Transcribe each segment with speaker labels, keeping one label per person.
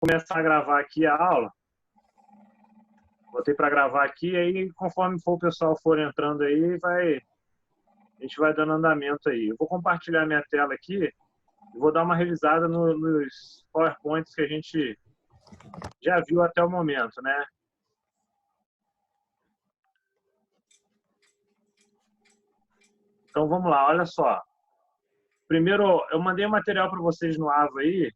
Speaker 1: começar a gravar aqui a aula. Botei para gravar aqui, aí conforme for o pessoal for entrando aí, a gente vai dando andamento aí. Eu vou compartilhar minha tela aqui e vou dar uma revisada nos PowerPoints que a gente já viu até o momento, né? Então vamos lá, olha só. Primeiro, eu mandei um material para vocês no AVA aí,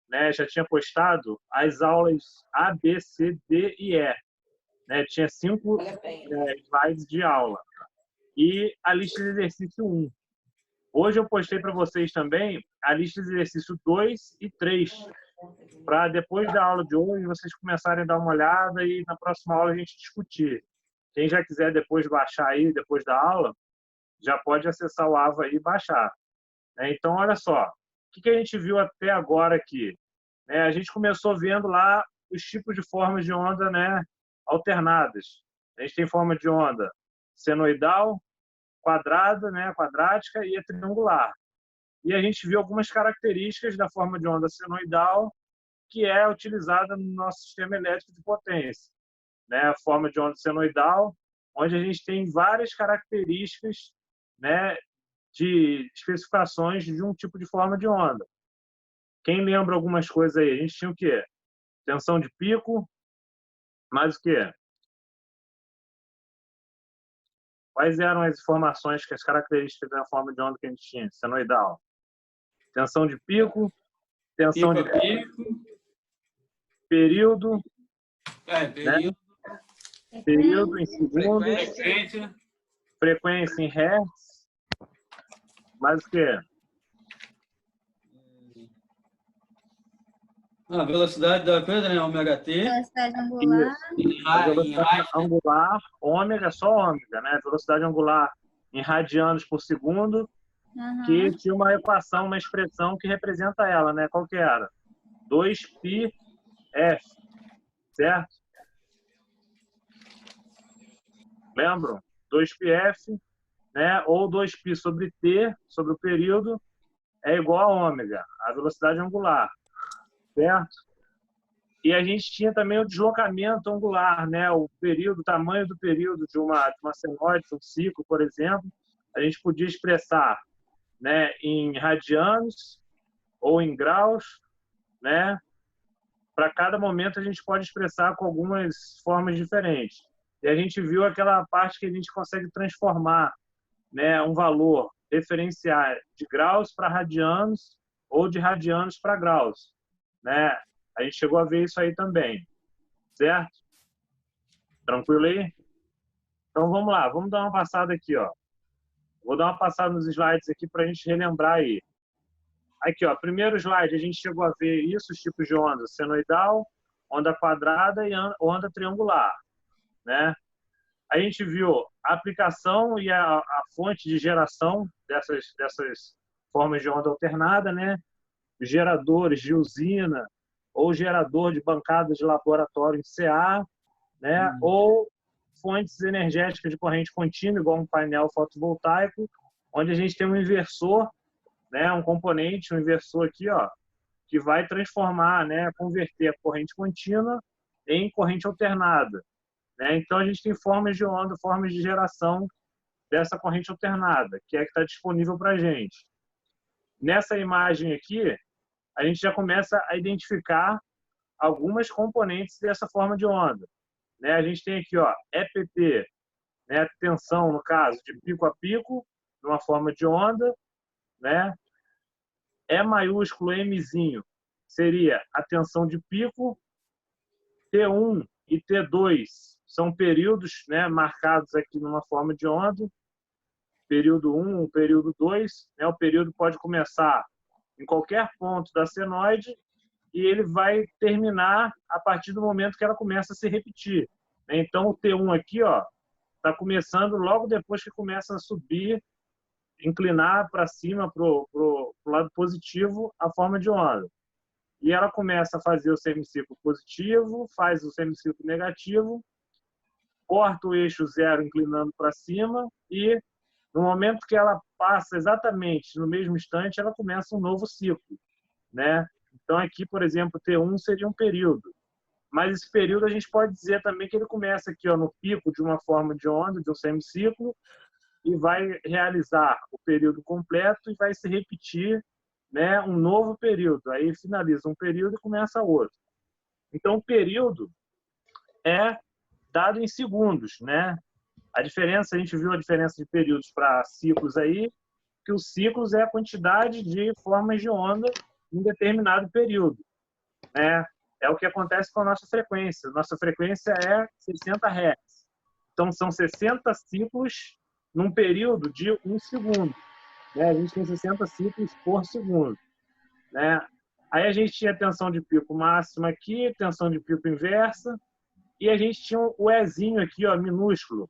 Speaker 1: né? Já tinha postado as aulas A, B, C, D e E. Né? Tinha 5 slides de aula. E a lista de exercício 1. Hoje eu postei para vocês também a lista de exercício 2 e 3. Para depois da aula de hoje, vocês começarem a dar uma olhada e na próxima aula a gente discutir. Quem já quiser depois baixar aí, depois da aula, já pode acessar o AVA aí e baixar. Então, olha só. O que a gente viu até agora aqui? A gente começou vendo lá os tipos de formas de onda, né, alternadas. A gente tem forma de onda senoidal, quadrada, né, quadrática e a triangular. E a gente viu algumas características da forma de onda senoidal que é utilizada no nosso sistema elétrico de potência. Né, a forma de onda senoidal, onde a gente tem várias características, né, de especificações de um tipo de forma de onda. Quem lembra algumas coisas aí? A gente tinha o quê? Tensão de pico, mais o quê? Quais eram as informações, que as características da forma de onda que a gente tinha? Senoidal. Tensão de pico, tensão de pico, período,
Speaker 2: período,
Speaker 1: né? Período em segundos, frequência em hertz, mais o quê?
Speaker 2: A velocidade da coisa, né? Ômega T.
Speaker 3: Velocidade angular.
Speaker 1: A velocidade angular, ômega, só ômega, né? Velocidade angular em radianos por segundo, que tinha uma equação, uma expressão que representa ela, né? Qual que era? 2πf, certo? Lembram? 2πf, né? Ou 2π sobre t, sobre o período, é igual a ômega, a velocidade angular, certo? E a gente tinha também o deslocamento angular, né? O período, o tamanho do período de uma senoide, de um ciclo, por exemplo, a gente podia expressar, né, em radianos ou em graus, né? Para cada momento a gente pode expressar com algumas formas diferentes. E a gente viu aquela parte que a gente consegue transformar, né, um valor referenciar de graus para radianos ou de radianos para graus, né? A gente chegou a ver isso aí também, certo? Tranquilo aí? Então vamos lá, vamos dar uma passada aqui, ó. Vou dar uma passada nos slides aqui para a gente relembrar aí. Aqui, ó, primeiro slide, a gente chegou a ver isso, os tipos de onda, senoidal, onda quadrada e onda triangular, né? A gente viu a aplicação e a fonte de geração dessas formas de onda alternada, né? Geradores de usina ou gerador de bancada de laboratório em CA, né? Ou fontes energéticas de corrente contínua, igual um painel fotovoltaico, onde a gente tem um inversor, né? Um componente, um inversor aqui, ó, que vai transformar, né? Converter a corrente contínua em corrente alternada. Né? Então, a gente tem formas de onda, formas de geração dessa corrente alternada, que é que está disponível para a gente. Nessa imagem aqui, a gente já começa a identificar algumas componentes dessa forma de onda. Né? A gente tem aqui, ó, EPP, né? Tensão, no caso, de pico a pico, numa forma de onda. Né? E maiúsculo, Mzinho, seria a tensão de pico. T1 e T2 são períodos, né, marcados aqui numa forma de onda. Período 1, período 2. Né, o período pode começar em qualquer ponto da senoide e ele vai terminar a partir do momento que ela começa a se repetir. Então, o T1 aqui está começando logo depois que começa a subir, inclinar para cima, para o lado positivo, a forma de onda. E ela começa a fazer o semiciclo positivo, faz o semiciclo negativo, corta o eixo zero inclinando para cima e, no momento que ela passa exatamente no mesmo instante, ela começa um novo ciclo. Né? Então, aqui, por exemplo, T1 seria um período. Mas esse período a gente pode dizer também que ele começa aqui ó, no pico de uma forma de onda, de um semiciclo, e vai realizar o período completo e vai se repetir, né, um novo período. Aí finaliza um período e começa outro. Então, o período é dado em segundos, né? A diferença, a gente viu a diferença de períodos para ciclos aí, que os ciclos é a quantidade de formas de onda em um determinado período, né? É o que acontece com a nossa frequência. Nossa frequência é 60 Hz. Então, são 60 ciclos num período de 1 segundo. Né? A gente tem 60 ciclos por segundo. Né? Aí a gente tinha tensão de pico máxima aqui, tensão de pico inversa, e a gente tinha o Ezinho aqui, ó, minúsculo. O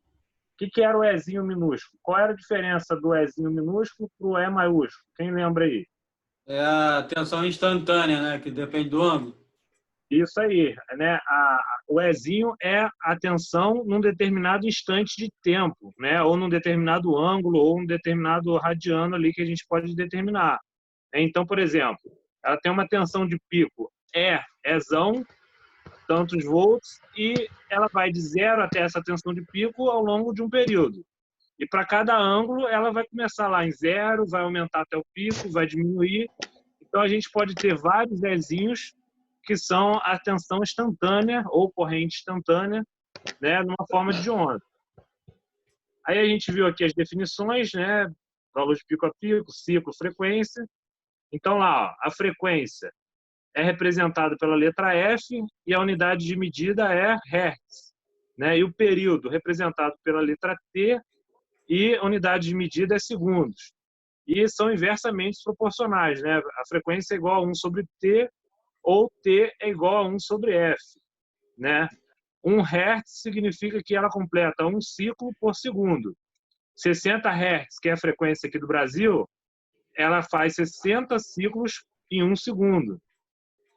Speaker 1: que era o Ezinho minúsculo? Qual era a diferença do Ezinho minúsculo para o E maiúsculo? Quem lembra aí?
Speaker 2: É a tensão instantânea, né? Que depende do ângulo.
Speaker 1: Isso aí, né? O Ezinho é a tensão num determinado instante de tempo, né? Ou num determinado ângulo, ou num determinado radiano ali que a gente pode determinar. Então, por exemplo, ela tem uma tensão de pico Ezão, tantos volts, e ela vai de 0 até essa tensão de pico ao longo de um período. E para cada ângulo, ela vai começar lá em 0, vai aumentar até o pico, vai diminuir. Então, a gente pode ter vários Ezinhos que são a tensão instantânea ou corrente instantânea, né, numa forma de onda. Aí a gente viu aqui as definições, né, valor de pico a pico, ciclo, frequência. Então lá, ó, a frequência é representada pela letra F e a unidade de medida é Hertz, né? E o período representado pela letra T e a unidade de medida é segundos. E são inversamente proporcionais, né? A frequência é igual a 1 sobre T ou T é igual a 1 sobre F, né? 1 Hz significa que ela completa um ciclo por segundo. 60 Hz, que é a frequência aqui do Brasil, ela faz 60 ciclos em 1 segundo.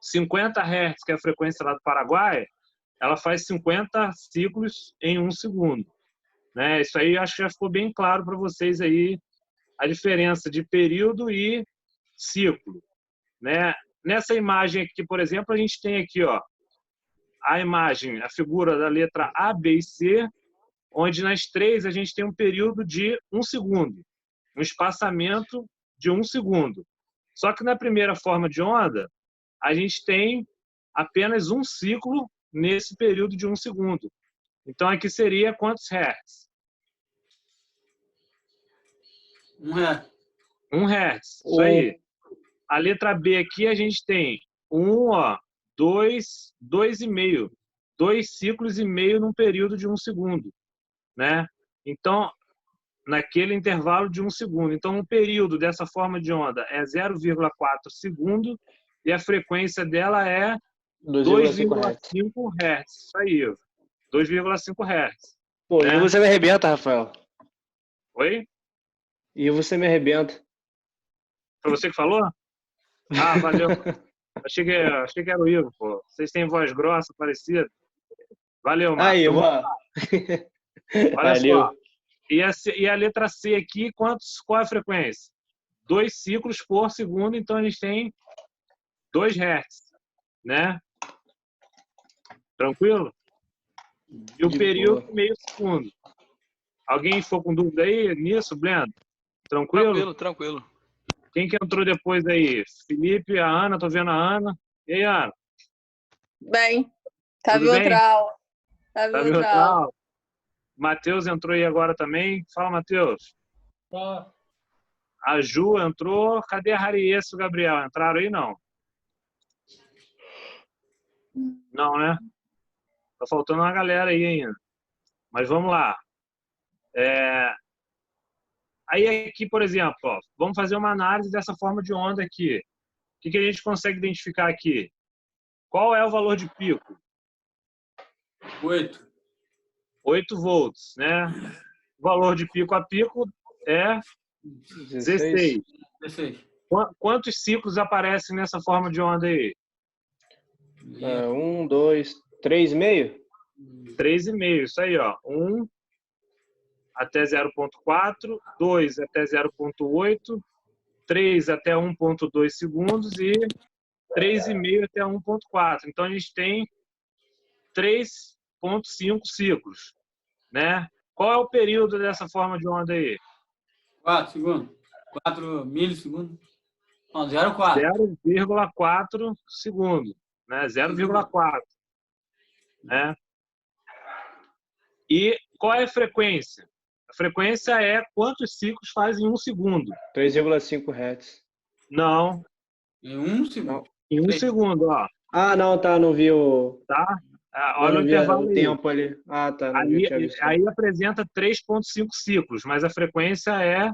Speaker 1: 50 Hz, que é a frequência lá do Paraguai, ela faz 50 ciclos em 1 segundo. Né? Isso aí acho que já ficou bem claro para vocês aí a diferença de período e ciclo. Né? Nessa imagem aqui, por exemplo, a gente tem aqui ó, a imagem, a figura da letra A, B e C, onde nas três a gente tem um período de 1 segundo, um espaçamento de 1 segundo. Só que na primeira forma de onda, a gente tem apenas um ciclo nesse período de 1 segundo. Então, aqui seria quantos Hertz?
Speaker 2: 1 Hz.
Speaker 1: 1 Hertz, isso aí. A letra B aqui a gente tem 2,5. 2 ciclos e meio num período de 1 segundo. Né? Então, naquele intervalo de 1 segundo. Então, o período dessa forma de onda é 0,4 segundo e a frequência dela é 2,5 Hz. Isso aí, 2,5 Hz.
Speaker 3: Pô,
Speaker 1: né?
Speaker 3: e você me arrebenta, Rafael.
Speaker 1: Oi?
Speaker 3: E você me arrebenta.
Speaker 1: Foi você que falou? Ah, valeu. achei que era o Ivo, pô. Vocês têm voz grossa, parecida. Valeu, Marcos.
Speaker 3: Aí, mano.
Speaker 1: Olha
Speaker 3: Valeu.
Speaker 1: só. E a letra C aqui, qual é a frequência? 2 ciclos por segundo, então a gente tem 2 Hz. Né? Tranquilo? E o período, meio segundo. Alguém ficou com dúvida aí nisso, Blendo? Tranquilo?
Speaker 4: Tranquilo.
Speaker 1: Quem que entrou depois aí? Felipe, a Ana, tô vendo a Ana. E aí, Ana?
Speaker 5: Bem, tá
Speaker 1: Tudo bem?
Speaker 5: outra aula. Tá
Speaker 1: Tá
Speaker 5: outra aula.
Speaker 1: Matheus entrou aí agora também. Fala, Matheus.
Speaker 2: Tá.
Speaker 1: A Ju entrou. Cadê a Harriet e o Gabriel? Entraram aí, não? Não, né? Tá faltando uma galera aí ainda. Mas vamos lá. Aí aqui, por exemplo, ó, vamos fazer uma análise dessa forma de onda aqui. O que a gente consegue identificar aqui? Qual é o valor de pico?
Speaker 2: 8.
Speaker 1: 8 volts, né? O valor de pico a pico é 16.
Speaker 2: 16.
Speaker 1: Quantos ciclos aparecem nessa forma de onda aí?
Speaker 3: 1, 2, 3,5?
Speaker 1: 3,5. Isso aí, ó. 1 até 0,4, 2 até 0,8, 3 até 1,2 segundos e 3,5 até 1,4. Então, a gente tem 3,5 ciclos, né? Qual é o período dessa forma de onda aí?
Speaker 2: 4 segundos. 4 milissegundos. Não, 0,4.
Speaker 1: 0,4 segundo, né? 0,4, né? E qual é a frequência? A frequência é quantos ciclos faz em 1 segundo.
Speaker 3: 3,5 Hz.
Speaker 1: Não,
Speaker 2: Em 1 segundo.
Speaker 1: em 1 segundo, ó.
Speaker 3: Ah, não, tá, não vi o...
Speaker 1: Tá?
Speaker 3: Eu
Speaker 1: Olha o
Speaker 3: não vi
Speaker 1: intervalo
Speaker 3: o
Speaker 1: aí.
Speaker 3: tempo ali. Ah, tá, não vi, eu tinha visto.
Speaker 1: Aí apresenta 3,5 ciclos, mas a frequência é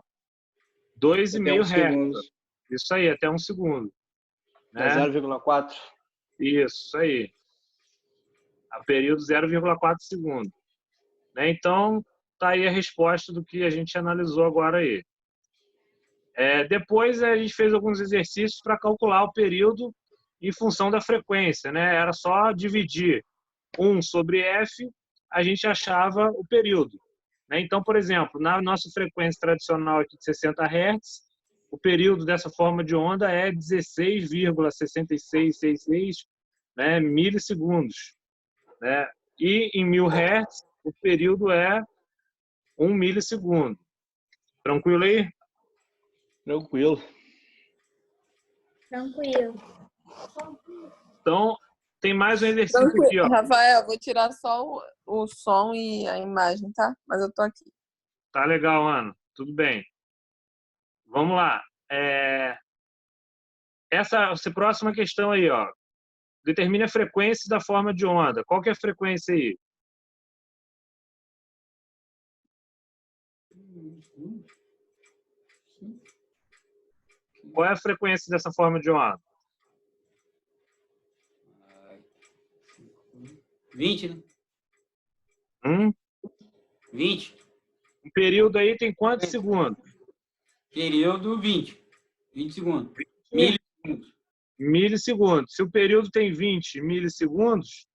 Speaker 1: 2,5
Speaker 3: Hz.
Speaker 1: Hz. Isso aí, até 1 segundo.
Speaker 3: É
Speaker 1: Né?
Speaker 3: 0,4.
Speaker 1: Isso aí. A período 0,4 segundo. Né? Então, tá aí a resposta do que a gente analisou agora aí. Depois a gente fez alguns exercícios para calcular o período em função da frequência, né? Era só dividir 1 sobre f, a gente achava o período. Né? Então, por exemplo, na nossa frequência tradicional aqui de 60 Hz, o período dessa forma de onda é 16,6666, né, milissegundos. Né? E em 1000 Hz, o período é 1 milissegundo. Tranquilo aí?
Speaker 3: Tranquilo.
Speaker 4: Tranquilo.
Speaker 1: Então, tem mais um exercício aqui, ó.
Speaker 5: Rafael, vou tirar só o som e a imagem, tá? Mas eu tô aqui.
Speaker 1: Tá legal, Ana. Tudo bem. Vamos lá. Essa próxima questão aí, ó. Determine a frequência da forma de onda. Qual que é a frequência aí? Qual é a frequência dessa forma de onda?
Speaker 2: 20, né? 20.
Speaker 1: Um período aí tem quantos segundos?
Speaker 2: Período 20. 20 segundos. Milissegundos.
Speaker 1: Milissegundos. Se o período tem 20 milissegundos,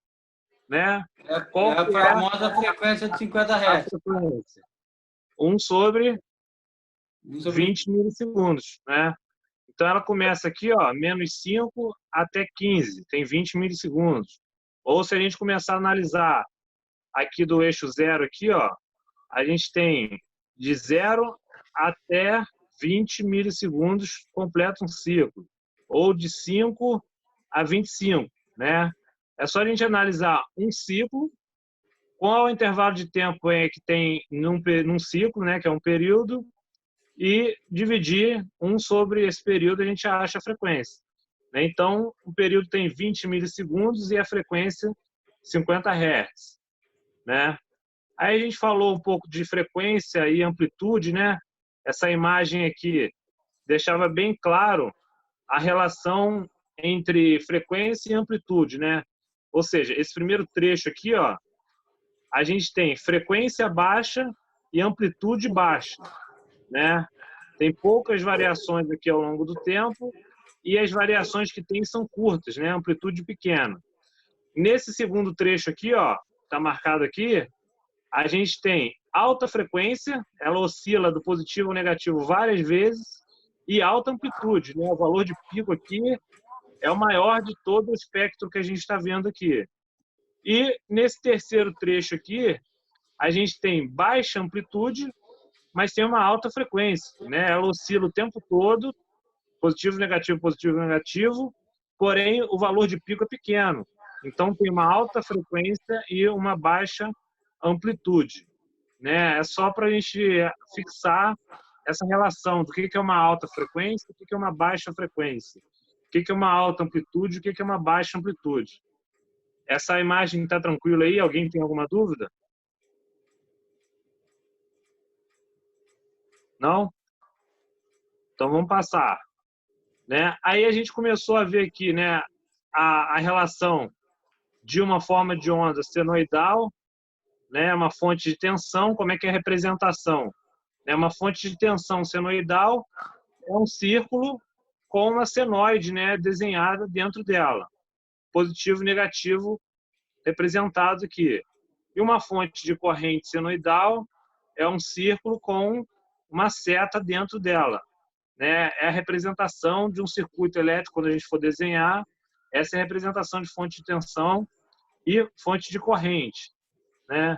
Speaker 1: né? Qual
Speaker 2: É a
Speaker 1: que
Speaker 2: famosa frequência de 50
Speaker 1: a
Speaker 2: Hz.
Speaker 1: frequência? 1 sobre
Speaker 2: 1 sobre
Speaker 1: 20 milissegundos, né? Então, ela começa aqui, ó, menos 5 até 15, tem 20 milissegundos. Ou se a gente começar a analisar aqui do eixo zero, aqui, ó, a gente tem de 0 até 20 milissegundos completa um ciclo. Ou de 5 a 25, né? É só a gente analisar um ciclo, qual o intervalo de tempo que tem num ciclo, né, que é um período, e dividir 1 sobre esse período, a gente acha a frequência. Né? Então, o período tem 20 milissegundos e a frequência 50 Hz. Né? Aí a gente falou um pouco de frequência e amplitude, né? Essa imagem aqui deixava bem claro a relação entre frequência e amplitude, né? Ou seja, esse primeiro trecho aqui, ó, a gente tem frequência baixa e amplitude baixa, né? Tem poucas variações aqui ao longo do tempo e as variações que tem são curtas, né? Amplitude pequena. Nesse segundo trecho aqui, ó, tá marcado aqui, a gente tem alta frequência, ela oscila do positivo ao negativo várias vezes, e alta amplitude, né? O valor de pico aqui é o maior de todo o espectro que a gente está vendo aqui. E nesse terceiro trecho aqui, a gente tem baixa amplitude, mas tem uma alta frequência, né? Ela oscila o tempo todo, positivo, negativo, porém o valor de pico é pequeno. Então tem uma alta frequência e uma baixa amplitude, né? É só para a gente fixar essa relação do que é uma alta frequência, o que é uma baixa frequência, o que é uma alta amplitude, o que é uma baixa amplitude. Essa imagem está tranquila aí? Alguém tem alguma dúvida? Não? Então vamos passar. Né? Aí a gente começou a ver aqui, né, a relação de uma forma de onda senoidal, né, uma fonte de tensão, como é que é a representação? Né, uma fonte de tensão senoidal é um círculo com uma senoide, né, desenhada dentro dela, positivo e negativo representados aqui. E uma fonte de corrente senoidal é um círculo com uma seta dentro dela. Né? É a representação de um circuito elétrico, quando a gente for desenhar, Essa é a representação de fonte de tensão e fonte de corrente, né?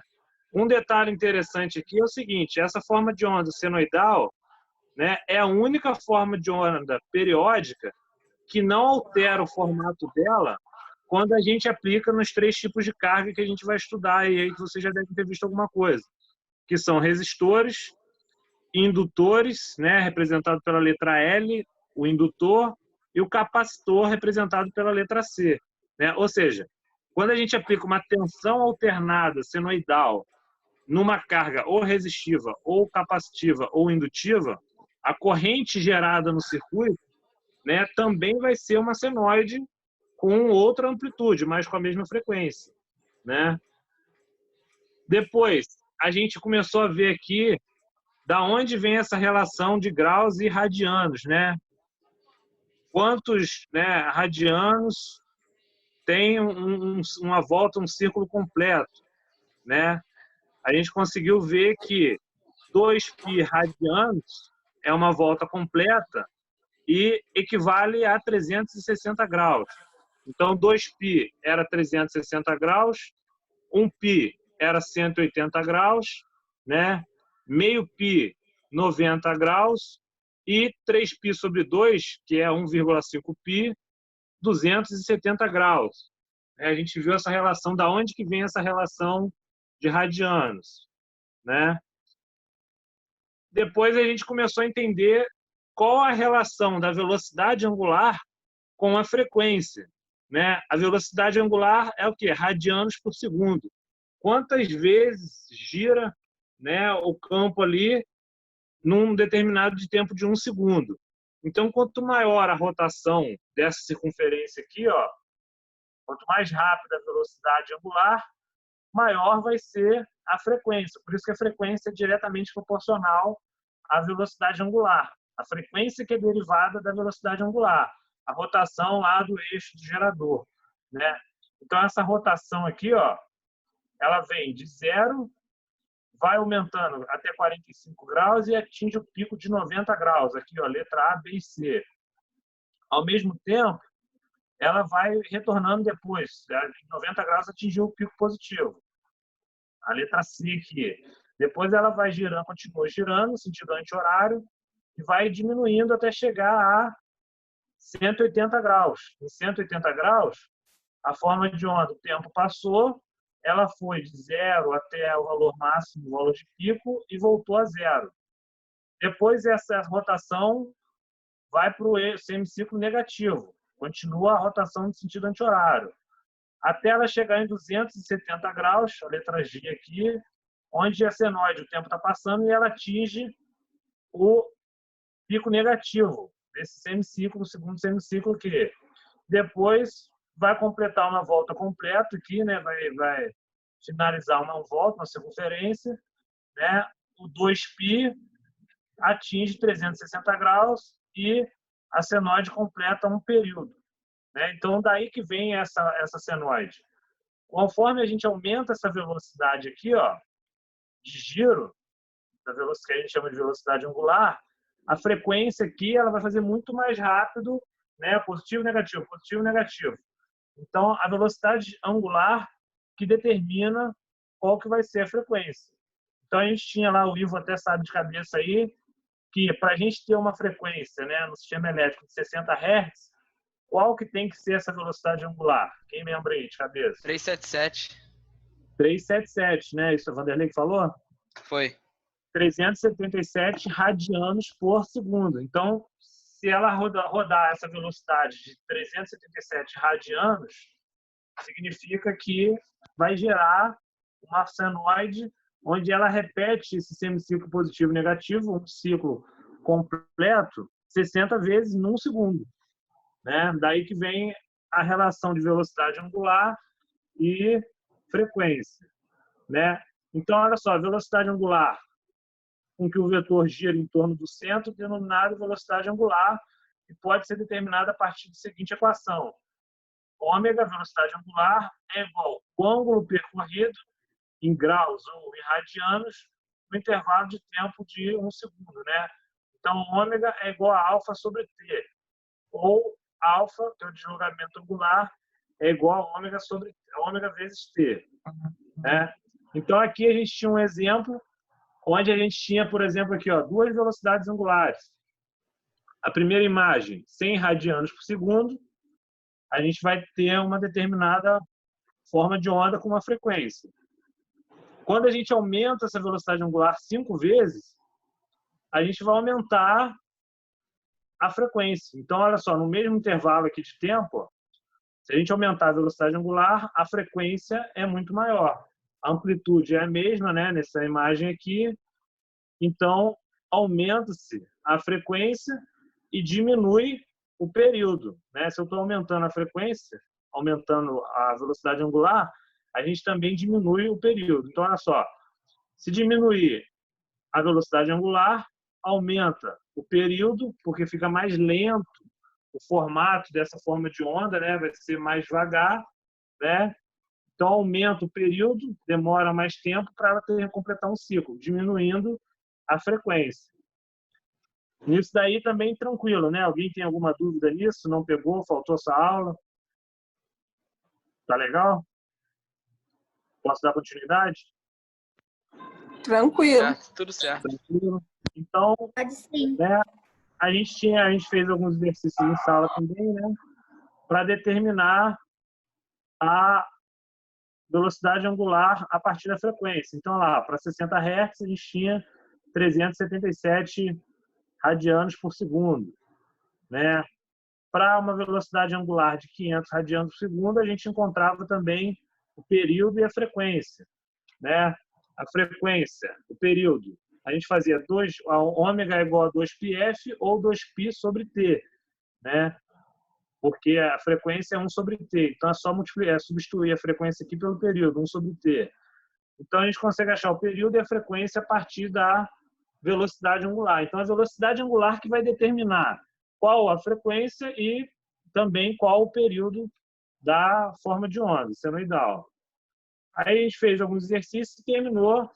Speaker 1: Um detalhe interessante aqui é o seguinte: essa forma de onda senoidal, né, é a única forma de onda periódica que não altera o formato dela quando a gente aplica nos 3 tipos de carga que a gente vai estudar, e aí que você já deve ter visto alguma coisa, que são resistores, indutores, né, representado pela letra L, o indutor, e o capacitor, representado pela letra C, né? Ou seja, quando a gente aplica uma tensão alternada senoidal numa carga ou resistiva, ou capacitiva, ou indutiva, a corrente gerada no circuito, né, também vai ser uma senoide com outra amplitude, mas com a mesma frequência, né? Depois, a gente começou a ver aqui da onde vem essa relação de graus e radianos, né? Quantos, né, radianos tem uma volta, um círculo completo, né? A gente conseguiu ver que 2π radianos é uma volta completa e equivale a 360 graus. Então, 2π era 360 graus, 1π era 180 graus, né? Meio π, 90 graus, e 3π sobre 2, que é 1,5π, 270 graus. A gente viu essa relação, da onde que vem essa relação de radianos, né? Depois a gente começou a entender qual a relação da velocidade angular com a frequência, né? A velocidade angular é o quê? Radianos por segundo. Quantas vezes gira, né, o campo ali num determinado de tempo de 1 segundo. Então, quanto maior a rotação dessa circunferência aqui, ó, quanto mais rápida a velocidade angular, maior vai ser a frequência. Por isso que a frequência é diretamente proporcional à velocidade angular. A frequência que é derivada da velocidade angular. A rotação lá do eixo do gerador, né? Então, essa rotação aqui, ó, ela vem de 0, vai aumentando até 45 graus e atinge o pico de 90 graus. Aqui, ó, letra A, B e C. Ao mesmo tempo, ela vai retornando depois. Em 90 graus atingiu o pico positivo. A letra C aqui. Depois ela vai girando, continua girando, sentido anti-horário, e vai diminuindo até chegar a 180 graus. Em 180 graus, a forma de onda, o tempo passou, ela foi de 0 até o valor máximo, o valor de pico, e voltou a 0. Depois, essa rotação vai para o semiciclo negativo. Continua a rotação no sentido anti-horário. Até ela chegar em 270 graus, a letra G aqui, onde a senoide, o tempo está passando, e ela atinge o pico negativo desse semiciclo, o segundo semiciclo, que depois vai completar uma volta completa aqui, né? Vai finalizar uma volta, uma circunferência, né? O 2π atinge 360 graus e a senoide completa um período, né? Então, daí que vem essa senoide. Conforme a gente aumenta essa velocidade aqui, ó, de giro, da velocidade que a gente chama de velocidade angular, a frequência aqui ela vai fazer muito mais rápido, né? Positivo, negativo, positivo, negativo. Então, a velocidade angular que determina qual que vai ser a frequência. Então, a gente tinha lá, o Ivo até sabe de cabeça aí, que para a gente ter uma frequência, né, no sistema elétrico de 60 Hz, qual que tem que ser essa velocidade angular? Quem lembra aí de cabeça?
Speaker 4: 377.
Speaker 1: 377, né? Isso é o Vanderlei que falou?
Speaker 4: Foi.
Speaker 1: 377 radianos por segundo. Então, se ela rodar essa velocidade de 377 radianos, significa que vai gerar uma senoide onde ela repete esse semiciclo positivo e negativo, um ciclo completo, 60 vezes num segundo, né? Daí que vem a relação de velocidade angular e frequência, né? Então, olha só, a velocidade angular com que o vetor gira em torno do centro, denominada velocidade angular, que pode ser determinada a partir da seguinte equação. Ômega, velocidade angular, é igual ao ângulo percorrido em graus ou em radianos no intervalo de tempo de 1 segundo, né? Então, ômega é igual a alfa sobre t, ou alfa, que é o deslocamento angular, é igual a ômega vezes t. Né? Então, aqui a gente tinha um exemplo onde a gente tinha, por exemplo, aqui, ó, duas velocidades angulares. A primeira imagem, 100 radianos por segundo, a gente vai ter uma determinada forma de onda com uma frequência. Quando a gente aumenta essa velocidade angular 5 vezes, a gente vai aumentar a frequência. Então, olha só, no mesmo intervalo aqui de tempo, ó, se a gente aumentar a velocidade angular, a frequência é muito maior. A amplitude é a mesma, né, nessa imagem aqui. Então, aumenta-se a frequência e diminui o período. Né? Se eu estou aumentando a frequência, aumentando a velocidade angular, a gente também diminui o período. Então, olha só, se diminuir a velocidade angular, aumenta o período, porque fica mais lento o formato dessa forma de onda, né? Vai ser mais devagar, né? Então, aumenta o período, demora mais tempo para ela ter que completar um ciclo, diminuindo a frequência. Nisso daí também tranquilo, né? Alguém tem alguma dúvida nisso? Não pegou? Faltou essa aula? Tá legal? Posso dar continuidade?
Speaker 5: Tranquilo.
Speaker 3: Certo, tudo certo.
Speaker 1: Tranquilo. Então,
Speaker 4: Pode sim.
Speaker 1: né, a gente fez alguns exercícios em sala também, né? Para determinar a velocidade angular a partir da frequência. Então, lá, para 60 Hz, a gente tinha 377 radianos por segundo. Né? Para uma velocidade angular de 500 radianos por segundo, a gente encontrava também o período e a frequência. Né? A frequência, o período, a gente fazia a ômega é igual a 2πf ou 2π sobre t. Né? Porque a frequência é 1 sobre t. Então, é só substituir a frequência aqui pelo período, 1 sobre t. Então, a gente consegue achar o período e a frequência a partir da velocidade angular. Então, a velocidade angular que vai determinar qual a frequência e também qual o período da forma de onda senoidal. Aí a gente fez alguns exercícios e terminou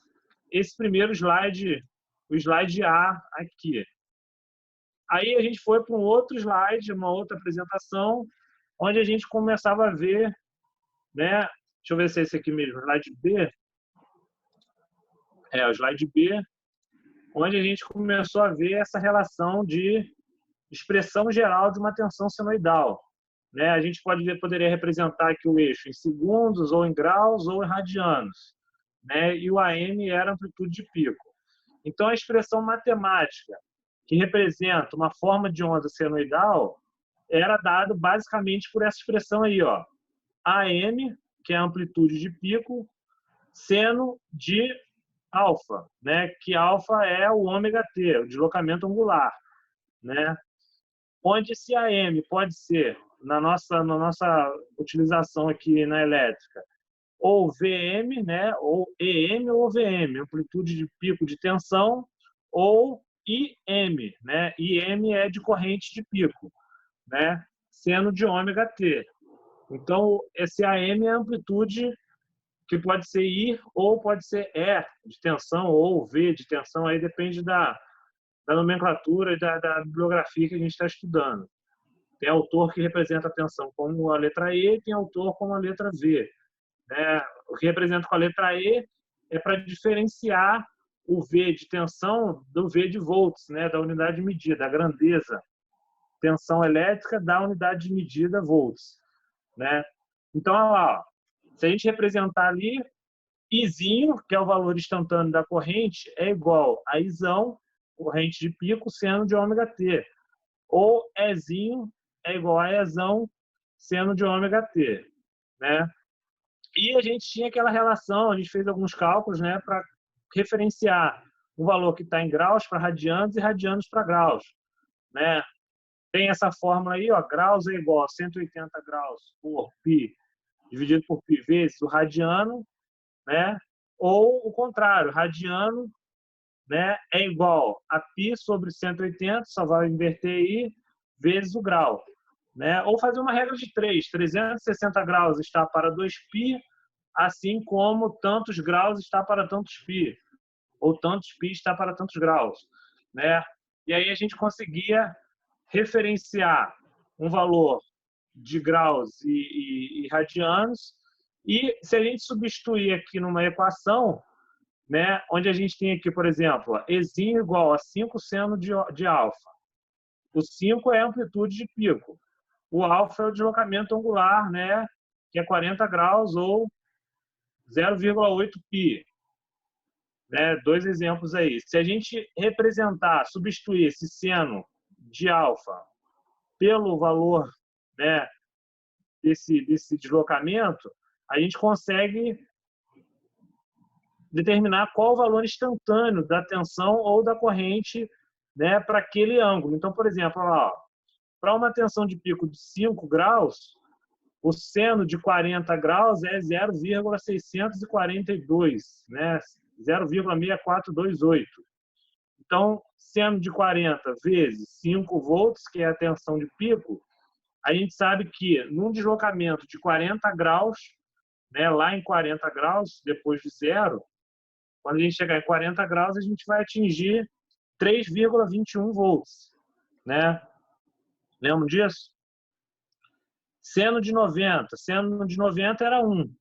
Speaker 1: esse primeiro slide, o slide A aqui. Aí a gente foi para um outro slide, uma outra apresentação, onde a gente começava a ver, né? Deixa eu ver se é esse aqui mesmo, slide B. É, o slide B, onde a gente começou a ver essa relação de expressão geral de uma tensão senoidal. Né? A gente poderia representar aqui o eixo em segundos, ou em graus, ou em radianos. Né? E o AM era a amplitude de pico. Então, a expressão matemática que representa uma forma de onda senoidal era dado basicamente por essa expressão aí, ó. AM, que é a amplitude de pico, seno de alfa, né? Que alfa é o ômega t, o deslocamento angular, né? Onde esse AM pode ser, na nossa utilização aqui na elétrica, ou VM, né? Ou EM ou VM, amplitude de pico de tensão, ou IM, né? IM é de corrente de pico, né? Seno de ômega t. Então, esse AM é a amplitude que pode ser I ou pode ser E de tensão ou V de tensão, aí depende da nomenclatura e da bibliografia que a gente está estudando. Tem autor que representa a tensão como a letra E, tem autor como a letra V. Né? O que representa com a letra E é para diferenciar o V de tensão do V de volts, né? Da unidade de medida, a grandeza. Tensão elétrica da unidade de medida volts. Né? Então, olha lá, ó. Se a gente representar ali, Izinho, que é o valor instantâneo da corrente, é igual a Izão, corrente de pico, seno de ômega t. Ou Ezinho é igual a Ezão, seno de ômega t. Né? E a gente tinha aquela relação, a gente fez alguns cálculos, né, para referenciar o valor que está em graus para radianos e radianos para graus. Né? Tem essa fórmula aí, ó, graus é igual a 180 graus por π dividido por π vezes o radiano, né? Ou o contrário, radiano, né, é igual a π sobre 180, só vai inverter aí, vezes o grau. Né? Ou fazer uma regra de 3, 360 graus está para 2π, assim como tantos graus está para tantos π, ou tantos π está para tantos graus. Né? E aí a gente conseguia referenciar um valor de graus e radianos, e se a gente substituir aqui numa equação, né, onde a gente tem aqui, por exemplo, Ezinho igual a 5 seno de alfa. O 5 é a amplitude de pico. O alfa é o deslocamento angular, né, que é 40 graus ou 0,8 π. Né, dois exemplos aí. Se a gente representar, substituir esse seno de alfa pelo valor, né, desse deslocamento, a gente consegue determinar qual o valor instantâneo da tensão ou da corrente, né, para aquele ângulo. Então, por exemplo, para uma tensão de pico de 5 graus, o seno de 40 graus é 0,642, né? 0,6428. Então, seno de 40 vezes 5 volts, que é a tensão de pico, a gente sabe que num deslocamento de 40 graus, né, lá em 40 graus, depois de zero, quando a gente chegar em 40 graus, a gente vai atingir 3,21 volts. Né? Lembram disso? Seno de 90. Seno de 90 era 1.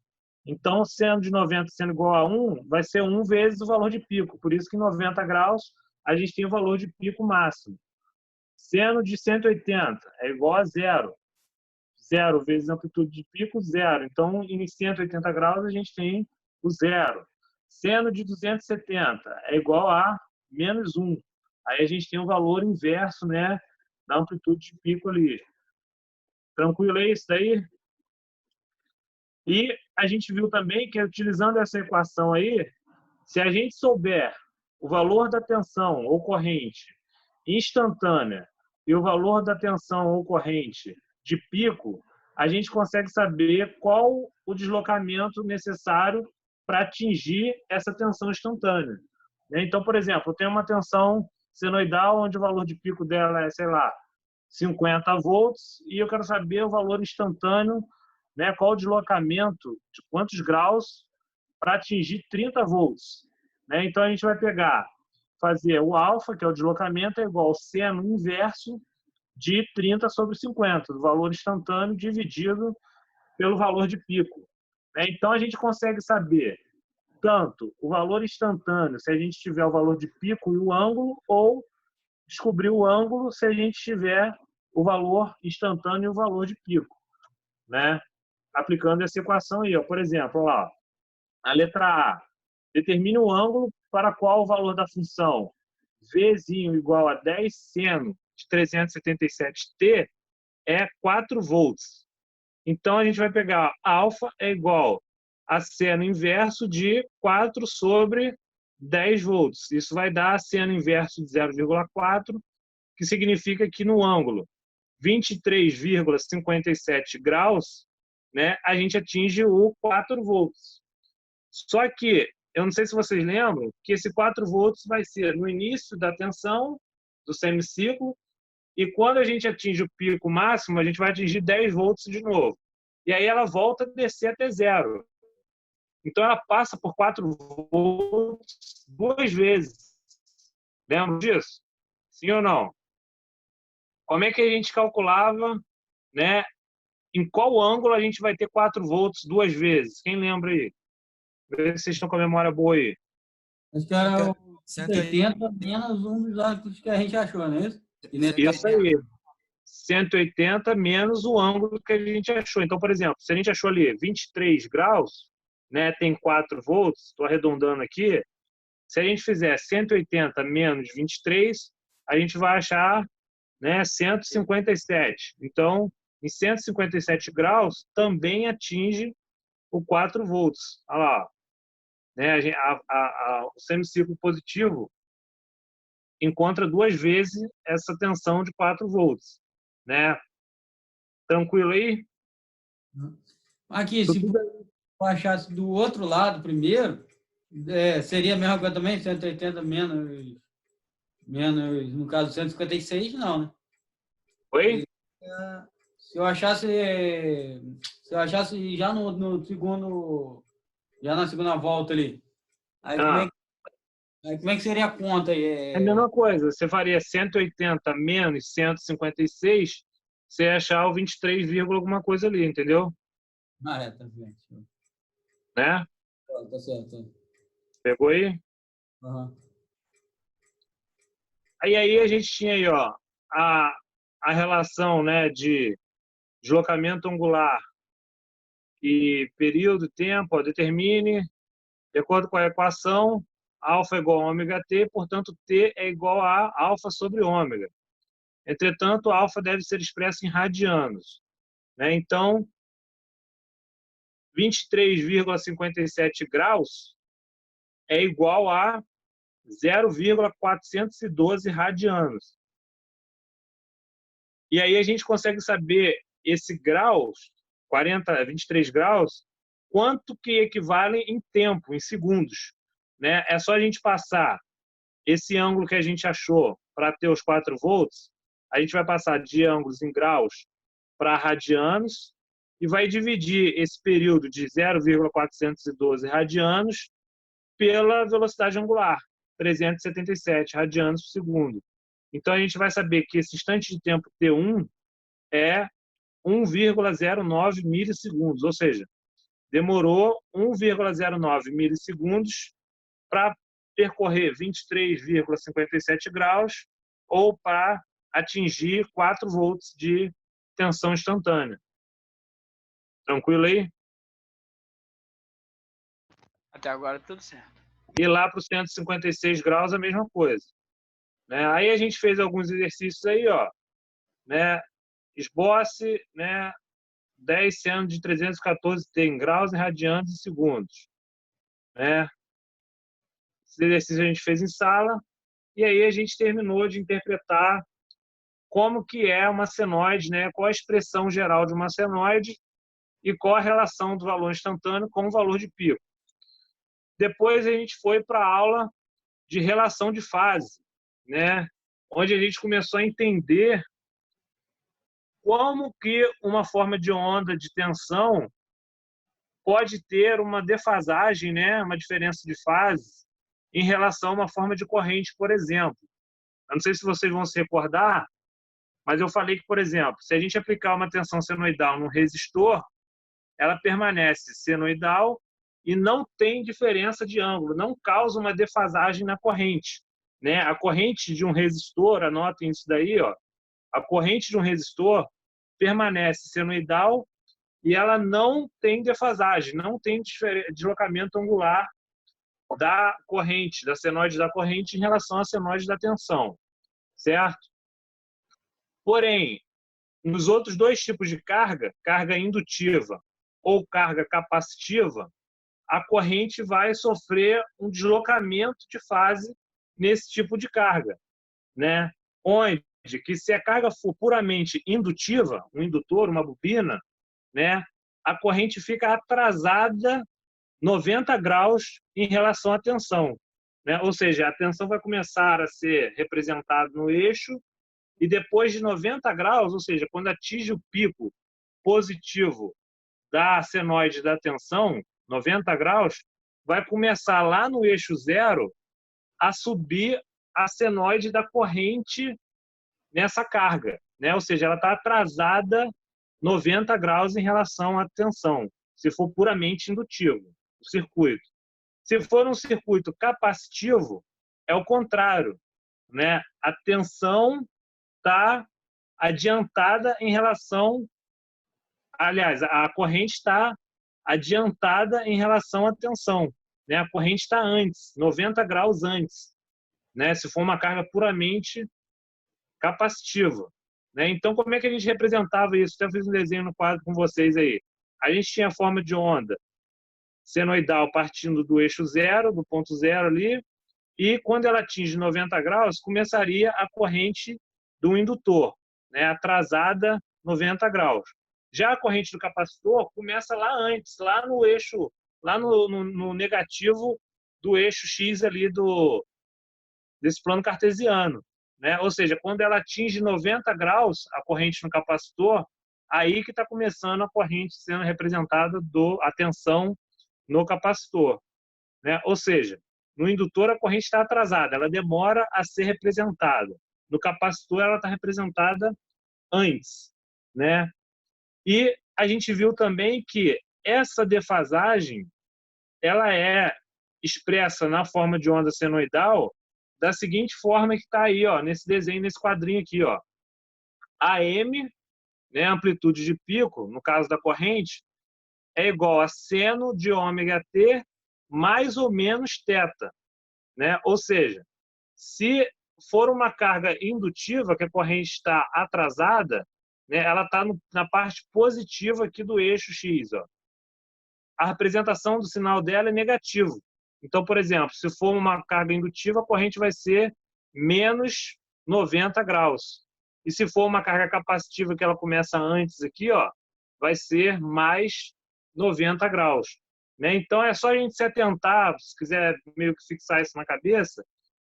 Speaker 1: Então, seno de 90 sendo igual a 1, vai ser 1 vezes o valor de pico. Por isso que em 90 graus, a gente tem o valor de pico máximo. Seno de 180 é igual a 0. 0 vezes a amplitude de pico, 0. Então, em 180 graus, a gente tem o 0. Seno de 270 é igual a menos 1. Aí a gente tem o valor inverso, né, da amplitude de pico ali. Tranquilo é isso daí? E a gente viu também que, utilizando essa equação aí, se a gente souber o valor da tensão ou corrente instantânea e o valor da tensão ou corrente de pico, a gente consegue saber qual o deslocamento necessário para atingir essa tensão instantânea. Então, por exemplo, eu tenho uma tensão senoidal onde o valor de pico dela é, sei lá, 50 volts, e eu quero saber o valor instantâneo, né, qual o deslocamento, de quantos graus para atingir 30 volts. Né? Então, a gente vai fazer o alfa, que é o deslocamento, é igual ao seno inverso de 30 sobre 50, do valor instantâneo dividido pelo valor de pico. Né? Então, a gente consegue saber tanto o valor instantâneo, se a gente tiver o valor de pico e o ângulo, ou descobrir o ângulo se a gente tiver o valor instantâneo e o valor de pico, né? Aplicando essa equação aí, ó. Por exemplo, lá, a letra A, determine o ângulo para qual o valor da função V igual a 10 seno de 377t é 4 volts. Então, a gente vai pegar alfa é igual a seno inverso de 4 sobre 10 volts. Isso vai dar seno inverso de 0,4, que significa que no ângulo 23,57 graus, né, a gente atinge o 4 volts. Só que, eu não sei se vocês lembram, que esse 4 volts vai ser no início da tensão do semiciclo, e quando a gente atinge o pico máximo, a gente vai atingir 10 volts de novo. E aí ela volta a descer até zero. Então, ela passa por 4 volts 2 vezes. Lembra disso? Sim ou não? Como é que a gente calculava, né, em qual ângulo a gente vai ter 4 volts 2 vezes? Quem lembra aí? Vê se vocês estão com a memória boa aí.
Speaker 2: Acho que era o 180 menos um dos ângulos que a gente achou, não é isso?
Speaker 1: Isso aí. 180 menos o ângulo que a gente achou. Então, por exemplo, se a gente achou ali 23 graus, né, tem 4 volts, estou arredondando aqui, se a gente fizer 180 menos 23, a gente vai achar, né, 157. Então, em 157 graus, também atinge o 4 volts. Olha lá. Né, o semiciclo positivo encontra 2 vezes essa tensão de 4 volts. Né? Tranquilo aí?
Speaker 2: Aqui, se eu achasse do outro lado primeiro, seria a mesma coisa também? 180 menos, no caso, 156, não, né?
Speaker 1: Oi?
Speaker 2: Se eu achasse já no segundo, já na segunda volta ali, aí como é que seria a conta aí?
Speaker 1: É a mesma coisa, você faria 180 menos 156, você achar o 23, alguma coisa ali, entendeu?
Speaker 2: Ah, tá certo.
Speaker 1: Né?
Speaker 2: Tá certo.
Speaker 1: Pegou aí?
Speaker 2: Uhum.
Speaker 1: Aí a gente tinha aí, ó, a relação, né, de deslocamento angular e período, tempo, ó, determine, de acordo com a equação, alfa é igual a ômega t, portanto, t é igual a alfa sobre ômega. Entretanto, alfa deve ser expresso em radianos, né? Então, 23,57 graus é igual a 0,412 radianos. E aí a gente consegue saber esse graus, 23 graus, quanto que equivale em tempo, em segundos, né? É só a gente passar esse ângulo que a gente achou para ter os 4 volts, a gente vai passar de ângulos em graus para radianos e vai dividir esse período de 0,412 radianos pela velocidade angular, 377 radianos por segundo. Então, a gente vai saber que esse instante de tempo T1 é 1,09 milissegundos, ou seja, demorou 1,09 milissegundos para percorrer 23,57 graus ou para atingir 4 volts de tensão instantânea. Tranquilo aí?
Speaker 4: Até agora tudo certo.
Speaker 1: E lá para os 156 graus a mesma coisa, né? Aí a gente fez alguns exercícios aí, ó, né? Esboce, né? 10 seno de 314 T em graus em radianos em segundos, né? Esse exercício a gente fez em sala e aí a gente terminou de interpretar como que é uma senoide, né? Qual a expressão geral de uma senoide e qual a relação do valor instantâneo com o valor de pico. Depois a gente foi para a aula de relação de fase, né? Onde a gente começou a entender como que uma forma de onda de tensão pode ter uma defasagem, né? Uma diferença de fase em relação a uma forma de corrente, por exemplo. Eu não sei se vocês vão se recordar, mas eu falei que, por exemplo, se a gente aplicar uma tensão senoidal num resistor, ela permanece senoidal e não tem diferença de ângulo, não causa uma defasagem na corrente, né? A corrente de um resistor, anotem isso daí, ó, a corrente de um resistor permanece senoidal e ela não tem defasagem, não tem deslocamento angular da corrente, da senoide da corrente em relação à senoide da tensão, certo? Porém, nos outros dois tipos de carga, carga indutiva ou carga capacitiva, a corrente vai sofrer um deslocamento de fase nesse tipo de carga, né? Onde que se a carga for puramente indutiva, um indutor, uma bobina, né, a corrente fica atrasada 90 graus em relação à tensão, né? Ou seja, a tensão vai começar a ser representada no eixo e depois de 90 graus, ou seja, quando atinge o pico positivo da senoide da tensão, 90 graus, vai começar lá no eixo zero a subir a senoide da corrente nessa carga, né? Ou seja, ela está atrasada 90 graus em relação à tensão, se for puramente indutivo, o circuito. Se for um circuito capacitivo, é o contrário, né? A tensão está adiantada em relação... Aliás, a corrente está adiantada em relação à tensão, né? A corrente está antes, 90 graus antes, né? Se for uma carga puramente capacitiva, né? Então, como é que a gente representava isso? Eu fiz um desenho no quadro com vocês aí. A gente tinha a forma de onda senoidal partindo do eixo zero, do ponto zero ali, e quando ela atinge 90 graus, começaria a corrente do indutor, né? Atrasada 90 graus. Já a corrente do capacitor começa lá antes, lá no eixo, lá no negativo do eixo X ali desse plano cartesiano, né? Ou seja, quando ela atinge 90 graus, a corrente no capacitor, aí que está começando a corrente sendo representada a tensão no capacitor, né? Ou seja, no indutor a corrente está atrasada, ela demora a ser representada. No capacitor ela está representada antes, né? E a gente viu também que essa defasagem ela é expressa na forma de onda senoidal da seguinte forma que está aí, ó, nesse desenho, nesse quadrinho aqui, ó. AM, né, amplitude de pico, no caso da corrente, é igual a seno de ômega t mais ou menos θ, né? Ou seja, se for uma carga indutiva, que a corrente está atrasada, né, ela está na parte positiva aqui do eixo X. Ó. A representação do sinal dela é negativo. Então, por exemplo, se for uma carga indutiva, a corrente vai ser menos 90 graus. E se for uma carga capacitiva que ela começa antes aqui, ó, vai ser mais 90 graus. Né? Então, é só a gente se atentar, se quiser meio que fixar isso na cabeça,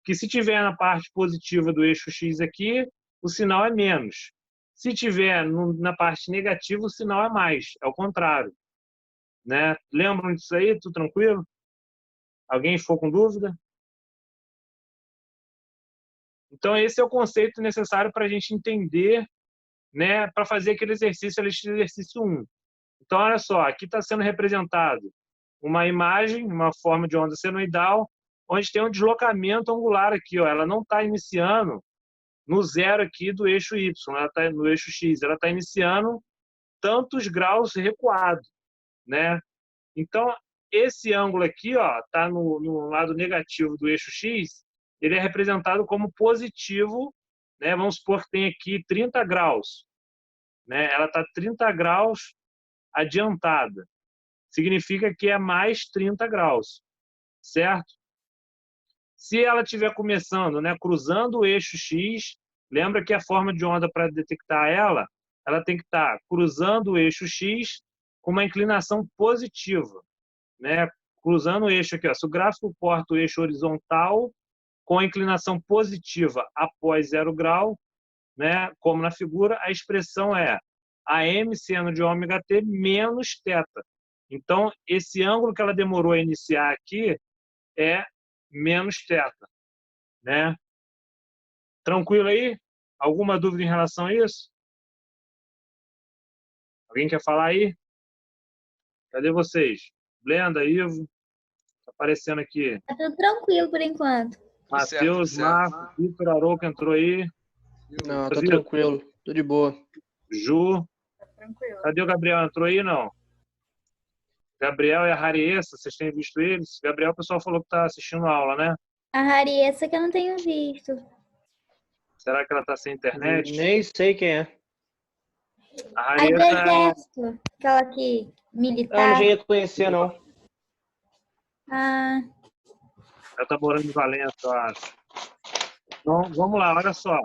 Speaker 1: que se tiver na parte positiva do eixo X aqui, o sinal é menos. Se tiver na parte negativa, o sinal é mais. É o contrário. Né? Lembram disso aí? Tudo tranquilo? Alguém ficou com dúvida? Então, esse é o conceito necessário para a gente entender, né, para fazer aquele exercício 1. Então, olha só, aqui está sendo representado uma imagem, uma forma de onda senoidal, onde tem um deslocamento angular aqui. Ó. Ela não está iniciando no zero aqui do eixo Y, ela está no eixo X. Ela está iniciando tantos graus recuado. Né? Então, esse ângulo aqui está no lado negativo do eixo X, ele é representado como positivo, né? Vamos supor que tem aqui 30 graus. Né? Ela está 30 graus adiantada. Significa que é mais 30 graus, certo? Se ela estiver começando, né, cruzando o eixo X, lembra que a forma de onda para detectar ela tem que estar cruzando o eixo X com uma inclinação positiva. Né? Cruzando o eixo aqui. Ó. Se o gráfico corta o eixo horizontal com a inclinação positiva após 0 grau, né, como na figura, a expressão é AM seno de ômega t menos θ. Então, esse ângulo que ela demorou a iniciar aqui é menos θ. Né? Tranquilo aí? Alguma dúvida em relação a isso? Alguém quer falar aí? Cadê vocês? Blenda, Ivo? Tá aparecendo aqui.
Speaker 6: Tá tudo tranquilo por enquanto.
Speaker 1: Matheus, Marco, Vitor, Arouca entrou aí.
Speaker 3: Não, tá tranquilo. Tô de boa.
Speaker 1: Ju.
Speaker 5: Tá tranquilo.
Speaker 1: Cadê o Gabriel? Entrou aí, não? Gabriel e a Rariessa, vocês têm visto eles? Gabriel, o pessoal falou que tá assistindo a aula, né?
Speaker 6: A Rariessa que eu não tenho visto.
Speaker 1: Será que ela tá sem internet?
Speaker 3: Nem sei quem é.
Speaker 1: A
Speaker 6: Aí do
Speaker 1: Rariessa...
Speaker 6: exército, aquela que
Speaker 3: Eu
Speaker 6: militar.
Speaker 3: não ia conhecer, não.
Speaker 6: Ah,
Speaker 1: Ela tá morando em Valença, eu acho. Então, vamos lá, olha só.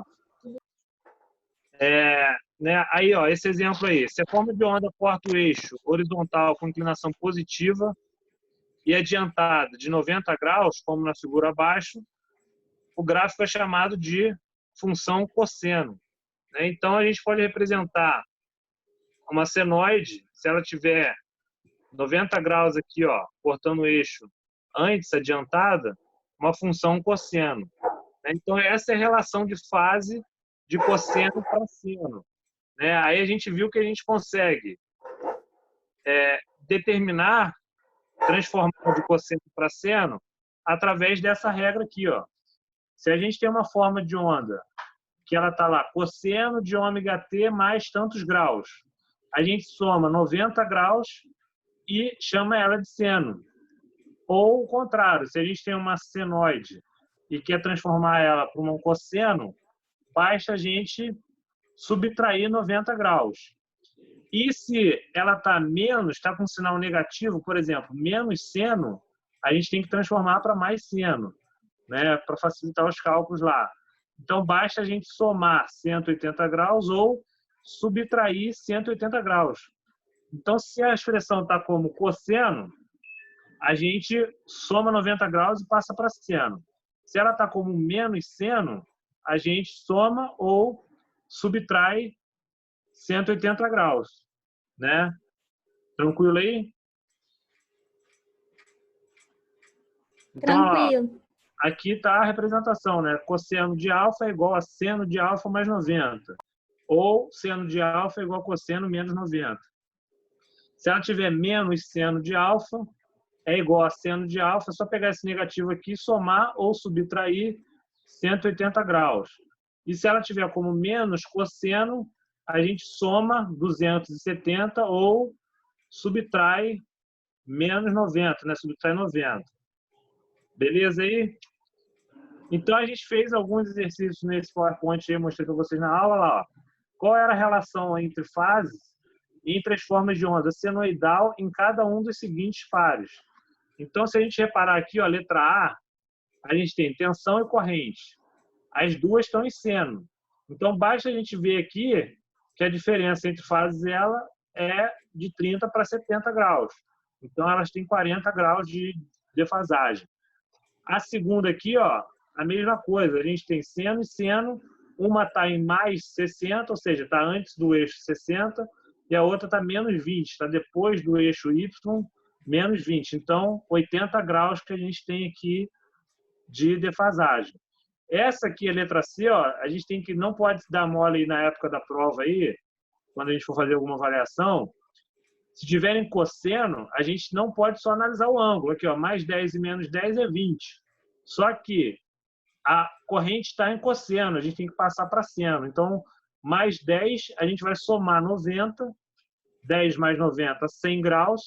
Speaker 1: Né, aí, ó, esse exemplo aí. Se a forma de onda corta o eixo horizontal com inclinação positiva e adiantada de 90 graus, como na figura abaixo, o gráfico é chamado de função cosseno. Né? Então, a gente pode representar uma senoide, se ela tiver 90 graus aqui, ó, cortando o eixo antes adiantada, uma função cosseno. Né? Então, essa é a relação de fase de cosseno para seno. Né? Aí a gente viu que a gente consegue determinar, transformar de cosseno para seno através dessa regra aqui. Ó. Se a gente tem uma forma de onda que ela está lá, cosseno de ômega t mais tantos graus, a gente soma 90 graus e chama ela de seno. Ou o contrário, se a gente tem uma senoide e quer transformar ela para um cosseno, basta a gente subtrair 90 graus. E se ela está menos, está com sinal negativo, por exemplo, menos seno, a gente tem que transformar para mais seno, né, para facilitar os cálculos lá. Então, basta a gente somar 180 graus ou subtrair 180 graus. Então, se a expressão está como cosseno, a gente soma 90 graus e passa para seno. Se ela está como menos seno, a gente soma ou subtrai 180 graus. Né? Tranquilo aí? Então,
Speaker 6: tranquilo.
Speaker 1: Ó, aqui está a representação. Né? Cosseno de alfa é igual a seno de alfa mais 90. ou seno de alfa é igual a cosseno menos 90. Se ela tiver menos seno de alfa, é igual a seno de alfa, é só pegar esse negativo aqui, somar ou subtrair 180 graus. E se ela tiver como menos cosseno, a gente soma 270 ou subtrai menos 90, né? Subtrai 90. Beleza aí? Então, a gente fez alguns exercícios nesse PowerPoint aí, mostrei para vocês na aula lá. Ó. Qual era a relação entre fases e entre as formas de onda senoidal em cada um dos seguintes pares? Então, se a gente reparar aqui, ó, letra A gente tem tensão e corrente. As duas estão em seno. Então, basta a gente ver aqui que a diferença entre fases ela é de 30 para 70 graus. Então, elas têm 40 graus de defasagem. A segunda aqui, ó, a mesma coisa. A gente tem seno e seno. Uma está em mais 60, ou seja, está antes do eixo 60, e a outra está menos 20, está depois do eixo Y, menos 20. Então, 80 graus que a gente tem aqui de defasagem. Essa aqui, a letra C, ó, a gente tem que não pode se dar mole aí na época da prova aí, quando a gente for fazer alguma avaliação. Se tiverem cosseno, a gente não pode só analisar o ângulo. Aqui, ó, mais 10 e menos 10 é 20. Só que a corrente está em cosseno, a gente tem que passar para seno. Então, mais 10, a gente vai somar 90, 10 mais 90, 100 graus,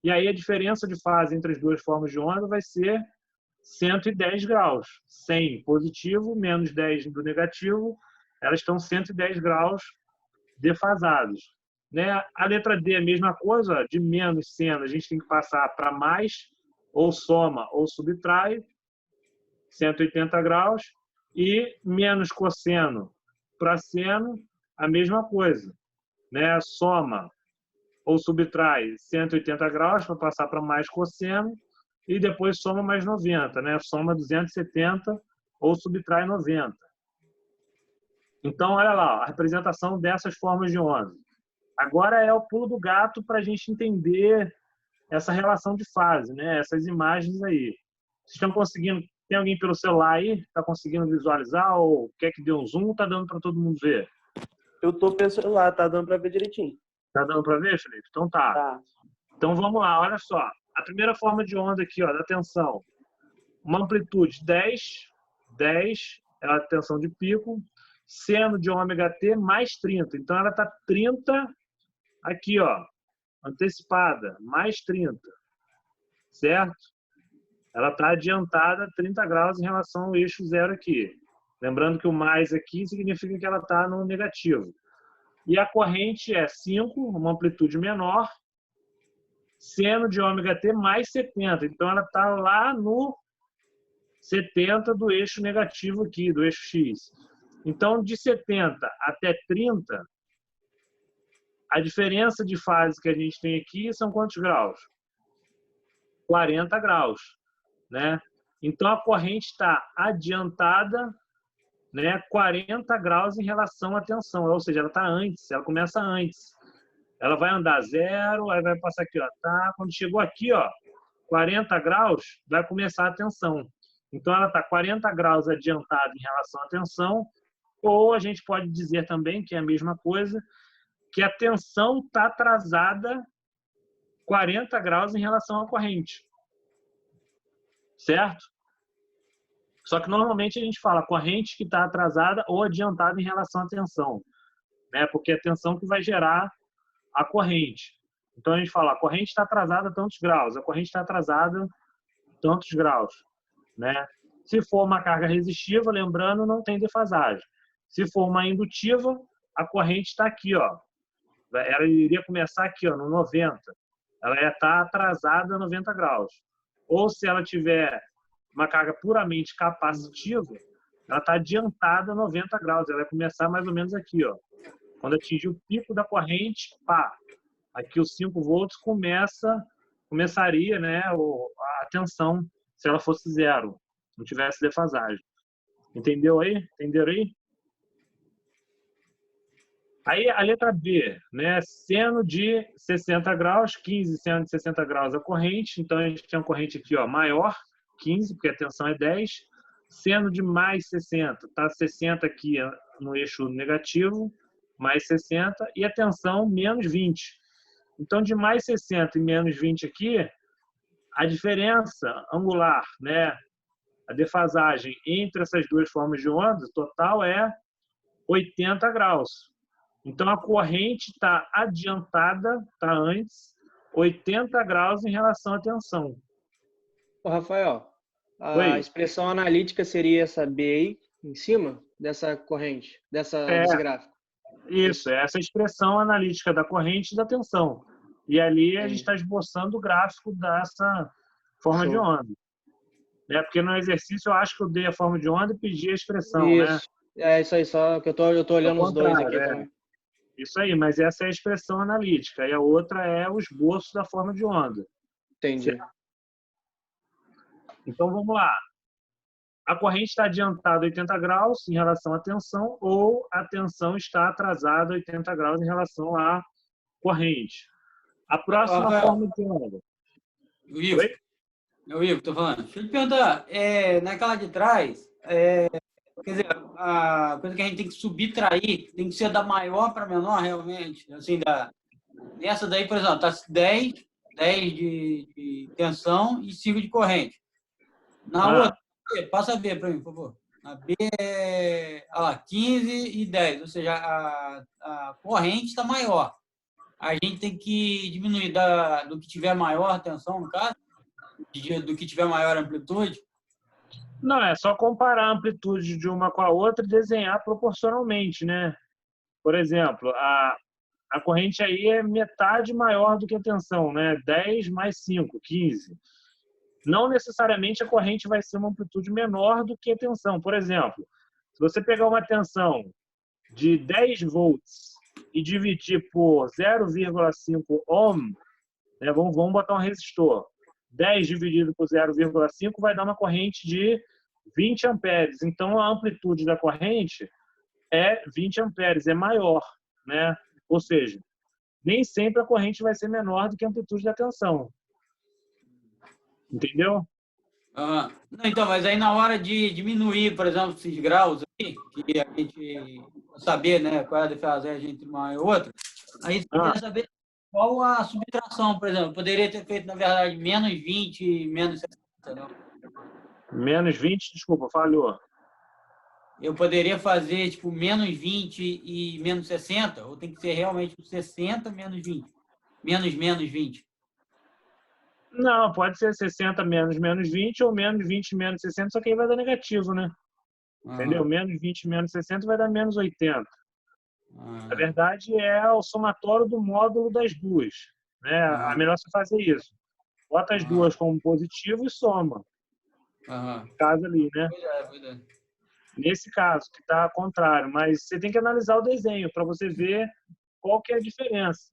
Speaker 1: e aí a diferença de fase entre as duas formas de onda vai ser 110 graus. 100 positivo, menos 10 do negativo, elas estão 110 graus defasados. Né? A letra D é a mesma coisa, de menos seno, a gente tem que passar para mais, ou soma ou subtrai, 180 graus, e menos cosseno para seno, a mesma coisa. Né? Soma ou subtrai 180 graus para passar para mais cosseno, e depois soma mais 90, né? Soma 270 ou subtrai 90. Então, olha lá, a representação dessas formas de onda. Agora é o pulo do gato para a gente entender essa relação de fase, né? Essas imagens aí. Vocês estão conseguindo? Tem alguém pelo celular aí? Está conseguindo visualizar? Ou quer que dê um zoom? Está dando para todo mundo ver?
Speaker 7: Eu tô pelo celular, tá dando pra ver direitinho.
Speaker 1: Está dando para ver, Felipe? Então tá.
Speaker 7: Tá.
Speaker 1: Então vamos lá, olha só. A primeira forma de onda aqui, ó, da tensão. Uma amplitude 10 é a tensão de pico, seno de ômega T mais 30. Então ela está 30 aqui, ó, antecipada, mais 30, certo? Ela está adiantada 30 graus em relação ao eixo zero aqui. Lembrando que o mais aqui significa que ela está no negativo. E a corrente é 5, uma amplitude menor, seno de ômega T mais 70. Então, ela está lá no 70 do eixo negativo aqui, do eixo X. Então, de 70 até 30, a diferença de fase que a gente tem aqui são quantos graus? 40 graus. Né? Então, a corrente está adiantada, né, 40 graus em relação à tensão. Ou seja, ela está antes, ela começa antes. Ela vai andar 0, aí vai passar aqui, ó, tá? Quando chegou aqui, ó, 40 graus, vai começar a tensão. Então, ela está 40 graus adiantada em relação à tensão, ou a gente pode dizer também, que é a mesma coisa, que a tensão está atrasada 40 graus em relação à corrente. Certo? Só que normalmente a gente fala corrente que está atrasada ou adiantada em relação à tensão. Né? Porque é a tensão que vai gerar a corrente. Então a gente fala, a corrente está atrasada tantos graus, a corrente está atrasada tantos graus. Né? Se for uma carga resistiva, lembrando, não tem defasagem. Se for uma indutiva, a corrente está aqui, ó. Ela iria começar aqui, ó, no 90. Ela ia estar atrasada 90 graus. Ou se ela tiver uma carga puramente capacitiva, ela está adiantada 90 graus. Ela vai começar mais ou menos aqui, ó. Quando atingir o pico da corrente, pá, aqui os 5 volts começaria, né, a tensão se ela fosse 0, não tivesse defasagem. Entendeu aí? Entenderam aí? Aí a letra B, né, seno de 60 graus, 15 seno de 60 graus a corrente, então a gente tem uma corrente aqui, ó, maior, 15, porque a tensão é 10, seno de mais 60, tá 60 aqui no eixo negativo, mais 60, e a tensão menos 20. Então, de mais 60 e menos 20 aqui, a diferença angular, né, a defasagem entre essas duas formas de onda total é 80 graus. Então, a corrente está adiantada, está antes, 80 graus em relação à tensão.
Speaker 3: Ô, Rafael, a
Speaker 1: Oi.
Speaker 3: expressão analítica seria essa B aí, em cima dessa corrente, desse gráfico.
Speaker 1: Isso, é essa expressão analítica da corrente e da tensão. E ali a gente
Speaker 3: Entendi.
Speaker 1: está esboçando o gráfico dessa forma de
Speaker 3: Show.
Speaker 1: onda. Né? Porque no exercício eu acho que eu dei a forma de onda e pedi a expressão, né?
Speaker 3: Isso. É isso aí, só que eu tô olhando os dois aqui também.
Speaker 1: Isso aí, mas essa é a expressão analítica. E a outra é o esboço da forma de onda.
Speaker 3: Entendi.
Speaker 1: Certo? Então, vamos lá. A corrente está adiantada 80 graus em relação à tensão, ou a tensão está atrasada 80 graus em relação à corrente. A próxima
Speaker 2: Rafael.
Speaker 1: forma de onda.
Speaker 2: O Igor.
Speaker 1: Oi?
Speaker 2: É o Igor, tô falando. Deixa eu te perguntar, naquela de trás, quer dizer, a coisa que a gente tem que subtrair tem que ser da maior para menor, realmente? Assim, nessa daí, por exemplo, tá 10 de tensão e 5 de corrente. Na outra, passa a ver para mim, por favor. A B é 15 e 10, ou seja, a corrente está maior. A gente tem que diminuir do que tiver maior tensão, no caso, do que tiver maior amplitude.
Speaker 1: Não, é só comparar a amplitude de uma com a outra e desenhar proporcionalmente, né? Por exemplo, a corrente aí é metade maior do que a tensão, né? 10 mais 5, 15. Não necessariamente a corrente vai ser uma amplitude menor do que a tensão. Por exemplo, se você pegar uma tensão de 10 volts e dividir por 0,5 ohm, né? Vamos botar um resistor. 10 dividido por 0,5 vai dar uma corrente de 20 amperes. Então, a amplitude da corrente é 20 amperes, é maior, né? Ou seja, nem sempre a corrente vai ser menor do que a amplitude da tensão. Entendeu?
Speaker 2: Não, então, mas aí na hora de diminuir, por exemplo, esses graus aí, que a gente saber, né, qual é a defasagem entre uma e outra, aí você quer saber qual a subtração, por exemplo. Poderia ter feito, na verdade, menos 20 e menos 60, não?
Speaker 1: Menos 20, desculpa, falhou.
Speaker 2: Eu poderia fazer, tipo, menos 20 e menos 60? Ou tem que ser realmente 60 menos 20? Menos 20?
Speaker 1: Não, pode ser 60 menos 20 ou menos 20 menos 60, só que aí vai dar negativo, né? Entendeu? Menos 20 menos 60 vai dar menos 80. Na verdade, é o somatório do módulo das duas. Né? A melhor você fazer isso. Bota as duas como positivo e soma. No caso ali, né?
Speaker 2: Verdade.
Speaker 1: Nesse caso, que está ao contrário. Mas você tem que analisar o desenho para você ver qual que é a diferença.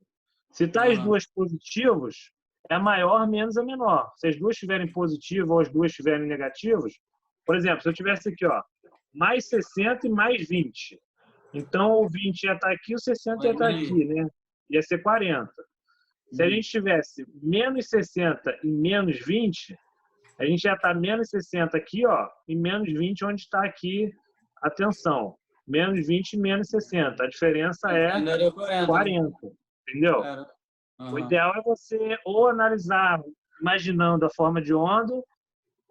Speaker 1: Se está as duas positivos, é a maior menos a menor. Se as duas estiverem positivas ou as duas estiverem negativas, por exemplo, se eu tivesse aqui, ó, mais 60 e mais 20. Então, o 20 ia estar aqui, o 60 ia estar aqui, né? Ia ser 40. Se a gente tivesse menos 60 e menos 20, a gente ia estar menos 60 aqui, ó, e menos 20 onde está aqui a tensão. Menos 20 e menos 60. A diferença é 40. Entendeu? O ideal é você ou analisar imaginando a forma de onda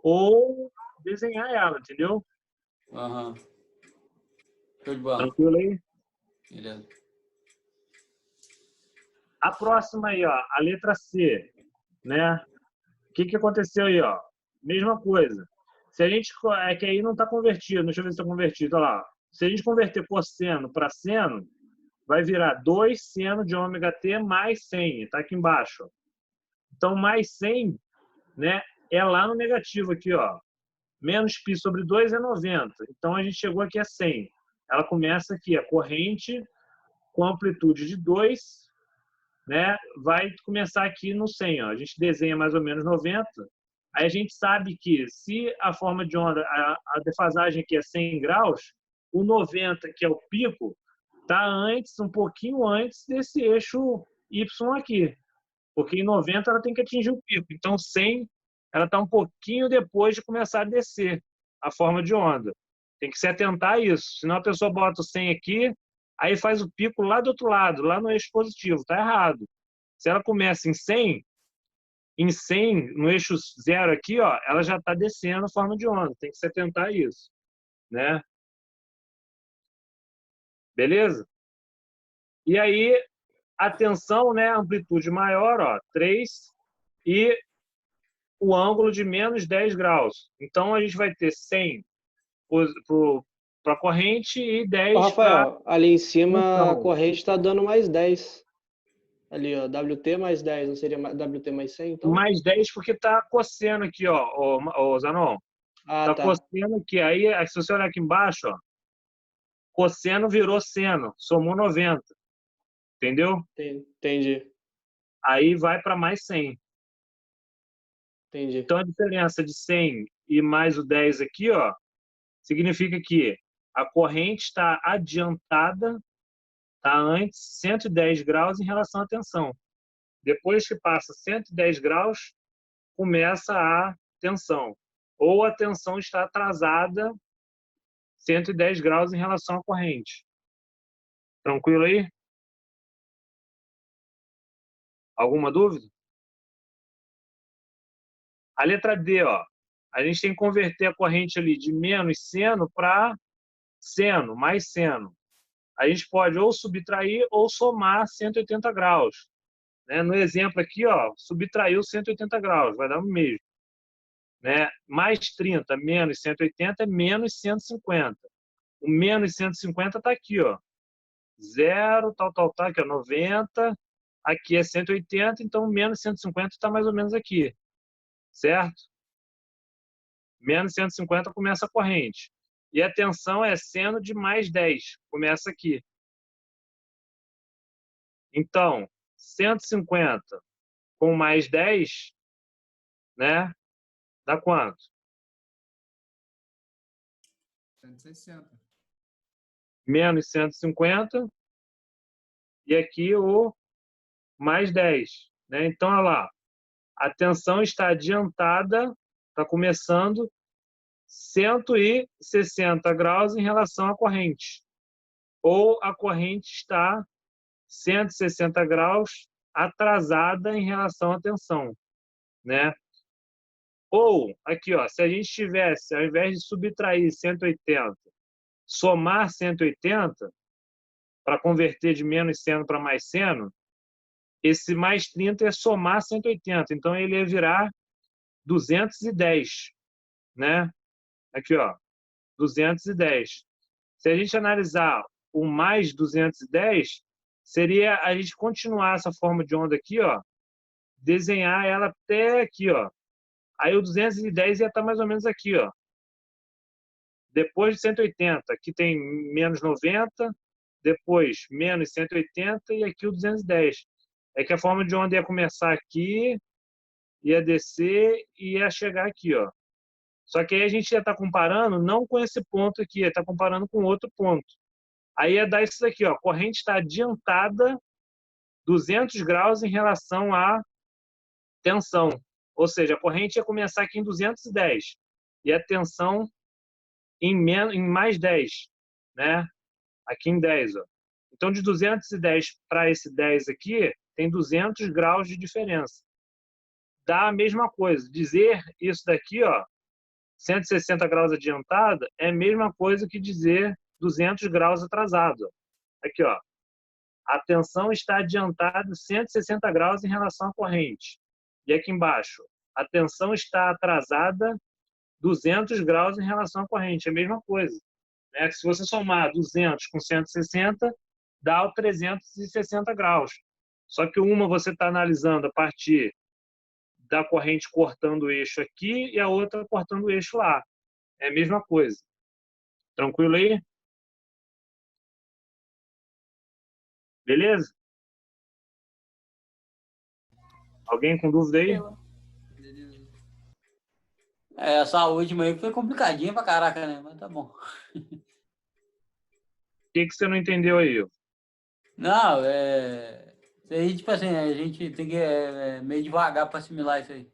Speaker 1: ou desenhar ela, entendeu?
Speaker 2: Show de bola.
Speaker 1: Tranquilo aí?
Speaker 2: Beleza.
Speaker 1: A próxima aí, ó, a letra C, né? O que aconteceu aí, ó? Mesma coisa. Se a gente... É que aí não está convertido. Deixa eu ver se está convertido. Olha lá. Se a gente converter cosseno para seno, vai virar 2 seno de ômega t mais 100. Está aqui embaixo. Então, mais 100, né, é lá no negativo aqui, ó. Menos π sobre 2 é 90. Então, a gente chegou aqui a 100. Ela começa aqui, a corrente com amplitude de 2, né, vai começar aqui no 100. Ó. A gente desenha mais ou menos 90. Aí a gente sabe que se a forma de onda, a defasagem aqui é 100 graus, o 90, que é o pico, está antes, um pouquinho antes desse eixo Y aqui. Porque em 90 ela tem que atingir o pico. Então, 100, ela está um pouquinho depois de começar a descer a forma de onda. Tem que se atentar a isso. Senão a pessoa bota o 100 aqui, aí faz o pico lá do outro lado, lá no eixo positivo. Está errado. Se ela começa em 100, no eixo zero aqui, ó, ela já está descendo a forma de onda. Tem que se atentar a isso, né? Beleza? E aí, a tensão, né, amplitude maior, ó, 3, e o ângulo de menos 10 graus. Então, a gente vai ter 100 para a corrente e
Speaker 3: Ô,
Speaker 1: 10 para
Speaker 3: Rafael, ali em cima a
Speaker 1: tensão.
Speaker 3: corrente está dando mais 10. Ali, ó, WT mais 10, não seria WT mais 100, então?
Speaker 1: Mais 10 porque está cosseno aqui, ó, o Zanon.
Speaker 3: Ah,
Speaker 1: Está
Speaker 3: tá.
Speaker 1: cosseno aqui. Aí, se você olhar aqui embaixo, ó, cosseno virou seno, somou 90. Entendeu?
Speaker 3: Entendi,
Speaker 1: Aí vai para mais 100.
Speaker 3: entendi.
Speaker 1: Então, a diferença de 100 e mais o 10 aqui, ó, significa que a corrente está adiantada, está antes 110 graus em relação à tensão. Depois que passa 110 graus, começa a tensão. Ou a tensão está atrasada 110 graus em relação à corrente. Tranquilo aí? Alguma dúvida? A letra D, ó, a gente tem que converter a corrente ali de menos seno para seno, mais seno. A gente pode ou subtrair ou somar 180 graus. Né? No exemplo aqui, ó, subtraiu 180 graus, vai dar o mesmo. Né? Mais 30 menos 180 é menos 150. O menos 150 está aqui, ó. 0, tal, aqui, ó, 90. Aqui é 180, então menos 150 está mais ou menos aqui. Certo? Menos 150 começa a corrente. E a tensão é seno de mais 10. Começa aqui. Então, 150 com mais 10, né? Dá quanto?
Speaker 8: 160.
Speaker 1: Menos 150. E aqui o mais 10. Né? Então, olha lá. A tensão está adiantada, está começando 160 graus em relação à corrente. Ou a corrente está 160 graus atrasada em relação à tensão, né? Ou, aqui, ó, se a gente tivesse, ao invés de subtrair 180, somar 180, para converter de menos seno para mais seno, esse mais 30 é somar 180. Então, ele ia virar 210, né? Aqui, ó, 210. Se a gente analisar o mais 210, seria a gente continuar essa forma de onda aqui, ó, desenhar ela até aqui, ó. Aí o 210 ia estar mais ou menos aqui, ó. Depois de 180, aqui tem menos 90, depois menos 180 e aqui o 210. É que a forma de onda ia começar aqui, ia descer e ia chegar aqui, ó. Só que aí a gente ia estar comparando não com esse ponto aqui, ia estar comparando com outro ponto. Aí ia dar isso daqui, ó. A corrente está adiantada 200 graus em relação à tensão. Ou seja, a corrente ia começar aqui em 210 e a tensão em mais 10, né? Aqui em 10, ó. Então, de 210 para esse 10 aqui, tem 200 graus de diferença. Dá a mesma coisa. Dizer isso daqui, ó, 160 graus adiantada, é a mesma coisa que dizer 200 graus atrasado. Aqui, ó. A tensão está adiantada 160 graus em relação à corrente. E aqui embaixo, a tensão está atrasada 200 graus em relação à corrente. É a mesma coisa. Né? Se você somar 200 com 160, dá o 360 graus. Só que uma você está analisando a partir da corrente cortando o eixo aqui e a outra cortando o eixo lá. É a mesma coisa. Tranquilo aí? Beleza? Alguém com dúvida aí?
Speaker 2: Essa última aí foi complicadinha pra caraca, né? Mas tá bom.
Speaker 1: O que você não entendeu aí?
Speaker 2: Não, isso aí, tipo assim, a gente tem que meio devagar para assimilar isso aí.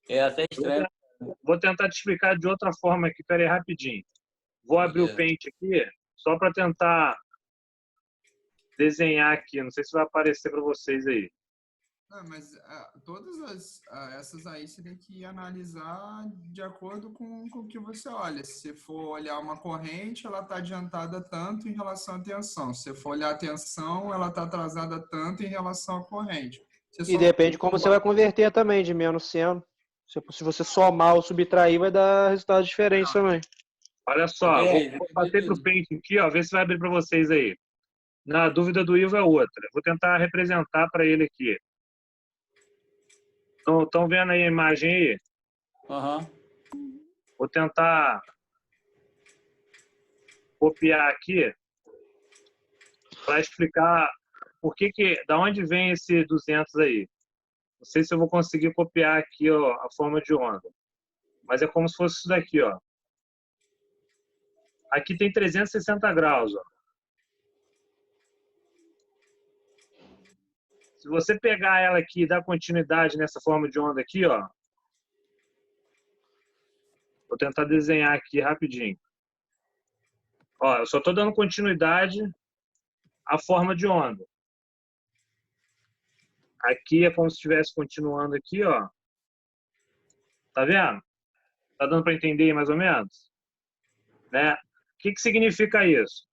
Speaker 2: Essa é estranha.
Speaker 1: Vou tentar te explicar de outra forma aqui. Pera aí, rapidinho. Vou abrir o Paint aqui, só para tentar desenhar aqui. Não sei se vai aparecer para vocês aí.
Speaker 8: Ah, mas essas aí você tem que analisar de acordo com o que você olha. Se você for olhar uma corrente, ela está adiantada tanto em relação à tensão. Se você for olhar a tensão, ela está atrasada tanto em relação à corrente.
Speaker 3: E depende como você vai converter também, de menos seno. Se você somar ou subtrair, vai dar resultados diferentes também.
Speaker 1: Olha só, vou bater para o pente aqui, ó, ver se vai abrir para vocês aí. Na dúvida do Ivo é outra. Vou tentar representar para ele aqui. Estão vendo aí a imagem aí?
Speaker 2: Aham.
Speaker 1: Vou tentar copiar aqui para explicar da onde vem esse 200 aí. Não sei se eu vou conseguir copiar aqui, ó, a forma de onda. Mas é como se fosse isso daqui, ó. Aqui tem 360 graus, ó. Se você pegar ela aqui e dar continuidade nessa forma de onda aqui, ó. Vou tentar desenhar aqui rapidinho. Ó, eu só estou dando continuidade à forma de onda. Aqui é como se estivesse continuando aqui, ó. Tá vendo? Tá dando para entender aí mais ou menos? Né? O que significa isso?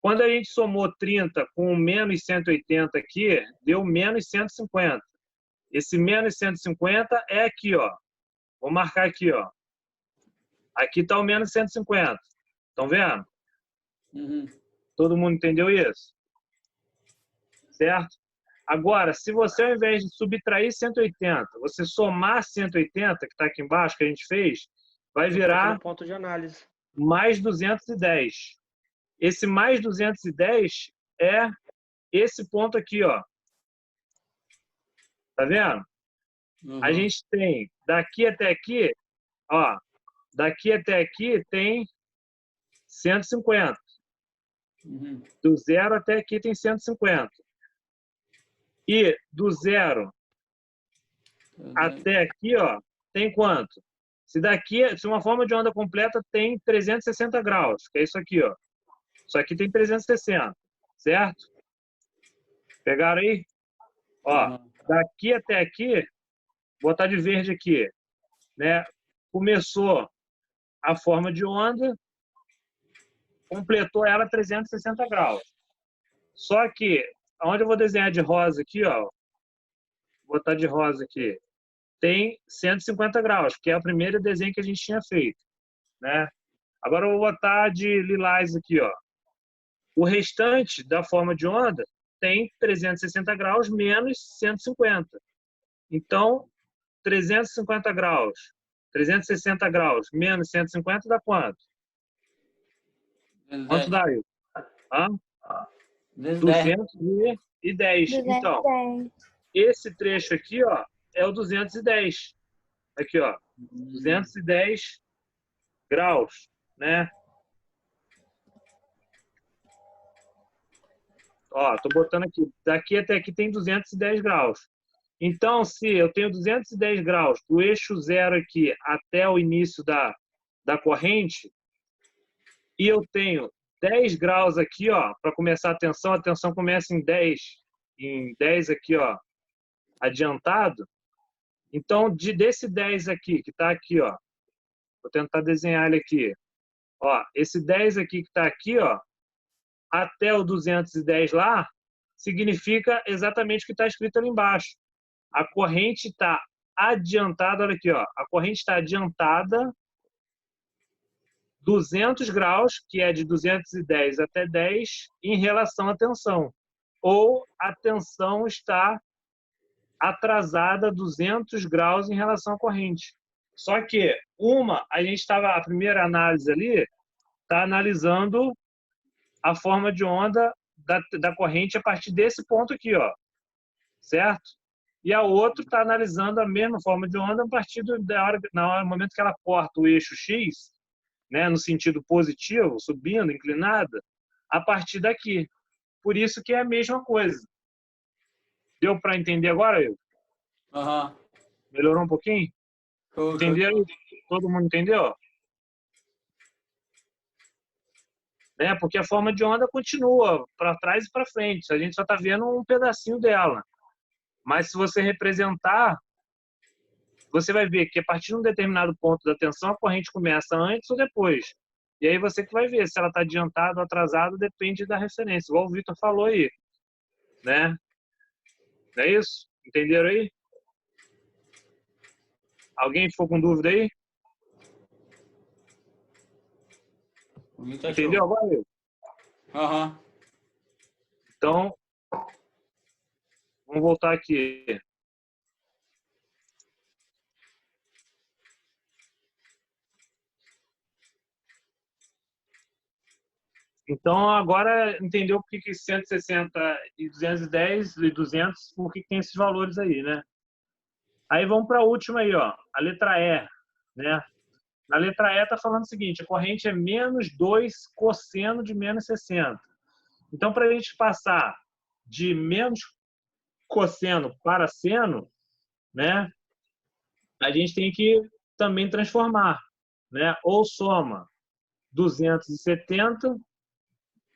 Speaker 1: Quando a gente somou 30 com menos 180 aqui, deu menos 150. Esse menos 150 é aqui, ó. Vou marcar aqui, ó. Aqui está o menos 150. Estão vendo?
Speaker 2: Uhum.
Speaker 1: Todo mundo entendeu isso? Certo? Agora, se você, ao invés de subtrair 180, você somar 180, que está aqui embaixo, que a gente fez, vai virar
Speaker 3: ponto de análise.
Speaker 1: mais 210. Esse mais 210 é esse ponto aqui, ó. Tá vendo?
Speaker 2: Uhum.
Speaker 1: A gente tem daqui até aqui, ó, daqui até aqui tem 150.
Speaker 2: Uhum.
Speaker 1: Do zero até aqui tem 150. E do zero até aqui, ó, tem quanto? Se uma forma de onda completa tem 360 graus, que é isso aqui, ó. Isso aqui tem 360, certo? Pegaram aí? Ó, daqui até aqui, vou botar de verde aqui, né? Começou a forma de onda, completou ela 360 graus. Só que, onde eu vou desenhar de rosa aqui, ó, vou botar de rosa aqui, tem 150 graus, que é o primeiro desenho que a gente tinha feito, né? Agora eu vou botar de lilás aqui, ó. O restante da forma de onda tem 360 graus menos 150. Então, 350 graus, 360 graus menos 150 dá quanto? Quanto dá isso? 210. Então,
Speaker 6: 210.
Speaker 1: esse trecho aqui, ó, é o 210. Aqui, ó, 210 graus, né? Ó, tô botando aqui. Daqui até aqui tem 210 graus. Então, se eu tenho 210 graus do eixo zero aqui até o início da corrente, e eu tenho 10 graus aqui, ó, para começar a tensão começa em 10 aqui, ó, adiantado. Então, desse 10 aqui, que está aqui, ó, vou tentar desenhar ele aqui. Ó, esse 10 aqui que está aqui, ó, até o 210 lá, significa exatamente o que está escrito ali embaixo. A corrente está adiantada, olha aqui, ó, a corrente está adiantada 200 graus, que é de 210 até 10, em relação à tensão. Ou a tensão está atrasada 200 graus em relação à corrente. Só que a primeira análise ali está analisando a forma de onda da corrente a partir desse ponto aqui, ó, certo? E a outra está analisando a mesma forma de onda a partir do momento que ela corta o eixo X, né, no sentido positivo, subindo, inclinada, a partir daqui. Por isso que é a mesma coisa. Deu para entender agora, Ivo?
Speaker 2: Aham.
Speaker 1: Melhorou um pouquinho? Entenderam? Todo mundo entendeu? né? Porque a forma de onda continua para trás e para frente. A gente só está vendo um pedacinho dela. Mas se você representar, você vai ver que a partir de um determinado ponto da tensão, a corrente começa antes ou depois. E aí você que vai ver se ela está adiantada ou atrasada, depende da referência, igual o Vitor falou aí, né? Não é isso? Entenderam aí? Alguém ficou com dúvida aí? Entendeu agora?
Speaker 2: Aham.
Speaker 1: Então, vamos voltar aqui. Então, agora entendeu por que 160 e 210 e 200, por que tem esses valores aí, né? Aí vamos para a última aí, ó, a letra E, né? Na letra E está falando o seguinte, a corrente é menos 2 cosseno de menos 60. Então, para a gente passar de menos cosseno para seno, né? A gente tem que também transformar, né? Ou soma 270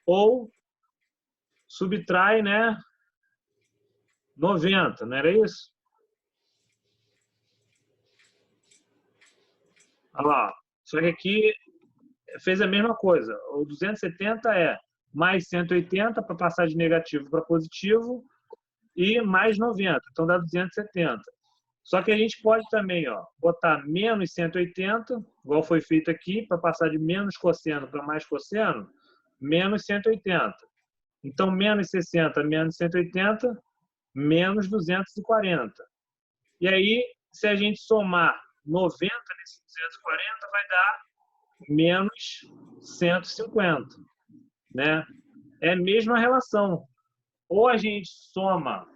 Speaker 1: ou subtrai, né, 90, não era isso? Olha lá, só que aqui fez a mesma coisa. O 270 é mais 180 para passar de negativo para positivo e mais 90, então dá 270. Só que a gente pode também, ó, botar menos 180, igual foi feito aqui, para passar de menos cosseno para mais cosseno, menos 180. Então, menos 60, menos 180, menos 240. E aí, se a gente somar 90 nesse 240, vai dar menos 150. Né? É a mesma relação. Ou a gente soma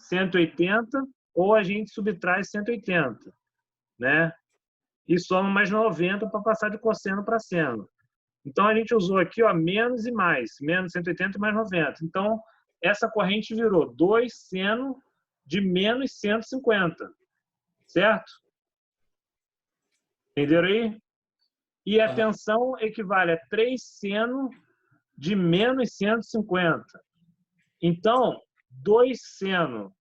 Speaker 1: 180, ou a gente subtrai 180. Né? E soma mais 90 para passar de cosseno para seno. Então, a gente usou aqui, ó, menos e mais. Menos 180 e mais 90. Então, essa corrente virou 2 seno de menos 150. Certo? Entenderam aí? E a tensão equivale a 3 seno de menos 150. Então, 2 seno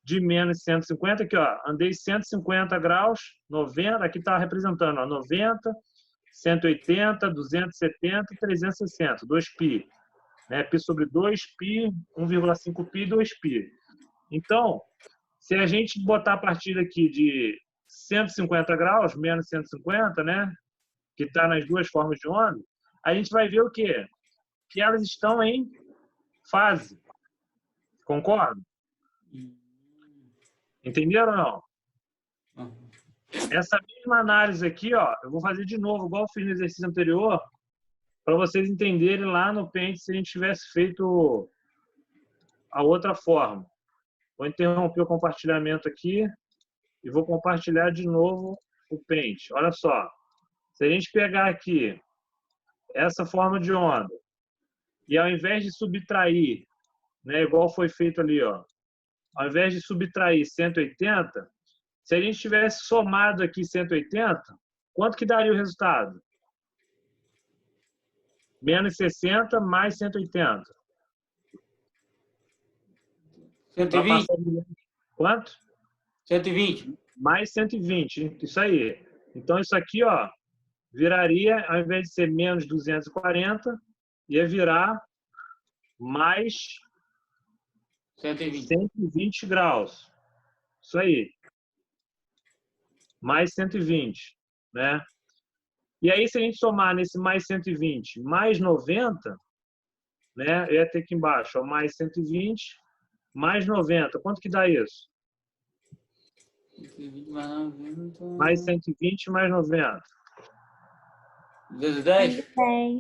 Speaker 1: de menos 150, aqui, ó, andei 150 graus, 90, aqui está representando, ó, 90, 180, 270, 360, 2π. Né? Π sobre 2π, 1,5π, 2π. Então, se a gente botar a partir aqui de 150 graus, menos 150, né? Que está nas duas formas de onda, a gente vai ver o quê? Que elas estão em fase. Concorda? Entenderam ou não? Essa mesma análise aqui, ó, eu vou fazer de novo, igual eu fiz no exercício anterior, para vocês entenderem lá no Paint se a gente tivesse feito a outra forma. Vou interromper o compartilhamento aqui e vou compartilhar de novo o Paint. Olha só, se a gente pegar aqui essa forma de onda e ao invés de subtrair, né, igual foi feito ali, ó, ao invés de subtrair 180, se a gente tivesse somado aqui 180, quanto que daria o resultado? Menos 60 mais 180.
Speaker 2: 120.
Speaker 1: Quanto?
Speaker 2: 120.
Speaker 1: Mais 120, isso aí. Então, isso aqui, ó, viraria, ao invés de ser menos 240, ia virar mais 120 graus. Isso aí. Mais 120, né? E aí, se a gente somar nesse mais 120, mais 90, né? Eu ia ter aqui embaixo, ó, mais 120, mais 90. Quanto que dá isso?
Speaker 2: 120 mais 90.
Speaker 1: Mais 120 mais 90.
Speaker 2: Vezes 10?
Speaker 6: 10.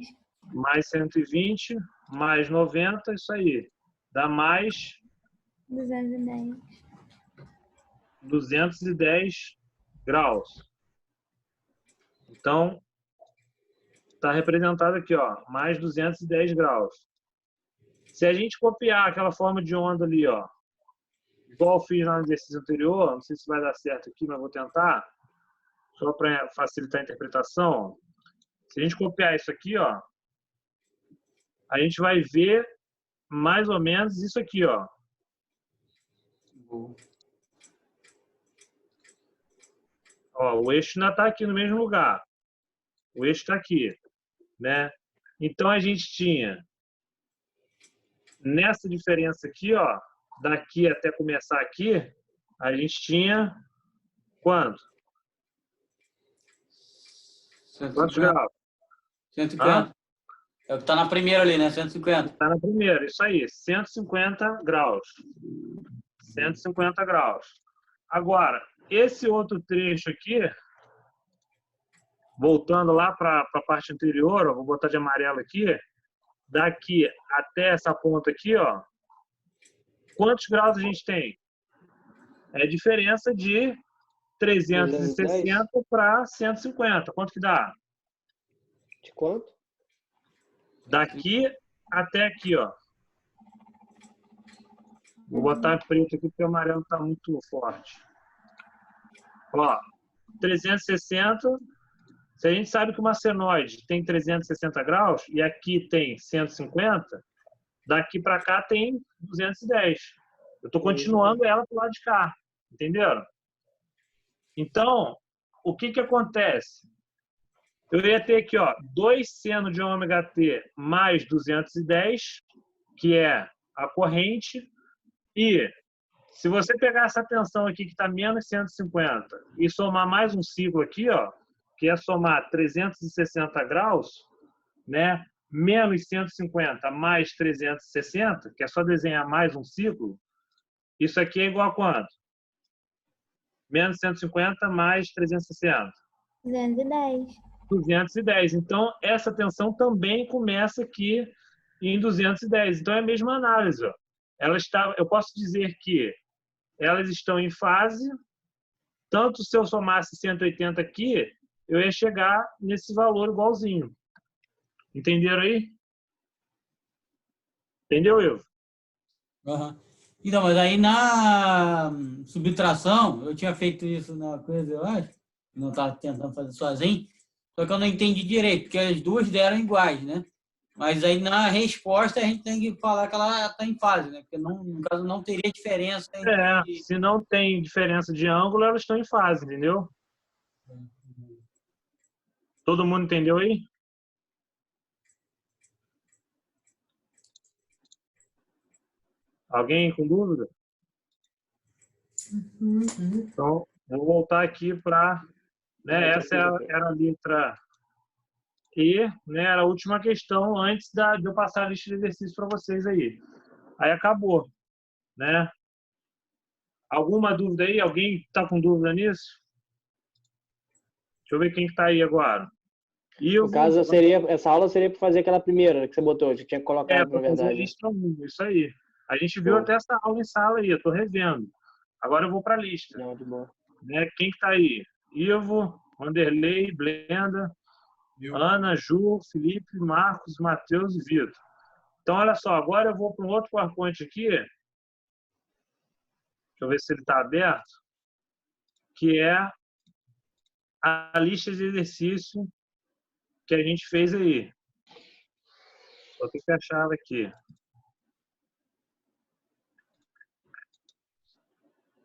Speaker 1: Mais 120 mais 90, isso aí. Dá mais
Speaker 6: 210.
Speaker 1: 210 graus. Então, está representado aqui, ó, mais 210 graus. Se a gente copiar aquela forma de onda ali, ó, igual eu fiz lá no exercício anterior, não sei se vai dar certo aqui, mas vou tentar, só para facilitar a interpretação. Se a gente copiar isso aqui, ó, a gente vai ver mais ou menos isso aqui, ó. Ó, o eixo ainda está aqui no mesmo lugar. O eixo está aqui, né? Então, a gente tinha, nessa diferença aqui, ó, daqui até começar aqui, a gente tinha quanto? Quantos
Speaker 2: 150.
Speaker 1: graus?
Speaker 2: 150. É o que está na primeira ali, né? 150.
Speaker 1: Está na primeira, isso aí, 150 graus. 150 graus. Agora, esse outro trecho aqui, voltando lá para a parte anterior, ó, vou botar de amarelo aqui, daqui até essa ponta aqui, ó, quantos graus a gente tem? É diferença de 360 para 150. Quanto que dá?
Speaker 3: De quanto?
Speaker 1: Daqui até aqui, ó. Vou botar preto aqui porque o amarelo está muito forte. Ó, 360. Se a gente sabe que uma senoide tem 360 graus e aqui tem 150, daqui para cá tem 210. Eu estou continuando ela para o lado de cá. Entenderam? Então, o que acontece? Eu ia ter aqui, ó, 2 seno de ômega t mais 210, que é a corrente, e se você pegar essa tensão aqui que está menos 150 e somar mais um ciclo aqui, ó, que é somar 360 graus, né, menos 150 mais 360, que é só desenhar mais um ciclo, isso aqui é igual a quanto? Menos 150 mais 360.
Speaker 6: 210.
Speaker 1: 210. Então, essa tensão também começa aqui em 210. Então, é a mesma análise. Ó. Eu posso dizer que elas estão em fase, tanto se eu somasse 180 aqui, eu ia chegar nesse valor igualzinho. Entenderam aí? Entendeu, Ivo?
Speaker 2: Uhum. Então, mas aí na subtração, eu tinha feito isso na coisa, eu acho, não estava tentando fazer sozinho, só que eu não entendi direito, porque as duas deram iguais, né? Mas aí na resposta a gente tem que falar que ela está em fase, né? Porque não, no caso não teria diferença entre...
Speaker 1: Se não tem diferença de ângulo, elas estão em fase, entendeu? Todo mundo entendeu aí? Alguém com dúvida? Então, vou voltar aqui para... Né, essa era a letra E, né, era a última questão antes de eu passar a lista de exercícios para vocês aí. Aí acabou. Né? Alguma dúvida aí? Alguém está com dúvida nisso? Deixa eu ver quem está aí agora.
Speaker 3: No caso, essa aula seria para fazer aquela primeira que você botou, que tinha colocado, na verdade.
Speaker 1: Lista 1, isso aí. A gente viu até essa aula em sala aí, eu estou revendo. Agora eu vou para a lista.
Speaker 3: Não, de boa.
Speaker 1: Né? Quem que está aí? Ivo, Vanderlei, Blenda, Ana, Ju, Felipe, Marcos, Matheus e Vitor. Então, olha só, agora eu vou para um outro PowerPoint aqui. Deixa eu ver se ele está aberto. Que é a lista de exercício que a gente fez aí. Só tem que achar ela aqui.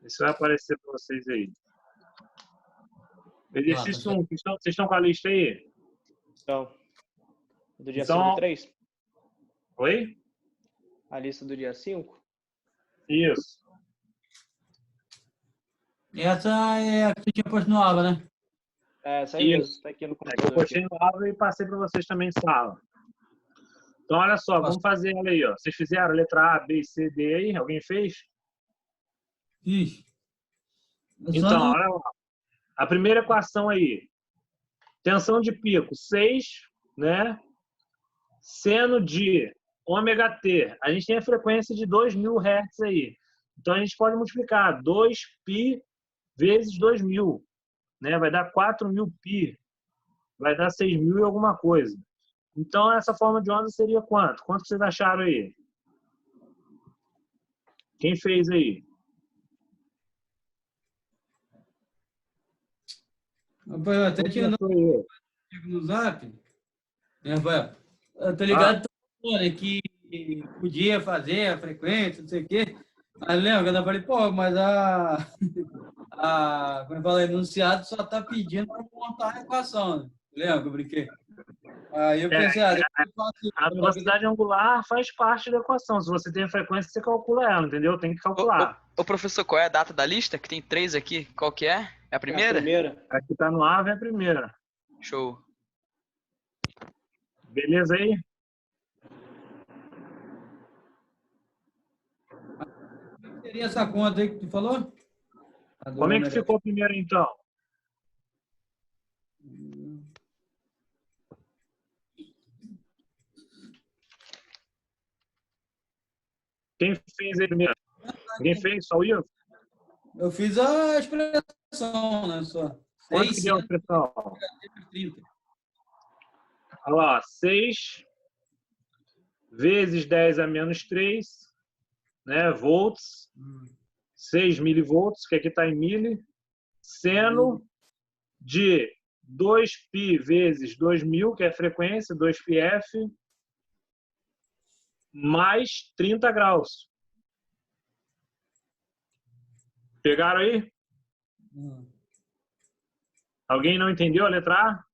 Speaker 1: Isso vai aparecer para vocês aí. Exercício 1. Vocês estão com a lista aí?
Speaker 3: Então, do dia 5 do 3?
Speaker 1: Oi?
Speaker 3: A lista do dia 5?
Speaker 1: Isso.
Speaker 2: Essa é a que você tinha posto no aula, né?
Speaker 3: É, essa aí mesmo. Tá aqui no computador.
Speaker 1: Eu postei no aula e passei para vocês também em sala. Então, olha só, vamos fazer ela aí. Ó. Vocês fizeram a letra A, B, C, D aí? Alguém fez?
Speaker 2: Fiz.
Speaker 1: Então, olha lá. A primeira equação aí. Tensão de pico, 6, né? Seno de ômega t. A gente tem a frequência de 2.000 Hz aí. Então, a gente pode multiplicar 2π vezes 2.000. Né? Vai dar 4.000 π. Vai dar 6.000 e alguma coisa. Então, essa forma de onda seria quanto? Quanto vocês acharam aí? Quem fez aí?
Speaker 2: Rapaz, eu até tinha no zap. Eu tô ligado né, que podia fazer a frequência, não sei o quê. Mas lembra que eu falei, pô, mas como eu falei, enunciado só está pedindo para montar a equação. Né? Lembra que eu brinquei? Aí eu
Speaker 1: É,
Speaker 2: pensei, depois eu faço isso.
Speaker 1: a velocidade angular faz parte da equação. Se você tem a frequência, você calcula ela, entendeu? Tem que calcular.
Speaker 4: Ô, professor, qual é a data da lista? Que tem 3 aqui. Qual que é? É a
Speaker 3: É a
Speaker 4: primeira?
Speaker 3: primeira.
Speaker 1: Aqui está no AVE é a primeira.
Speaker 4: Show.
Speaker 1: Beleza aí?
Speaker 2: O que seria essa conta aí que tu falou?
Speaker 1: Como é que ficou primeiro, então? Quem fez aí primeiro? Ninguém fez? Só o Ivo?
Speaker 2: Eu fiz a expressão, né? Só.
Speaker 1: Quanto que deu a expressão?
Speaker 2: 30.
Speaker 1: Olha lá, 6 vezes 10 a menos 3, né, volts, 6 milivolts, que aqui está em mili, seno de 2π vezes 2000, que é a frequência, 2πf, mais 30 graus. Pegaram aí? Alguém não entendeu a letra A?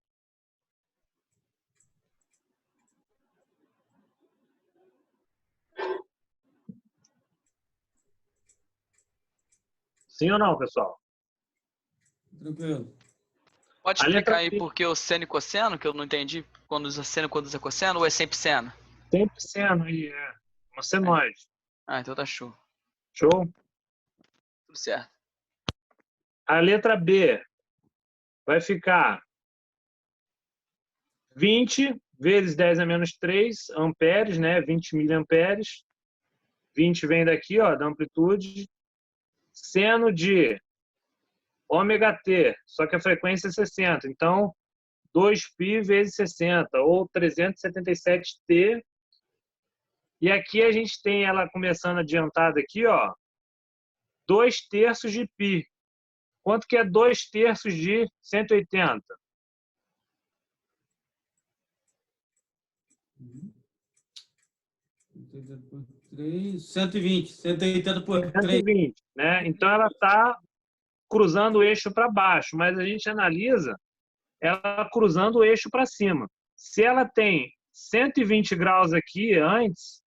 Speaker 1: Sim ou não, pessoal?
Speaker 2: Tranquilo.
Speaker 4: Pode
Speaker 1: A letra
Speaker 4: explicar aí
Speaker 1: B.
Speaker 4: por que o seno e cosseno, que eu não entendi quando usa seno, quando usa cosseno, ou é sempre seno?
Speaker 1: Sempre seno aí, uma senoide.
Speaker 4: Ah, então tá show.
Speaker 1: Show?
Speaker 4: Tudo certo.
Speaker 1: A letra B vai ficar 20 vezes 10 a menos 3 amperes, né? 20 miliamperes. 20 vem daqui, ó, da amplitude. Seno de ômega t, só que a frequência é 60. Então, 2π vezes 60, ou 377t. E aqui a gente tem ela começando adiantada aqui, ó, 2/3 de π. Quanto que é 2/3 de 180?
Speaker 2: 120. 180 por 3.
Speaker 1: 120, né? Então ela está cruzando o eixo para baixo, mas a gente analisa ela cruzando o eixo para cima. Se ela tem 120 graus aqui antes,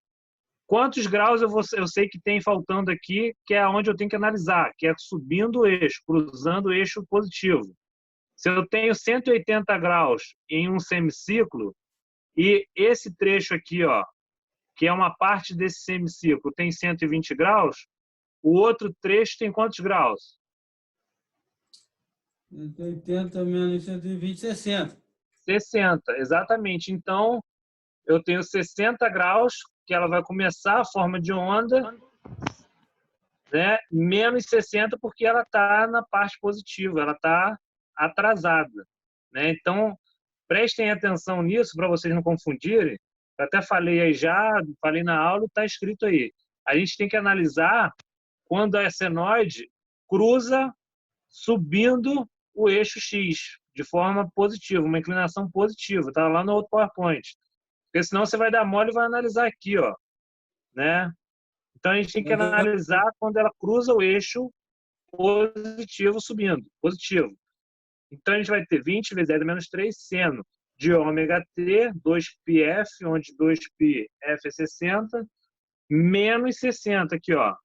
Speaker 1: quantos graus eu sei que tem faltando aqui, que é onde eu tenho que analisar, que é subindo o eixo, cruzando o eixo positivo. Se eu tenho 180 graus em um semiciclo, e esse trecho aqui, ó, que é uma parte desse semiciclo, tem 120 graus, o outro trecho tem quantos graus?
Speaker 2: 180 menos 120, 60.
Speaker 1: 60, exatamente. Então, eu tenho 60 graus, que ela vai começar a forma de onda, né? Menos 60 porque ela está na parte positiva, ela está atrasada, né? Então, prestem atenção nisso para vocês não confundirem. Eu até falei aí já, falei na aula, está escrito aí. A gente tem que analisar quando a senoide cruza subindo o eixo X de forma positiva, uma inclinação positiva. Está lá no outro PowerPoint. Porque senão você vai dar mole e vai analisar aqui, ó, né? Então a gente tem que analisar quando ela cruza o eixo positivo subindo, positivo. Então a gente vai ter 20 vezes 10 a menos 3 seno de ômega t, 2πf, onde 2πf é 60, menos 60 aqui, ó.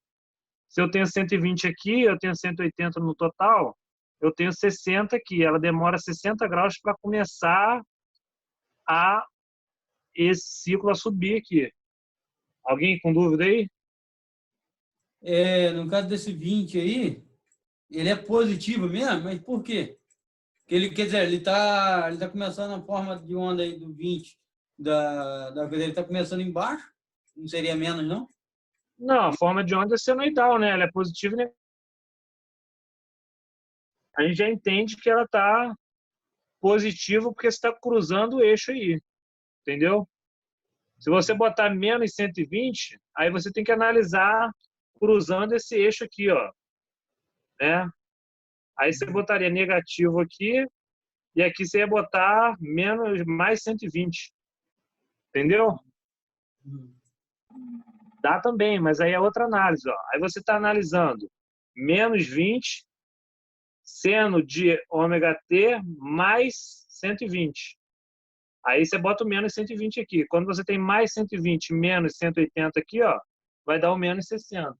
Speaker 1: Se eu tenho 120 aqui, eu tenho 180 no total, eu tenho 60 aqui. Ela demora 60 graus para começar esse ciclo a subir aqui. Alguém com dúvida aí?
Speaker 2: No caso desse 20 aí, ele é positivo mesmo? Mas por quê? Porque ele, quer dizer, ele tá começando a forma de onda aí do 20, ele está começando embaixo? Não seria menos, não?
Speaker 1: Não, a forma de onda é senoidal, né? Ela é positiva, né? A gente já entende que ela está positiva porque você está cruzando o eixo aí, entendeu? Se você botar menos 120, aí você tem que analisar cruzando esse eixo aqui, ó, né? Aí você botaria negativo aqui e aqui você ia botar mais 120, entendeu? Dá também, mas aí é outra análise. Ó. Aí você está analisando menos 20 seno de ômega T mais 120. Aí você bota o menos 120 aqui. Quando você tem mais 120 menos 180 aqui, ó, vai dar o menos 60.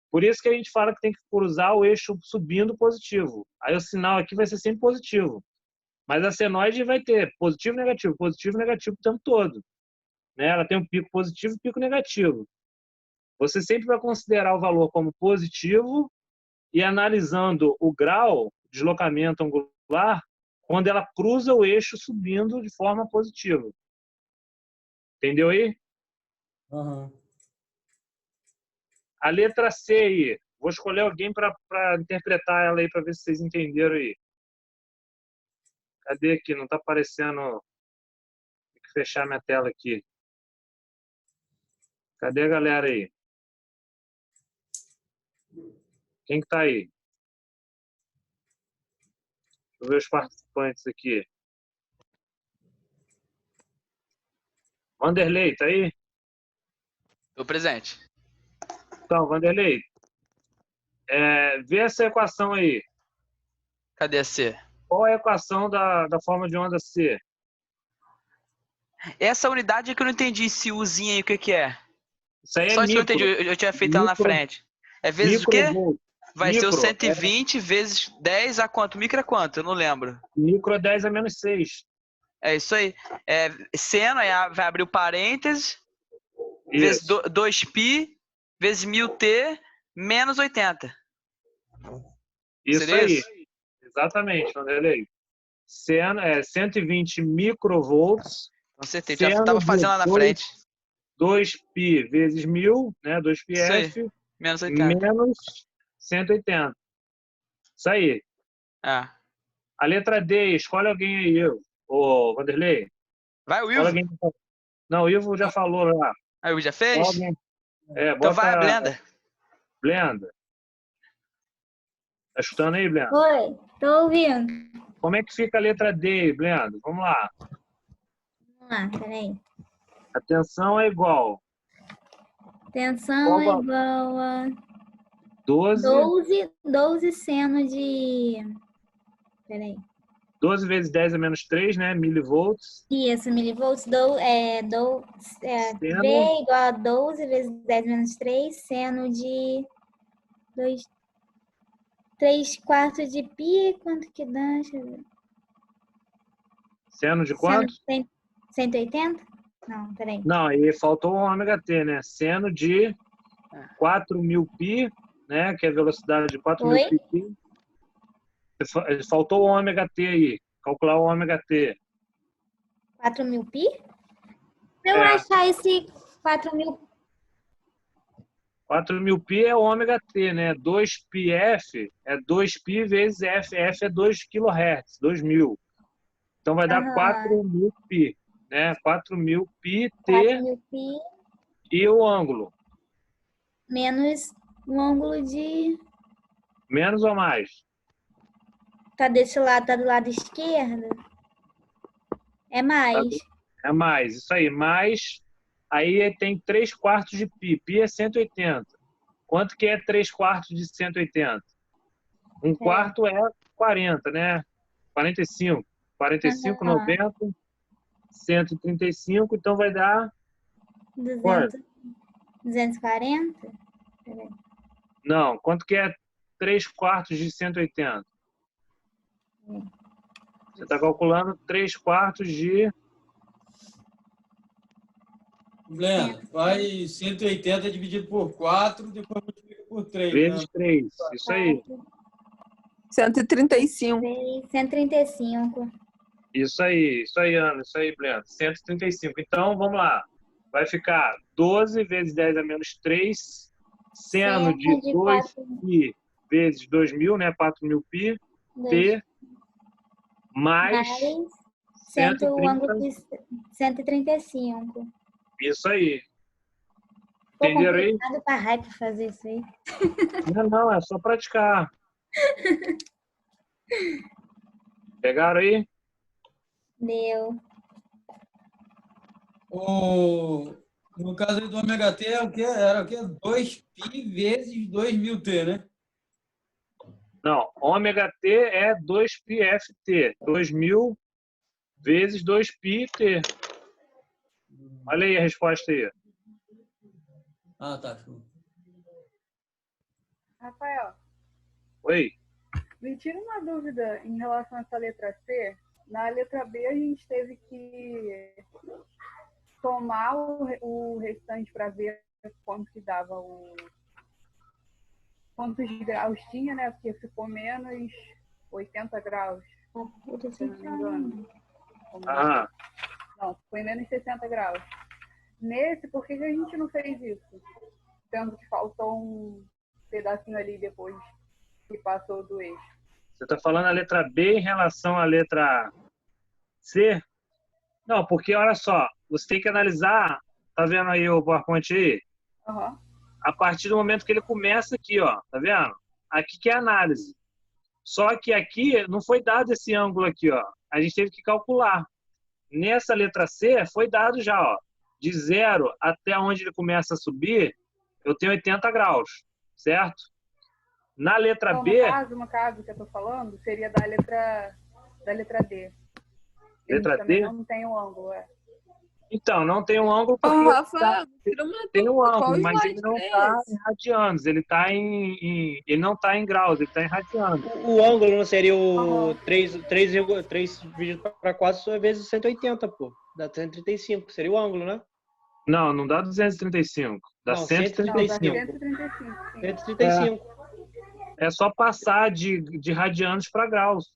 Speaker 1: Por isso que a gente fala que tem que cruzar o eixo subindo positivo. Aí o sinal aqui vai ser sempre positivo. Mas a senoide vai ter positivo e negativo o tempo todo. Né? Ela tem um pico positivo e pico negativo. Você sempre vai considerar o valor como positivo e analisando o grau de deslocamento angular quando ela cruza o eixo subindo de forma positiva. Entendeu aí?
Speaker 2: Aham.
Speaker 1: A letra C aí. Vou escolher alguém para interpretar ela aí para ver se vocês entenderam aí. Cadê aqui? Não está aparecendo. Tem que fechar minha tela aqui. Cadê a galera aí? Quem que tá aí? Deixa eu ver os participantes aqui. Vanderlei, tá aí?
Speaker 4: Tô presente.
Speaker 1: Então, Vanderlei, vê essa equação aí.
Speaker 4: Cadê a C?
Speaker 1: Qual é a equação da forma de onda C?
Speaker 4: Essa unidade é que eu não entendi esse Uzinho aí, o que que é?
Speaker 1: Isso aí é
Speaker 4: Só isso que eu
Speaker 1: micro.
Speaker 4: entendi, eu tinha feito ela na frente. É vezes o quê?
Speaker 1: Microvolt.
Speaker 4: Vai ser o
Speaker 1: Micro,
Speaker 4: 120 vezes 10 a quanto? Micro é quanto? Eu não lembro.
Speaker 1: Micro é 10 a menos 6.
Speaker 4: É isso aí. É, seno, aí vai abrir o parênteses, vezes
Speaker 1: Isso.
Speaker 4: 2π, vezes 1000t, menos 80.
Speaker 1: Isso
Speaker 4: Seria
Speaker 1: aí.
Speaker 4: isso?
Speaker 1: Exatamente, Vanderlei. Seno é 120 microvolts.
Speaker 4: Com certeza, já
Speaker 1: Seno
Speaker 4: estava
Speaker 1: de
Speaker 4: fazendo lá na frente.
Speaker 1: 2π vezes 1000, né?
Speaker 4: Isso aí,
Speaker 1: 2πf,
Speaker 4: menos 80.
Speaker 1: menos 180. Isso aí.
Speaker 4: Ah.
Speaker 1: A letra D, escolhe alguém aí, ô Vanderlei.
Speaker 4: Vai o
Speaker 1: Escolhe
Speaker 4: Ivo.
Speaker 1: alguém. Não, o Ivo já falou lá.
Speaker 4: Aí o Ivo já
Speaker 1: Escolhe
Speaker 4: fez?
Speaker 1: alguém.
Speaker 4: Então vai a
Speaker 1: Bota
Speaker 4: Blenda.
Speaker 1: Blenda. Tá escutando aí, Blenda?
Speaker 6: Oi, tô ouvindo.
Speaker 1: Como é que fica a letra D, Blenda? Vamos lá.
Speaker 6: Vamos lá, peraí.
Speaker 1: A tensão é igual.
Speaker 6: Tensão é
Speaker 1: Qual
Speaker 6: igual a
Speaker 1: 12.
Speaker 6: 12 seno de... Peraí.
Speaker 1: 12 vezes 10 a menos 3, né? Milivolts.
Speaker 6: Isso, milivolts. V
Speaker 1: Seno.
Speaker 6: igual a 12 vezes 10 menos 3, seno de 3 quartos de pi. Quanto que dá? Deixa eu ver.
Speaker 1: Seno de quanto?
Speaker 6: Seno de 180? Não, peraí.
Speaker 1: Não, aí faltou o ômega T, né? Seno de 4.000 pi, né? Que é a velocidade de 4.000
Speaker 6: Oi?
Speaker 1: pi. Faltou o ômega T aí. Calcular o ômega T.
Speaker 6: 4.000 pi? Se eu
Speaker 1: É.
Speaker 6: achar esse 4.000...
Speaker 1: 4.000 pi é o ômega T, né? 2πf é 2π vezes f. F é 2 kHz, 2.000. Então vai dar 4.000 pi, né? 4.000 pi T
Speaker 6: 4.000 pi
Speaker 1: e o ângulo.
Speaker 6: menos o ângulo de...
Speaker 1: Menos ou mais?
Speaker 6: Tá desse lado, tá do lado esquerdo? É mais.
Speaker 1: É mais, isso aí. Mais, aí tem 3 quartos de pi. Pi é 180. Quanto que é 3 quartos de 180? Um quarto é 40, né? 45. 45, 90, 135. Então vai dar...
Speaker 6: 240? Peraí.
Speaker 1: Não, quanto que é 3 quartos de 180? Você está calculando 3 quartos de...
Speaker 2: Blenda, vai 180 dividido por 4, depois multiplica por 3.
Speaker 1: Vezes
Speaker 2: Né?
Speaker 1: 3. Isso aí.
Speaker 5: 135.
Speaker 6: 135.
Speaker 1: Isso aí, Ana. Isso aí, Blenda. 135. Então, vamos lá. Vai ficar 12 vezes 10 a menos 3, seno de 2π vezes 2.000, né? 4.000 pi, T, mais 130.
Speaker 6: O ângulo de 135.
Speaker 1: Isso aí.
Speaker 6: Pô,
Speaker 1: Entenderam aí?
Speaker 6: complicado pra raio pra fazer isso aí.
Speaker 1: Não, é só praticar. Pegaram aí?
Speaker 6: Deu.
Speaker 2: No caso aí do ômega T, é o quê? Era o quê? 2π vezes 2000T, né?
Speaker 1: Não, ômega T é 2πft. 2000 vezes 2πt. Olha aí a resposta aí.
Speaker 2: Ah, tá. Show.
Speaker 9: Rafael,
Speaker 1: Oi.
Speaker 9: me tira uma dúvida em relação a essa letra C. Na letra B, a gente teve que tomar o restante para ver quanto que dava quantos graus tinha, né? Porque ficou menos 80 graus, se eu não me engano.
Speaker 1: Ah,
Speaker 9: Não, foi menos 60 graus. Nesse, por que que a gente não fez isso? Sendo que faltou um pedacinho ali depois que passou do eixo.
Speaker 1: você está falando a letra B em relação à letra C? Não, porque olha só, você tem que analisar, tá vendo aí o PowerPoint aí?
Speaker 9: Aham.
Speaker 1: A partir do momento que ele começa aqui, ó, tá vendo? Aqui que é a análise. Só que aqui não foi dado esse ângulo aqui, ó. A gente teve que calcular. Nessa letra C foi dado já, ó. De 0 até onde ele começa a subir, eu tenho 80 graus, certo? Na letra
Speaker 9: Então,
Speaker 1: B...
Speaker 9: no caso que eu tô falando, seria da letra D.
Speaker 1: Letra
Speaker 9: Ele também
Speaker 1: D?
Speaker 9: não tem o ângulo, é.
Speaker 1: Então, não tem um ângulo
Speaker 5: Ô,
Speaker 1: porque
Speaker 5: Rafael, tira uma
Speaker 1: tem um
Speaker 5: dúvida. Qual
Speaker 1: ângulo, mas ele
Speaker 5: slide
Speaker 1: não
Speaker 5: que
Speaker 1: está
Speaker 5: é
Speaker 1: em
Speaker 5: esse?
Speaker 1: radianos, ele não está em graus, ele está em radianos.
Speaker 3: O ângulo não seria o 3 dividido para 4 vezes 180, pô. Dá 135, seria o ângulo, né?
Speaker 1: Não dá 235, dá
Speaker 3: Não,
Speaker 9: Não, dá
Speaker 1: 135.
Speaker 9: 135, sim.
Speaker 3: 135.
Speaker 1: É só passar de radianos para graus.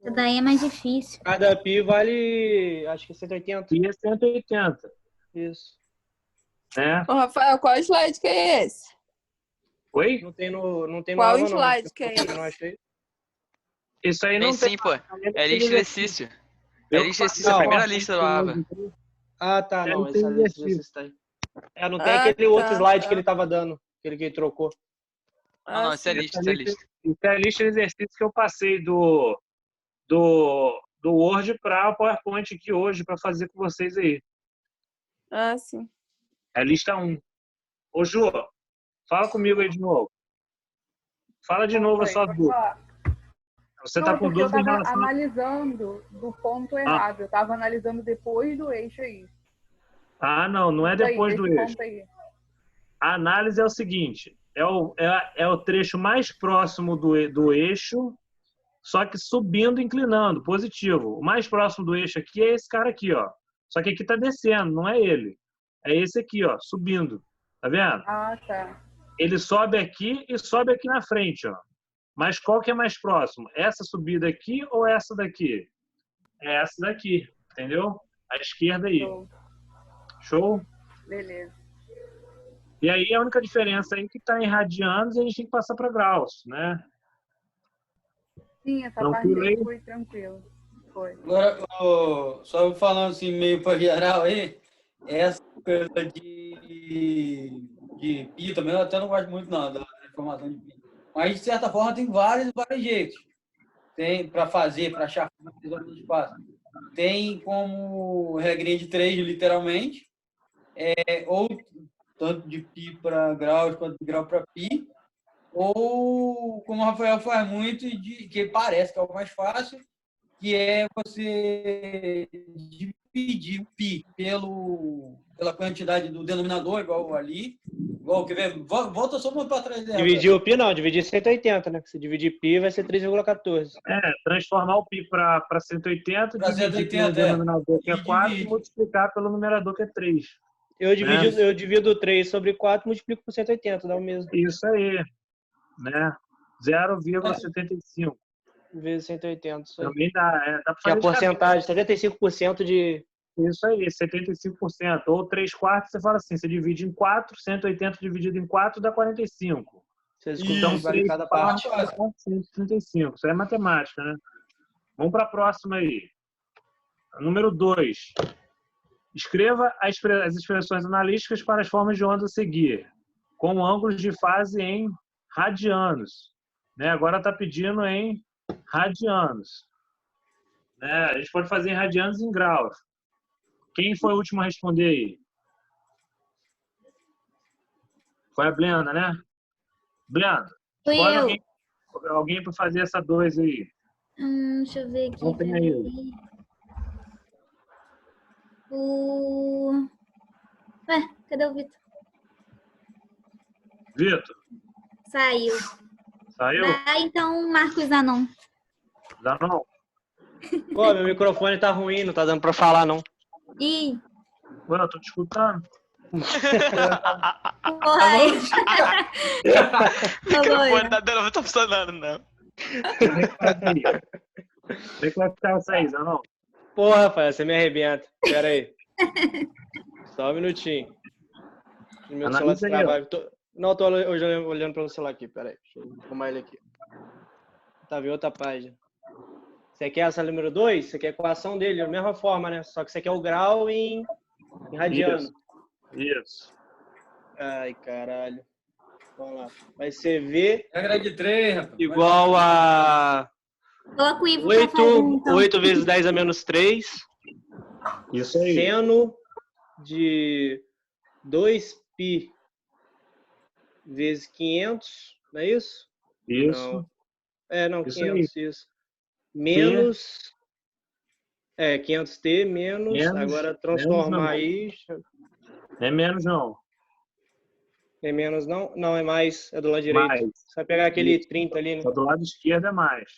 Speaker 6: Isso daí é mais difícil.
Speaker 3: Cada pi vale, acho que 180.
Speaker 1: E é 180,
Speaker 3: Isso.
Speaker 1: né?
Speaker 5: Ô, Rafael, qual slide que é esse?
Speaker 1: Oi?
Speaker 3: Não tem no
Speaker 5: Qual
Speaker 3: aula, não.
Speaker 5: slide que é
Speaker 3: Eu
Speaker 5: esse?
Speaker 3: não achei.
Speaker 1: Isso aí
Speaker 4: Tem
Speaker 1: não tem.
Speaker 4: sim, pô. É lista de exercício. É lista de exercício, a
Speaker 3: Não.
Speaker 4: primeira lista do AVA.
Speaker 3: Ah, tá, não.
Speaker 1: Não tem
Speaker 3: Essa
Speaker 1: exercício.
Speaker 3: tá aí. É, não tem
Speaker 5: Ah,
Speaker 3: aquele outro
Speaker 5: tá,
Speaker 3: slide
Speaker 5: tá.
Speaker 3: que ele tava dando, aquele que ele trocou.
Speaker 4: Não, isso é
Speaker 5: sim.
Speaker 4: lista, isso é lista.
Speaker 1: Isso é a lista de exercícios que eu passei do Word para o PowerPoint aqui hoje para fazer com vocês aí.
Speaker 5: Ah, sim.
Speaker 1: É a lista 1. Ô, Ju, fala comigo aí de novo. Fala de novo a
Speaker 9: Oi,
Speaker 1: sua
Speaker 9: pode
Speaker 1: dúvida.
Speaker 9: falar.
Speaker 1: Você
Speaker 9: Não,
Speaker 1: está com
Speaker 9: porque eu
Speaker 1: dúvida em
Speaker 9: tava
Speaker 1: relação...
Speaker 9: analisando do ponto errado. Eu tava analisando depois do eixo aí.
Speaker 1: Ah, não é
Speaker 9: Isso aí,
Speaker 1: depois do
Speaker 9: desse
Speaker 1: eixo.
Speaker 9: ponto aí.
Speaker 1: A análise é o seguinte, é o trecho mais próximo do eixo, só que subindo, inclinando, positivo. O mais próximo do eixo aqui é esse cara aqui, ó. Só que aqui está descendo, não é ele. É esse aqui, ó, subindo. Tá vendo?
Speaker 9: Ah, tá.
Speaker 1: Ele sobe aqui e sobe aqui na frente, ó. Mas qual que é mais próximo? Essa subida aqui ou essa daqui? É essa daqui, entendeu? A esquerda aí.
Speaker 9: Show.
Speaker 1: Show?
Speaker 9: Beleza.
Speaker 1: E aí a única diferença aí é que está em radianos e a gente tem que passar para graus, né?
Speaker 9: Sim, essa
Speaker 1: Tranquilo
Speaker 9: parte
Speaker 1: aí?
Speaker 9: aí foi tranquilo. Foi.
Speaker 2: Agora, só falando assim, meio para geral aí, essa coisa de pi também, eu até não gosto muito não, da informação de pi. Mas, de certa forma, tem vários jeitos. Tem para fazer, para achar o espaço. Tem como regrinha de 3, literalmente, ou tanto de pi para graus quanto de grau para pi, ou, como o Rafael faz muito, que parece que é o mais fácil, que é você dividir o pi pela quantidade do denominador, igual ali. Igual, quer ver? Volta só um para trás dela.
Speaker 3: Dividir o pi não, dividir 180, né? Se dividir pi vai ser 3,14.
Speaker 1: Transformar o pi para 180,
Speaker 2: Pra
Speaker 1: dividir
Speaker 2: 180,
Speaker 1: pelo denominador, que
Speaker 2: E
Speaker 1: é 4, e
Speaker 2: divide.
Speaker 1: multiplicar pelo numerador, que é 3.
Speaker 3: Eu divido 3 sobre 4 e multiplico por 180, dá o mesmo.
Speaker 1: Isso aí, né? 0,75.
Speaker 3: Vezes 180, isso aí.
Speaker 1: Também dá para
Speaker 3: Que é
Speaker 1: fazer
Speaker 3: a porcentagem, 75% de...
Speaker 1: Isso aí, 75%. Ou 3/4, você fala assim, você divide em 4, 180 dividido em 4 dá 45.
Speaker 3: Vocês
Speaker 2: Isso,
Speaker 3: então vale cada parte.
Speaker 1: 135. Isso aí é matemática, né? Vamos para a próxima aí. Número 2. Escreva as expressões analíticas para as formas de onda a seguir, com ângulos de fase em radianos. Né? Agora está pedindo em radianos. Né? A gente pode fazer em radianos e em graus. Quem foi o último a responder aí? Foi a Blenda, né? Blenda,
Speaker 6: Fui
Speaker 1: escolhe
Speaker 6: eu.
Speaker 1: alguém para fazer essa 2 aí.
Speaker 6: Deixa eu ver aqui.
Speaker 1: Não tem aí.
Speaker 6: Peraí. Ué, cadê o Vitor?
Speaker 1: Vitor,
Speaker 6: Saiu.
Speaker 1: saiu?
Speaker 6: Vai então, Marcos Zanon.
Speaker 1: Zanon?
Speaker 3: Pô, meu microfone tá ruim, não tá dando pra falar, não.
Speaker 6: Ih,
Speaker 1: Ué, eu tô te escutando.
Speaker 6: porra aí.
Speaker 4: O microfone não tá funcionando, não.
Speaker 1: Vem que vai ficar essa aí, Zanon.
Speaker 3: Porra, Rafael, você me arrebenta. Pera aí. Só um minutinho. Meu celular
Speaker 1: Analisa aí, ó.
Speaker 3: trabalha. Não, tô olhando pelo celular aqui. Pera aí. Deixa eu arrumar ele aqui. Tá vendo outra página. Você quer essa número 2? Você quer a equação dele, da mesma forma, né? Só que você quer o grau em radiano.
Speaker 1: Isso.
Speaker 3: Ai, caralho. Vamos lá. Vai ser V
Speaker 2: Regra de 3, rapaz.
Speaker 3: igual a
Speaker 6: Coloca o Ivo pra fazer, então.
Speaker 3: 8 vezes 10 a menos 3.
Speaker 1: Isso aí.
Speaker 3: Seno de 2π vezes 500, não é isso?
Speaker 1: Isso.
Speaker 3: Não,
Speaker 1: Isso
Speaker 3: 500, isso. Menos... 500t menos... Agora transformar aí...
Speaker 1: Não é menos, não.
Speaker 3: É menos, não? Não, é mais. É do lado direito.
Speaker 1: Mais.
Speaker 3: Você vai pegar aquele
Speaker 1: Isso.
Speaker 3: 30 ali, né?
Speaker 1: Só do lado esquerdo é mais.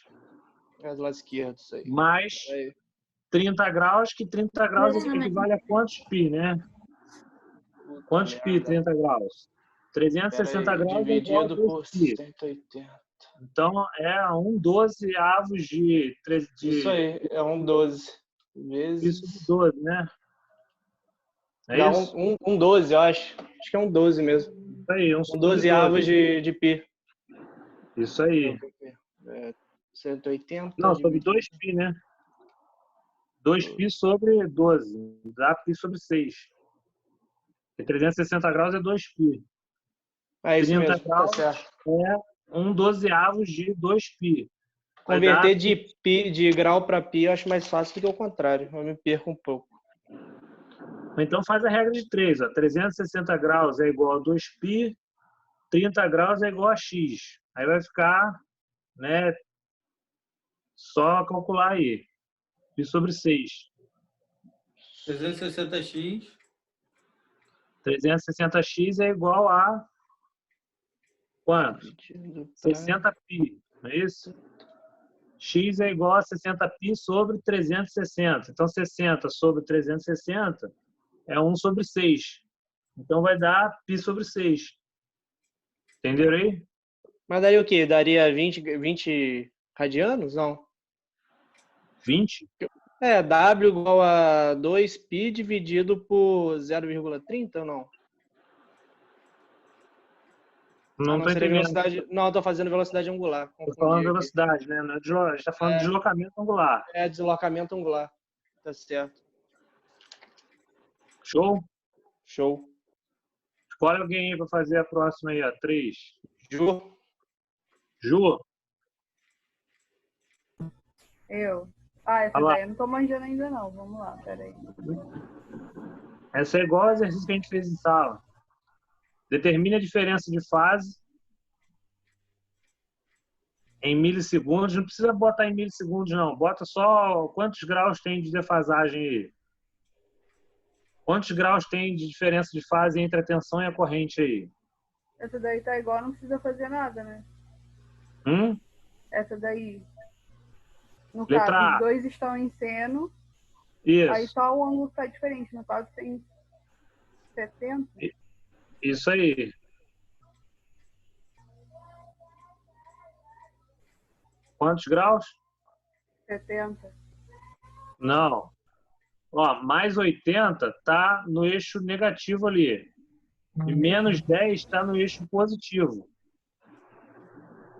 Speaker 3: É do lado esquerdo, isso aí.
Speaker 1: Mais
Speaker 3: Aí.
Speaker 1: 30 graus, que 30 graus equivale a quantos pi, né? Quantos pi 30 graus? 360 graus é igual a
Speaker 3: dividido
Speaker 1: 2
Speaker 3: por
Speaker 1: pi.
Speaker 3: 180.
Speaker 1: Então, é 1/12 avos de...
Speaker 3: Isso aí, é 12 vezes...
Speaker 1: Isso de 12, né? É
Speaker 3: Dá
Speaker 1: isso?
Speaker 3: 12, eu acho. Acho que é 12 mesmo.
Speaker 1: Isso aí.
Speaker 3: 12 avos de pi.
Speaker 1: Isso aí.
Speaker 3: 180...
Speaker 1: Não, sobre 2 pi, né? 2 pi sobre 12. Dá pi sobre 6. E 360 graus é 2 pi.
Speaker 3: É isso
Speaker 1: 30
Speaker 3: mesmo,
Speaker 1: graus
Speaker 3: tá certo.
Speaker 1: é 1/12 de 2 pi. Vai
Speaker 3: Converter
Speaker 1: dar...
Speaker 3: de grau para pi eu acho mais fácil do que o contrário. Eu me perco um pouco.
Speaker 1: Então faz a regra de 3. 360 graus é igual a 2 pi. 30 graus é igual a x. Aí vai ficar, né? Só calcular aí. Pi sobre 6.
Speaker 2: 360x.
Speaker 1: 360x é igual a quanto? 60 pi, não é isso? X é igual a 60 pi sobre 360. Então, 60 sobre 360 é 1 sobre 6. Então, vai dar pi sobre 6. Entenderam aí?
Speaker 3: Mas daria o quê? Daria 20 radianos? Não.
Speaker 1: 20?
Speaker 3: W igual a 2π dividido por 0,30 ou não?
Speaker 1: Não estou entendendo.
Speaker 3: Velocidade... Não, estou fazendo velocidade angular.
Speaker 1: Estou falando velocidade, né? Não é a gente está falando de deslocamento angular.
Speaker 3: É deslocamento angular. Tá certo.
Speaker 1: Show?
Speaker 3: Show.
Speaker 1: Escolhe alguém aí para fazer a próxima aí, 3.
Speaker 3: Ju.
Speaker 1: Ju?
Speaker 9: Eu. Essa
Speaker 1: Olha lá.
Speaker 9: daí eu não tô manjando ainda não. Vamos lá, peraí.
Speaker 1: Essa é igual ao exercício que a gente fez em sala. Determine a diferença de fase em milissegundos. Não precisa botar em milissegundos, não. Bota só quantos graus tem de defasagem aí. Quantos graus tem de diferença de fase entre a tensão e a corrente aí?
Speaker 9: Essa daí tá igual, não precisa fazer nada, né? Essa daí. No
Speaker 1: Letra
Speaker 9: caso,
Speaker 1: A.
Speaker 9: os dois estão em seno.
Speaker 1: Isso.
Speaker 9: Aí só o ângulo tá diferente. No caso, tem 70.
Speaker 1: Isso aí. Quantos graus?
Speaker 9: 70.
Speaker 1: Não. Ó, mais 80 tá no eixo negativo ali. E menos 10 está no eixo positivo.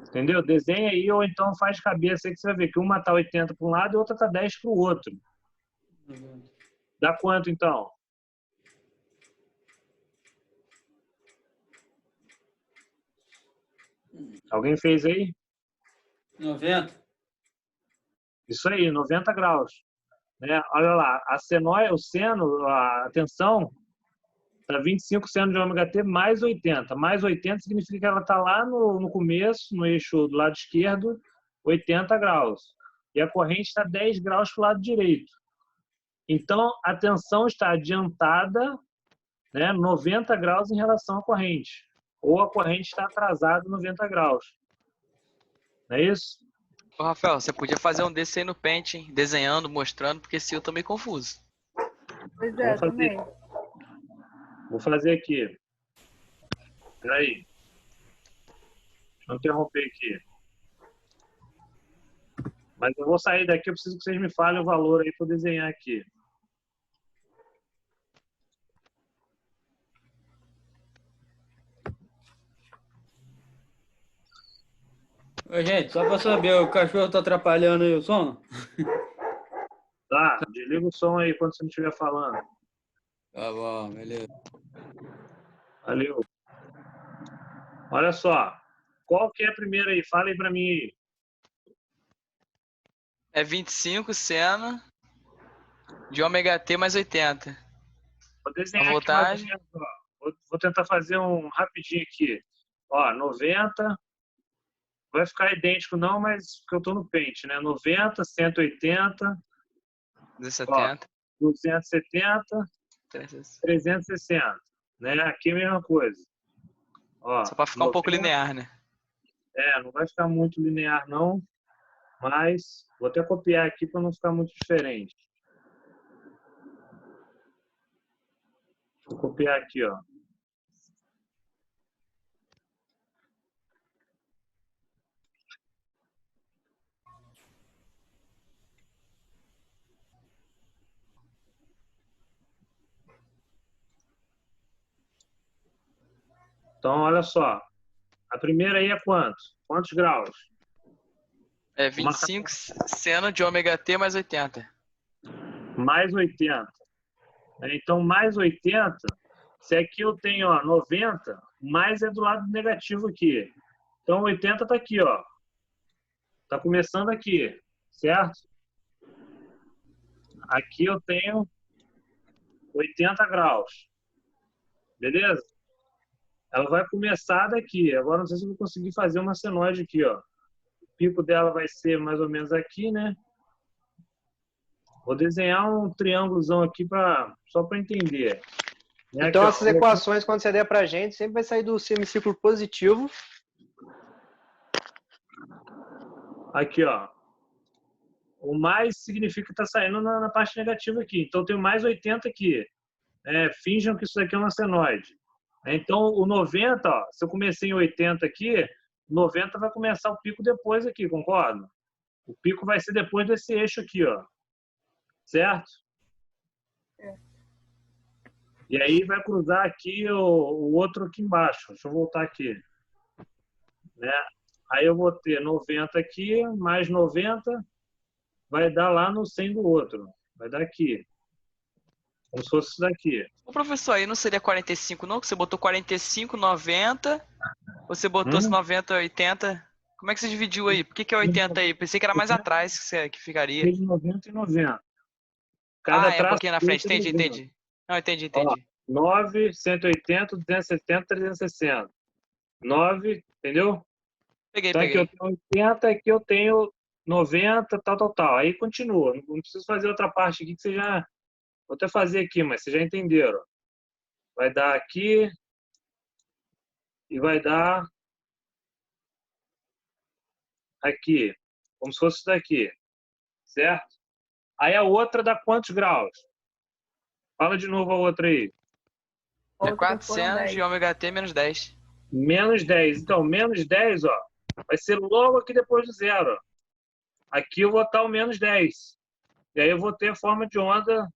Speaker 1: Entendeu? Desenha aí ou então faz de cabeça aí que você vai ver que uma tá 80 para um lado e outra tá 10 para o outro. Dá quanto então? Alguém fez aí?
Speaker 2: 90.
Speaker 1: Isso aí, 90 graus. né? Olha lá, a seno, o seno, a tensão está 25 seno de ômega T mais 80. Mais 80 significa que ela está lá no começo, no eixo do lado esquerdo, 80 graus. E a corrente está 10 graus para o lado direito. Então, a tensão está adiantada, né, 90 graus em relação à corrente. Ou a corrente está atrasada 90 graus. Não é isso?
Speaker 4: Ô, Rafael, você podia fazer um desse aí no Paint, hein? Desenhando, mostrando, porque se eu tô meio confuso.
Speaker 9: Pois é,
Speaker 1: Vou fazer.
Speaker 9: também.
Speaker 1: Vou fazer aqui. Peraí. Deixa eu interromper aqui. Mas eu vou sair daqui, eu preciso que vocês me falem o valor aí para eu desenhar aqui.
Speaker 2: Ô, gente, só pra saber, o cachorro tá atrapalhando aí o sono?
Speaker 1: Tá, desliga o som aí quando você não estiver falando.
Speaker 2: Tá bom, beleza.
Speaker 1: Valeu. Olha só. Qual que é a primeira aí? Fala aí para mim aí.
Speaker 4: É 25 seno de ômega T mais 80.
Speaker 1: Vou desenhar
Speaker 4: A
Speaker 1: aqui mais ou
Speaker 4: voltagem.
Speaker 1: menos, ó. Vou tentar fazer um rapidinho aqui. Ó, 90. Vai ficar idêntico não, mas porque eu estou no Paint, né? 90, 180,
Speaker 4: 270.
Speaker 1: 270, 360. Né? Aqui é a mesma coisa. Ó,
Speaker 4: Só pra ficar um pouco linear, né?
Speaker 1: Não vai ficar muito linear não, mas vou até copiar aqui para não ficar muito diferente. Vou copiar aqui, ó. Então, olha só. A primeira aí é quanto? Quantos graus?
Speaker 4: É 25 seno de ômega T mais 80.
Speaker 1: Mais 80. Então, mais 80, se aqui eu tenho ó, 90, mais é do lado negativo aqui. Então, 80 está aqui, ó. Está começando aqui, certo? Aqui eu tenho 80 graus. Beleza? Ela vai começar daqui. Agora, não sei se eu vou conseguir fazer uma senoide aqui, ó. O pico dela vai ser mais ou menos aqui, né? Vou desenhar um triângulozão aqui só para entender.
Speaker 3: Então,
Speaker 1: Aqui,
Speaker 3: essas
Speaker 1: ó.
Speaker 3: equações, quando você der pra gente, sempre vai sair do semicírculo positivo.
Speaker 1: Aqui, ó. O mais significa que está saindo na parte negativa aqui. Então, eu tenho mais 80 aqui. Finjam que isso daqui é uma senoide. Então, o 90, ó, se eu comecei em 80 aqui, 90 vai começar o pico depois aqui, concorda? O pico vai ser depois desse eixo aqui, ó. Certo? E aí vai cruzar aqui o outro aqui embaixo. Deixa eu voltar aqui. Né? Aí eu vou ter 90 aqui, mais 90, vai dar lá no 100 do outro. Vai dar aqui. Como se fosse isso daqui.
Speaker 4: O professor, aí não seria 45 não? Que você botou 45, 90. Você botou 90, 80. Como é que você dividiu aí? Por que é 80 aí? Pensei que era mais atrás que ficaria.
Speaker 1: Fez 90 e 90. Cada
Speaker 4: Um pouquinho na frente. Entendi. Não, entendi.
Speaker 1: Ó, 9, 180, 270, 360. 9, entendeu?
Speaker 4: Peguei.
Speaker 1: Aqui eu tenho 80, aqui eu tenho 90, tal. Aí continua. Não preciso fazer outra parte aqui que você já... Vou até fazer aqui, mas vocês já entenderam. Vai dar aqui e vai dar aqui. Como se fosse isso daqui. Certo? Aí a outra dá quantos graus? Fala de novo a outra aí.
Speaker 4: É 400 de ômega T menos 10.
Speaker 1: Menos 10. Então, menos 10, ó, vai ser logo aqui depois do zero. Ó. Aqui eu vou estar o menos 10. E aí eu vou ter a forma de onda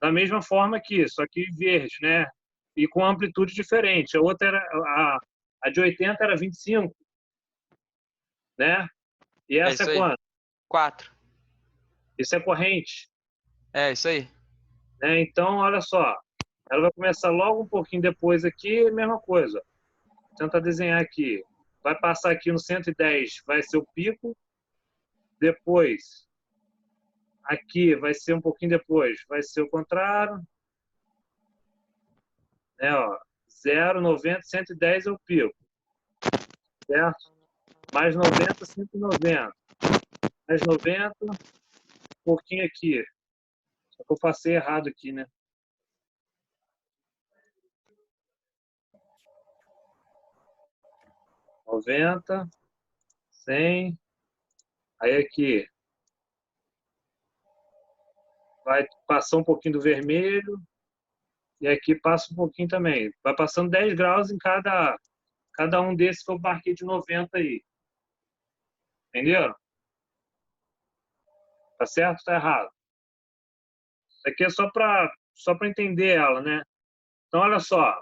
Speaker 1: da mesma forma aqui, só que verde, né? E com amplitude diferente. A outra era a de 80 era 25, né? E essa é quanto?
Speaker 4: 4.
Speaker 1: Isso é corrente.
Speaker 4: É, isso aí.
Speaker 1: Né? Então, olha só. Ela vai começar logo um pouquinho depois aqui, mesma coisa. Vou tentar desenhar aqui. Vai passar aqui no 110, vai ser o pico. Depois, Aqui vai ser um pouquinho depois, vai ser o contrário. Né, ó, 0, 90, 110 é o pico. Certo? Mais 90, 190. Mais 90, um pouquinho aqui. Só que eu passei errado aqui, né? $90, 100. Aí aqui vai passar um pouquinho do vermelho. E aqui passa um pouquinho também. Vai passando 10 graus em cada um desses que eu marquei de 90 aí. Entendeu? Tá certo ou tá errado? Isso aqui é só para entender ela, né? Então, olha só.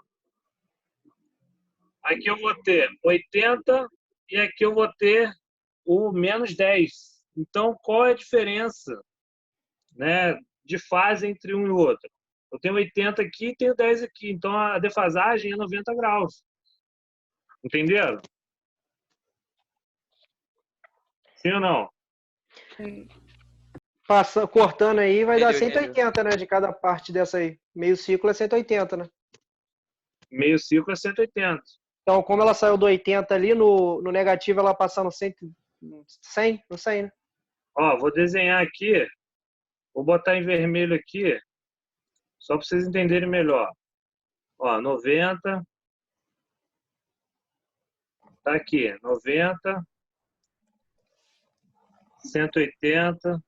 Speaker 1: Aqui eu vou ter 80 e aqui eu vou ter o menos 10. Então, qual é a diferença, né, de fase entre um e o outro? Eu tenho 80 aqui e tenho 10 aqui. Então, a defasagem é 90 graus. Entenderam? Sim ou não?
Speaker 9: Sim.
Speaker 3: Cortando aí vai dar
Speaker 4: Entendeu,
Speaker 3: 180, né? De cada parte dessa aí. Meio ciclo é 180, né?
Speaker 1: Meio ciclo é 180.
Speaker 3: Então, como ela saiu do 80 ali, no negativo ela passa no 100, no 100, né?
Speaker 1: Ó, vou desenhar aqui. Vou botar em vermelho aqui, só para vocês entenderem melhor. Ó, 90. Tá aqui, 90. 180.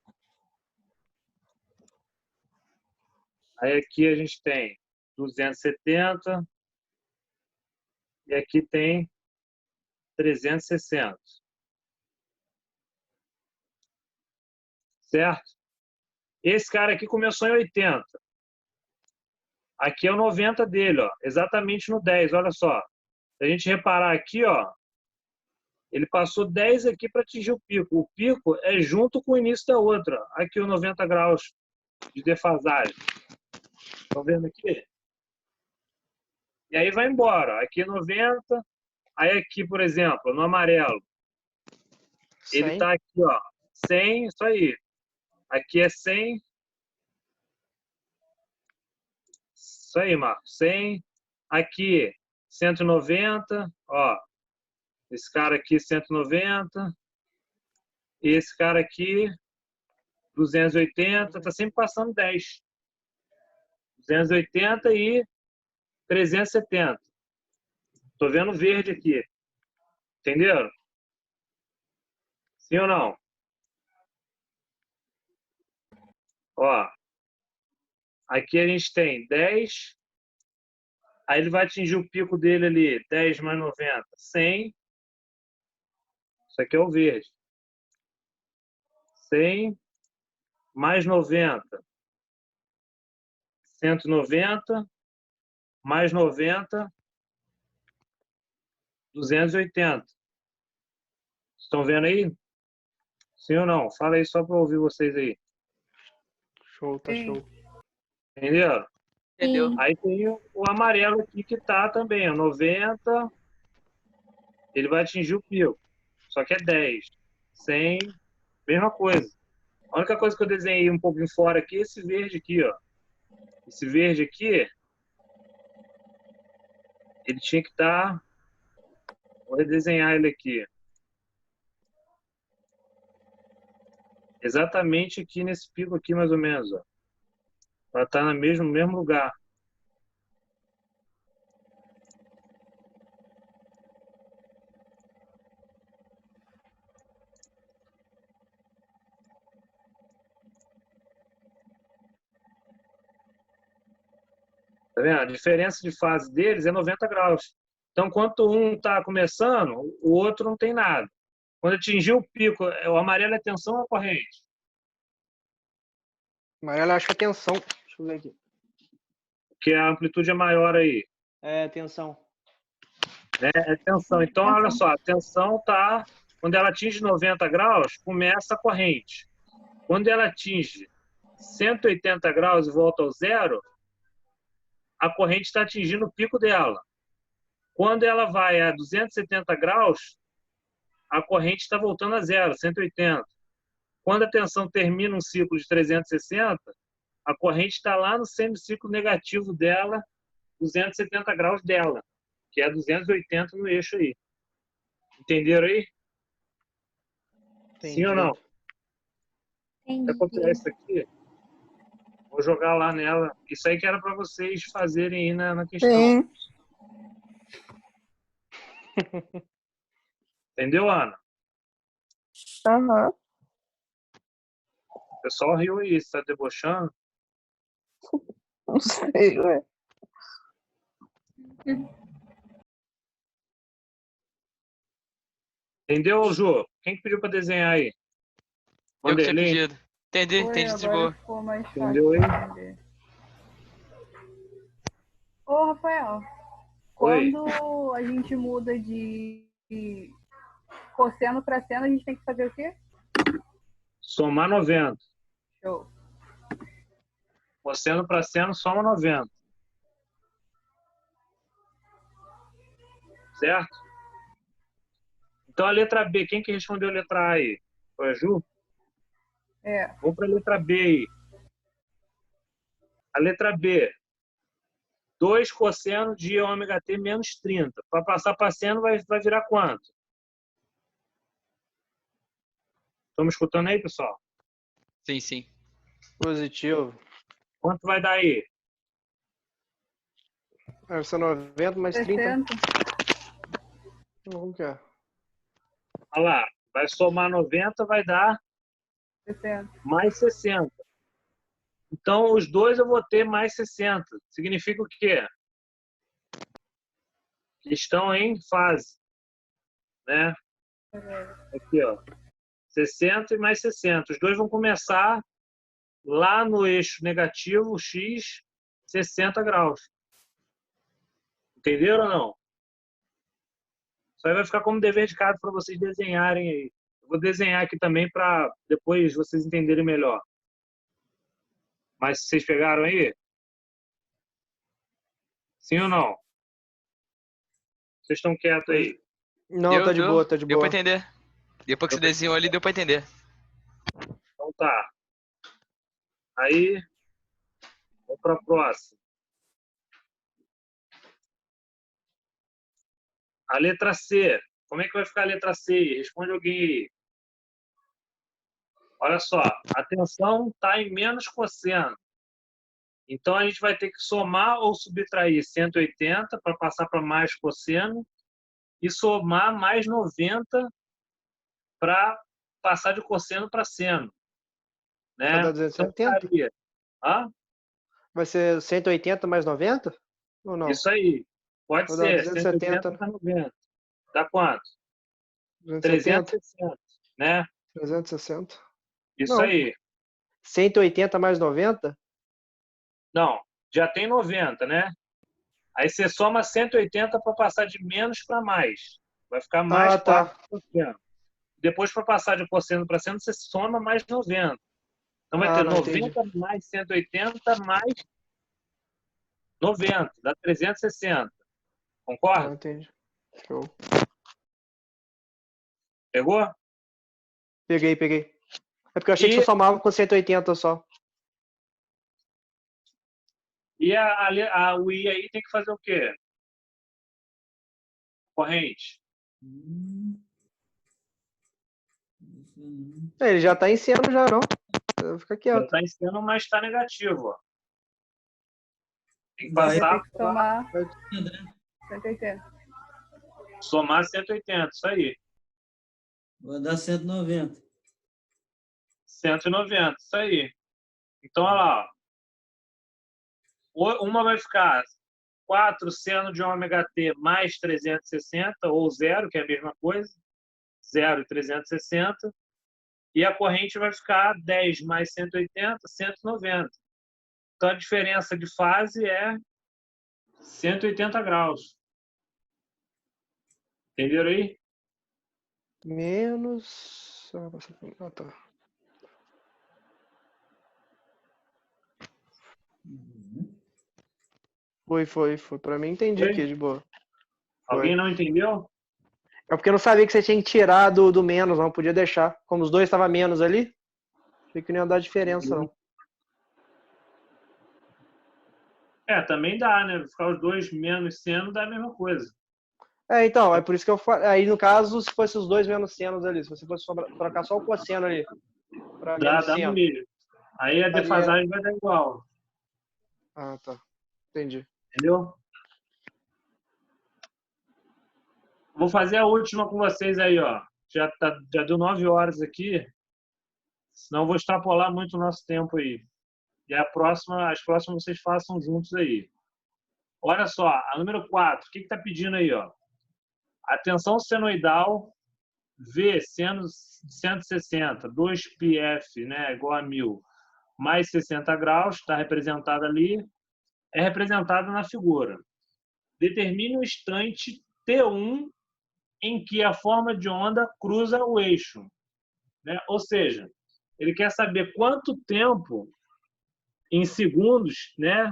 Speaker 1: Aí aqui a gente tem 270. E aqui tem 360. Certo? Esse cara aqui começou em 80. Aqui é o 90 dele, ó, exatamente no 10, olha só. Se a gente reparar aqui, ó, ele passou 10 aqui para atingir o pico. O pico é junto com o início da outra. Aqui o 90 graus de defasagem. Estão vendo aqui? E aí vai embora. Aqui é 90. Aí aqui, por exemplo, no amarelo, ele
Speaker 3: 100.
Speaker 1: está aqui, ó, 100, isso aí. Aqui é 100. Isso aí, Marcos, 100. Aqui, 190, ó. Esse cara aqui, 190. E esse cara aqui, 280. Tá sempre passando 10. 280 e 370. Tô vendo verde aqui. Entenderam? Sim ou não? Ó. Aqui a gente tem 10. Aí ele vai atingir o pico dele ali. 10 mais 90, 100. Isso aqui é o verde. 100 mais 90. 190 mais 90. 280. Estão vendo aí? Sim ou não? Fala aí só para ouvir vocês aí.
Speaker 3: Show, tá
Speaker 9: Sim.
Speaker 3: show.
Speaker 1: Entendeu?
Speaker 4: Entendeu?
Speaker 6: Sim.
Speaker 1: Aí tem o amarelo aqui que tá também, ó, 90. Ele vai atingir o pico. Só que é 10. 100, mesma coisa. A única coisa que eu desenhei um pouquinho fora aqui é esse verde aqui, ó. Esse verde aqui, ele tinha que estar... Vou redesenhar ele aqui. Exatamente aqui nesse pico aqui, mais ou menos, ó. Para estar no mesmo lugar. Tá vendo? A diferença de fase deles é 90 graus. Então, quando um está começando, o outro não tem nada. Quando atingir o pico, o amarelo é tensão ou corrente?
Speaker 3: Amarelo acho que é tensão. Deixa eu ver aqui.
Speaker 1: Porque a amplitude é maior aí.
Speaker 3: É, tensão.
Speaker 1: É tensão. Então, olha só, a tensão está... Quando ela atinge 90 graus, começa a corrente. Quando ela atinge 180 graus e volta ao zero, a corrente está atingindo o pico dela. Quando ela vai a 270 graus, a corrente está voltando a zero, 180. quando a tensão termina um ciclo de 360, a corrente está lá no semiciclo negativo dela, 270 graus dela, que é 280 no eixo aí. Entenderam aí? Sim ou não?
Speaker 6: Entendi.
Speaker 1: Vai copiar isso aqui? Vou jogar lá nela. Isso aí que era para vocês fazerem aí na questão.
Speaker 5: Sim.
Speaker 1: Entendeu, Ana?
Speaker 5: Aham.
Speaker 1: O pessoal riu aí, você tá debochando?
Speaker 5: Não sei, ué.
Speaker 1: Entendeu, Jô? Quem que pediu para desenhar aí?
Speaker 4: Eu que tinha
Speaker 1: Vanderlei?
Speaker 4: pedido. Entendi,
Speaker 9: Foi,
Speaker 4: entendi de
Speaker 9: agora
Speaker 4: boa.
Speaker 9: ficou mais fácil
Speaker 1: Entendeu aí?
Speaker 9: de entender. Ô, Rafael,
Speaker 1: Oi.
Speaker 9: quando a gente muda de cosseno para seno, a gente tem que fazer o quê?
Speaker 1: Somar 90.
Speaker 9: Show.
Speaker 1: Cosseno para seno, soma 90. Certo? Então a letra B, quem que respondeu a letra A aí? Foi a Ju?
Speaker 9: É,
Speaker 1: Vamos para a letra B aí. A letra B. 2 cosseno de ômega T menos 30. Para passar para seno vai virar quanto? Estamos escutando aí, pessoal?
Speaker 4: Sim, sim.
Speaker 3: Positivo.
Speaker 1: Quanto vai dar aí?
Speaker 3: Deve ser 90 mais 30.
Speaker 9: 60.
Speaker 3: Como que é?
Speaker 1: Olha lá. Vai somar 90, vai dar
Speaker 9: 60.
Speaker 1: mais 60. Então, os dois eu vou ter mais 60. Significa o quê? Que estão em fase. Né? Aqui, ó. 60 e mais 60. Os dois vão começar lá no eixo negativo, X, 60 graus. Entenderam ou não? Isso aí vai ficar como dever de casa para vocês desenharem aí. Eu vou desenhar aqui também para depois vocês entenderem melhor. Mas vocês pegaram aí? Sim ou não? Vocês estão quietos aí?
Speaker 3: Não, tá de boa, tá de
Speaker 4: Deu
Speaker 3: boa.
Speaker 4: pra entender. Depois que você desenhou ali, deu pra entender.
Speaker 1: Então tá. Aí, vamos para a próxima. A letra C. Como é que vai ficar a letra C? Responde alguém aí. Olha só, a tensão está em menos cosseno. Então, a gente vai ter que somar ou subtrair 180 para passar para mais cosseno e somar mais 90 para passar de cosseno para seno. Né?
Speaker 3: Vai dar 270?
Speaker 1: Então, ah?
Speaker 3: Vai ser 180 mais 90? Ou não?
Speaker 1: Isso aí. Pode
Speaker 3: Vou dar
Speaker 1: ser.
Speaker 3: 270.
Speaker 1: 180 mais 90. Dá quanto?
Speaker 3: 270?
Speaker 1: 360. Né?
Speaker 3: 360.
Speaker 1: Isso
Speaker 3: Não.
Speaker 1: aí.
Speaker 3: 180 mais 90?
Speaker 1: Não, já tem 90, né? Aí você soma 180 para passar de menos para mais. Vai ficar mais
Speaker 3: tá.
Speaker 1: 4%. Depois, para passar de cosseno para seno, você soma mais 90. Então vai ter
Speaker 3: não,
Speaker 1: 90 mais 180 mais 90. Dá 360. Concorda?
Speaker 3: Entendi. Show.
Speaker 1: Pegou?
Speaker 3: Peguei. É porque eu achei que você somava com 180 só.
Speaker 1: E o I aí tem que fazer o quê? Corrente.
Speaker 3: Ele já tá em seno já, não? Fica
Speaker 1: Já
Speaker 3: quieto.
Speaker 1: está em seno, mas está negativo. Ó. Tem que
Speaker 2: Vai.
Speaker 1: passar
Speaker 9: Tem que somar 180.
Speaker 1: somar 180, isso aí.
Speaker 2: Vai dar 190.
Speaker 1: 190, isso aí. Então, olha lá. Ó. Uma vai ficar 4 seno de ômega T mais 360, ou 0, que é a mesma coisa. 0 e 360. E a corrente vai ficar 10 mais 180, 190. Então, a diferença de fase é 180 graus. Entenderam aí?
Speaker 3: Menos... Ah, tá. Foi. Pra mim, entendi
Speaker 1: Foi?
Speaker 3: aqui, de boa.
Speaker 1: Alguém não entendeu?
Speaker 3: É porque eu não sabia que você tinha que tirar do menos, não podia deixar. Como os dois estavam menos ali, Achei que não ia dar diferença, não.
Speaker 1: Também dá, né? Ficar os dois menos seno dá a mesma coisa.
Speaker 3: Então, é por isso que eu falei. Aí, no caso, se fosse os dois menos senos ali, se você fosse trocar só o cosseno ali para menos
Speaker 1: Dá
Speaker 3: seno.
Speaker 1: milho. Aí a defasagem vai dar igual.
Speaker 3: Ah, tá. Entendi.
Speaker 1: Entendeu? Vou fazer a última com vocês aí, ó. Já deu 9 horas aqui. Senão eu vou extrapolar muito o nosso tempo aí. E as próximas vocês façam juntos aí. Olha só, a número 4. O que está pedindo aí, ó? A tensão senoidal V seno 160, 2πf, né, igual a 1000, mais 60 graus, está representada ali, é representada na figura. Determine o instante T1 em que a forma de onda cruza o eixo, né? Ou seja, ele quer saber quanto tempo em segundos, né?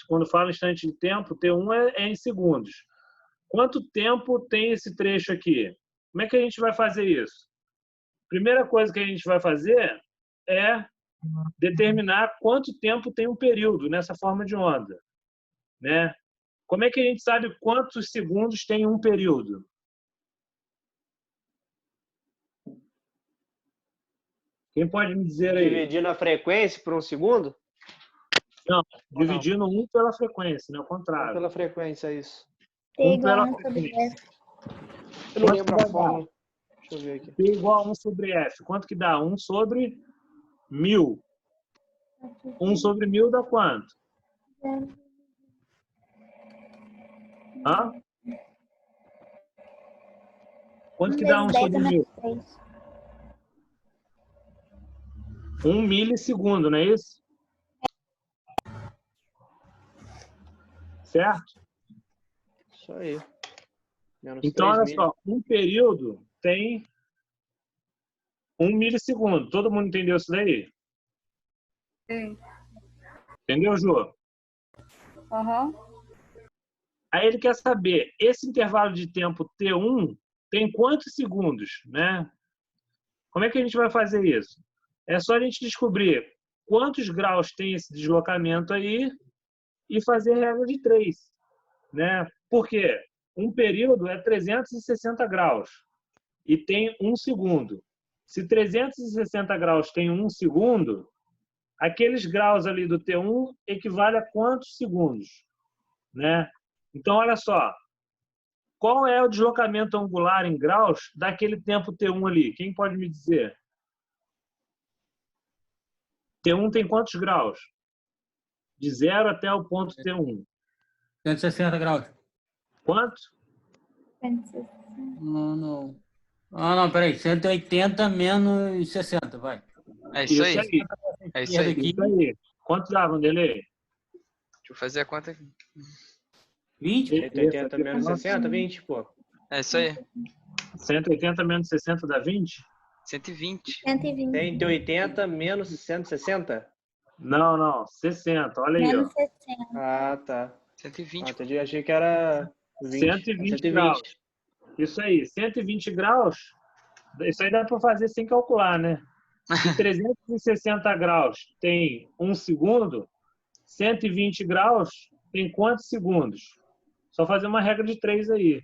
Speaker 1: Quando fala instante de tempo, T1 é em segundos. Quanto tempo tem esse trecho aqui? Como é que a gente vai fazer isso? Primeira coisa que a gente vai fazer é determinar quanto tempo tem um período nessa forma de onda, né? Como é que a gente sabe quantos segundos tem um período? Quem pode me dizer aí?
Speaker 3: Dividindo a frequência por um segundo?
Speaker 1: Não, dividindo 1 pela frequência, não é o contrário.
Speaker 3: Pela frequência, é isso.
Speaker 6: T igual a 1 sobre F.
Speaker 3: Eu não lembro a fórmula. Deixa eu ver aqui.
Speaker 1: T igual a 1 sobre F. Quanto que dá? 1 sobre 1000. 1 sobre 1000 dá quanto? Hã? Quanto que dá 1 sobre 1000? 1 milissegundo, não é isso? Certo?
Speaker 3: Isso aí. Menos
Speaker 1: Então, olha
Speaker 3: 3.000.
Speaker 1: só, um período tem 1 milissegundo. Todo mundo entendeu isso daí?
Speaker 9: Sim.
Speaker 1: Entendeu, Jô?
Speaker 9: Aham.
Speaker 1: Aí ele quer saber, esse intervalo de tempo T1 tem quantos segundos, né? Como é que a gente vai fazer isso? É só a gente descobrir quantos graus tem esse deslocamento aí e fazer a regra de 3, né? Por quê? Um período é 360 graus e tem 1 segundo. Se 360 graus tem 1 segundo, aqueles graus ali do T1 equivale a quantos segundos, né? Então, olha só. Qual é o deslocamento angular em graus daquele tempo T1 ali? Quem pode me dizer? T1 tem quantos graus? De 0 até o ponto T1.
Speaker 2: 160 graus.
Speaker 1: Quanto?
Speaker 2: Não. Ah, não, peraí. 180 menos 60, vai.
Speaker 4: É isso aí. É isso aí.
Speaker 2: Aqui.
Speaker 1: Isso aí. Quanto dá, Vanderlei?
Speaker 4: Deixa eu fazer a conta aqui.
Speaker 2: 20?
Speaker 3: 180 menos 60, 20, pô.
Speaker 4: É isso aí.
Speaker 1: 180 menos 60 dá 20?
Speaker 4: 120.
Speaker 6: 120.
Speaker 3: 180 menos 160?
Speaker 1: Não. 60. Olha aí, ó.
Speaker 6: Menos 60.
Speaker 3: Ah, tá.
Speaker 4: 120.
Speaker 3: Entendi. Achei que era 20.
Speaker 1: 120 graus. Isso aí. 120 graus. Isso aí dá para fazer sem calcular, né? Se 360 graus tem 1 segundo, 120 graus tem quantos segundos? Só fazer uma regra de 3 aí.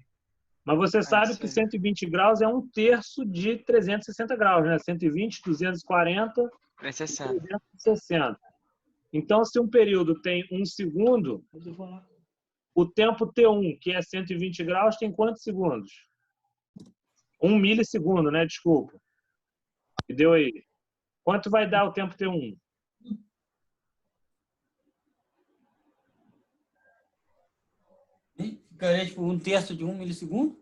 Speaker 1: Mas você sabe que 120 graus é 1/3 de 360 graus, né? 120, 240, 360. Então, se um período tem 1 segundo, o tempo T1, que é 120 graus, tem quantos segundos? 1 milissegundo, né? Desculpa. E deu aí. Quanto vai dar o tempo T1?
Speaker 2: Ficaria tipo 1/3 de 1 milissegundo?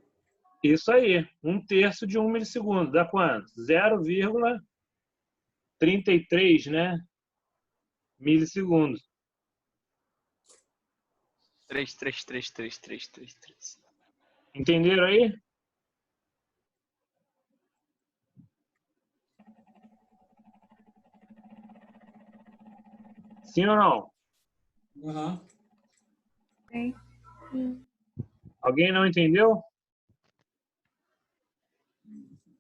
Speaker 1: Isso aí. 1/3 de 1 milissegundo. Dá quanto? 0,33, né? Milissegundos.
Speaker 4: 3.
Speaker 1: Entenderam aí? Sim ou não?
Speaker 2: Aham.
Speaker 9: Sim.
Speaker 1: Alguém não entendeu?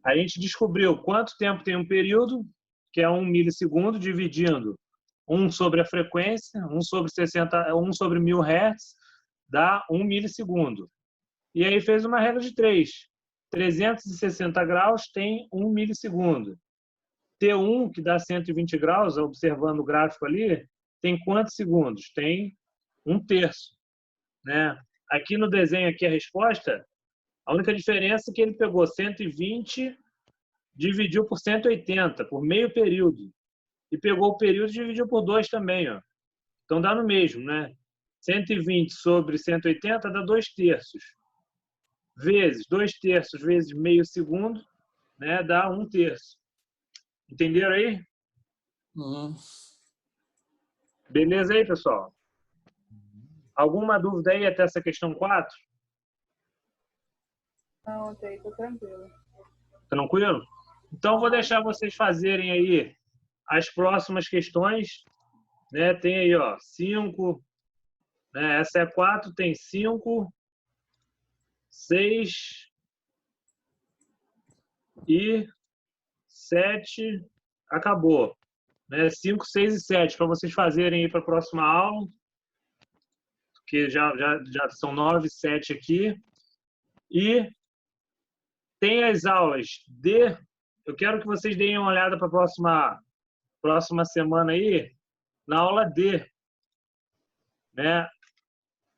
Speaker 1: A gente descobriu quanto tempo tem um período que é 1 milissegundo, dividindo 1 sobre a frequência, 1 sobre 1000 Hz, dá 1 milissegundo. E aí fez uma regra de 3. 360 graus tem 1 milissegundo. T1, que dá 120 graus, observando o gráfico ali, tem quantos segundos? Tem 1/3. Né? Aqui no desenho, aqui a resposta, a única diferença é que ele pegou 120, dividiu por 180, por meio período. E pegou o período e dividiu por 2 também. Ó. Então dá no mesmo, né? 120 sobre 180 dá 2/3. Vezes 2/3 vezes meio segundo, né? Dá 1/3. Entenderam aí? Beleza aí, pessoal? Alguma dúvida aí até essa questão 4?
Speaker 9: Não, até aí tô tranquilo.
Speaker 1: Tranquilo? Então, vou deixar vocês fazerem aí as próximas questões. Né? Tem aí, ó, 5. Né? Essa é a 4, tem 5, 6 e 7. Acabou. Né? 5, 6 e 7, para vocês fazerem aí para a próxima aula. Que já são 9, 7 aqui. E tem as aulas de... Eu quero que vocês deem uma olhada para a próxima semana aí, na aula D. Né? Não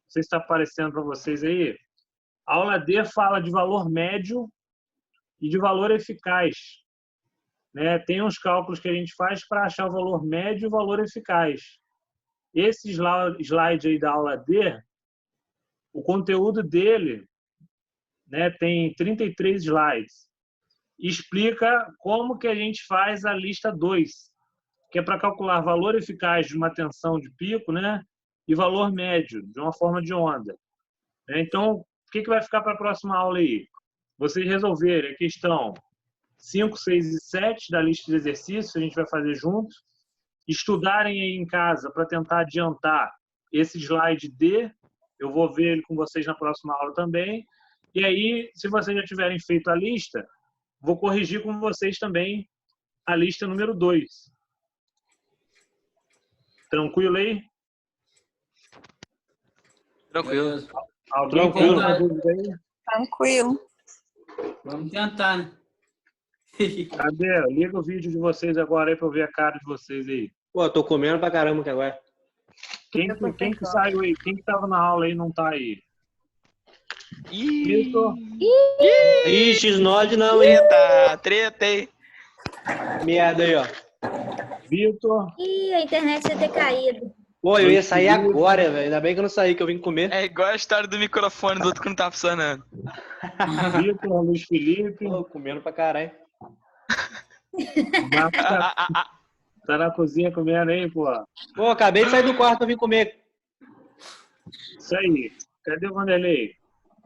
Speaker 1: sei se está aparecendo para vocês aí. A aula D fala de valor médio e de valor eficaz. Né? Tem uns cálculos que a gente faz para achar o valor médio e o valor eficaz. Esse slide aí da aula D, o conteúdo dele, né, tem 33 slides. Explica como que a gente faz a lista 2, que é para calcular valor eficaz de uma tensão de pico, né, e valor médio de uma forma de onda. Então, o que vai ficar para a próxima aula aí? Vocês resolverem a questão 5, 6 e 7 da lista de exercícios, a gente vai fazer junto. Estudarem aí em casa para tentar adiantar esse slide D. Eu vou ver ele com vocês na próxima aula também. E aí, se vocês já tiverem feito a lista, vou corrigir com vocês também a lista número 2. Tranquilo aí?
Speaker 4: Tranquilo.
Speaker 1: Alguém tem alguma dúvida aí?
Speaker 5: Tranquilo.
Speaker 2: Vamos tentar, né?
Speaker 1: Cadê? Liga o vídeo de vocês agora aí para eu ver a cara de vocês aí.
Speaker 3: Pô, eu tô comendo pra caramba aqui agora.
Speaker 1: Quem que saiu aí? Quem que tava na aula aí não tá aí?
Speaker 4: Ih,
Speaker 3: Ih, X9 não, hein?
Speaker 4: treta, hein?
Speaker 3: Merda aí, ó.
Speaker 1: Vitor.
Speaker 6: Ih, a internet ia ter caído.
Speaker 3: Pô, eu ia sair agora, velho. Ainda bem que eu não saí, que eu vim comer.
Speaker 4: É igual a história do microfone do outro que não tá funcionando.
Speaker 1: Vitor, Luiz Felipe.
Speaker 3: Pô, comendo pra caralho.
Speaker 1: Marcos tá na cozinha comendo aí, pô.
Speaker 3: Pô, acabei de sair do quarto pra vir comer.
Speaker 1: Isso aí. Cadê o Vanderlei?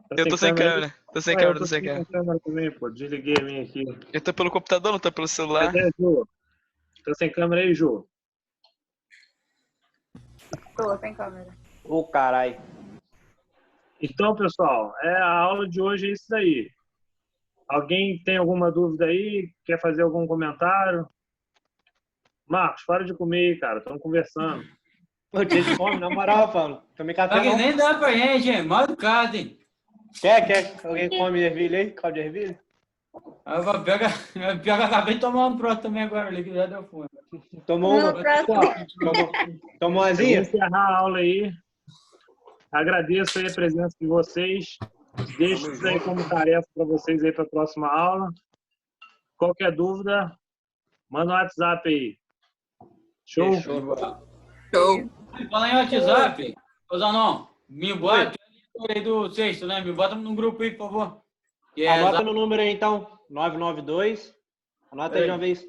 Speaker 1: Tá
Speaker 4: Eu tô sem câmera. Tô sem câmera, tô sem câmera.
Speaker 1: câmera também, pô. Desliguei a minha aqui.
Speaker 4: Eu tô pelo computador, não tô pelo celular.
Speaker 1: Cadê, Ju? Tá sem câmera aí, Ju?
Speaker 9: Tô, sem câmera.
Speaker 3: Ô, caralho.
Speaker 1: Então, pessoal, a aula de hoje é isso daí. Alguém tem alguma dúvida aí? Quer fazer algum comentário? Marcos, para de comer aí, cara. Estamos conversando.
Speaker 3: Pô, tinha de fome, na moral, falando. Tomei café
Speaker 2: Só que
Speaker 3: não.
Speaker 2: nem dá pra gente, hein? Mal educado, hein?
Speaker 3: Quer? Alguém come ervilha aí? Caldo de ervilha?
Speaker 2: Pior que acabei de tomar um próximo também agora, ali que já deu fome.
Speaker 3: Tomou uma?
Speaker 6: Não, próximo.
Speaker 3: Tomou
Speaker 1: Eu
Speaker 3: umazinha?
Speaker 1: vou encerrar a aula aí. Agradeço aí a presença de vocês. Deixo isso aí como tarefa para vocês aí para a próxima aula. Qualquer dúvida, manda um WhatsApp aí. Show?
Speaker 5: Show.
Speaker 2: Fala em WhatsApp. Ô, Zanon, me bota aí do sexto, né? Me bota num grupo aí, por favor. Que é
Speaker 3: Anota no número aí, então. 992. Anota aí de uma vez.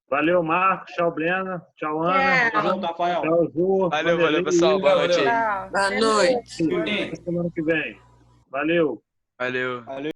Speaker 1: Valeu, Marcos. Tchau, Brena. Tchau, Ana.
Speaker 6: Tchau.
Speaker 3: Junto, Rafael.
Speaker 1: Tchau, Ju.
Speaker 4: Valeu, pessoal. Boa noite aí.
Speaker 9: Tchau.
Speaker 5: Boa noite.
Speaker 1: Até semana que vem. Valeu.
Speaker 4: Valeu.
Speaker 3: Valeu.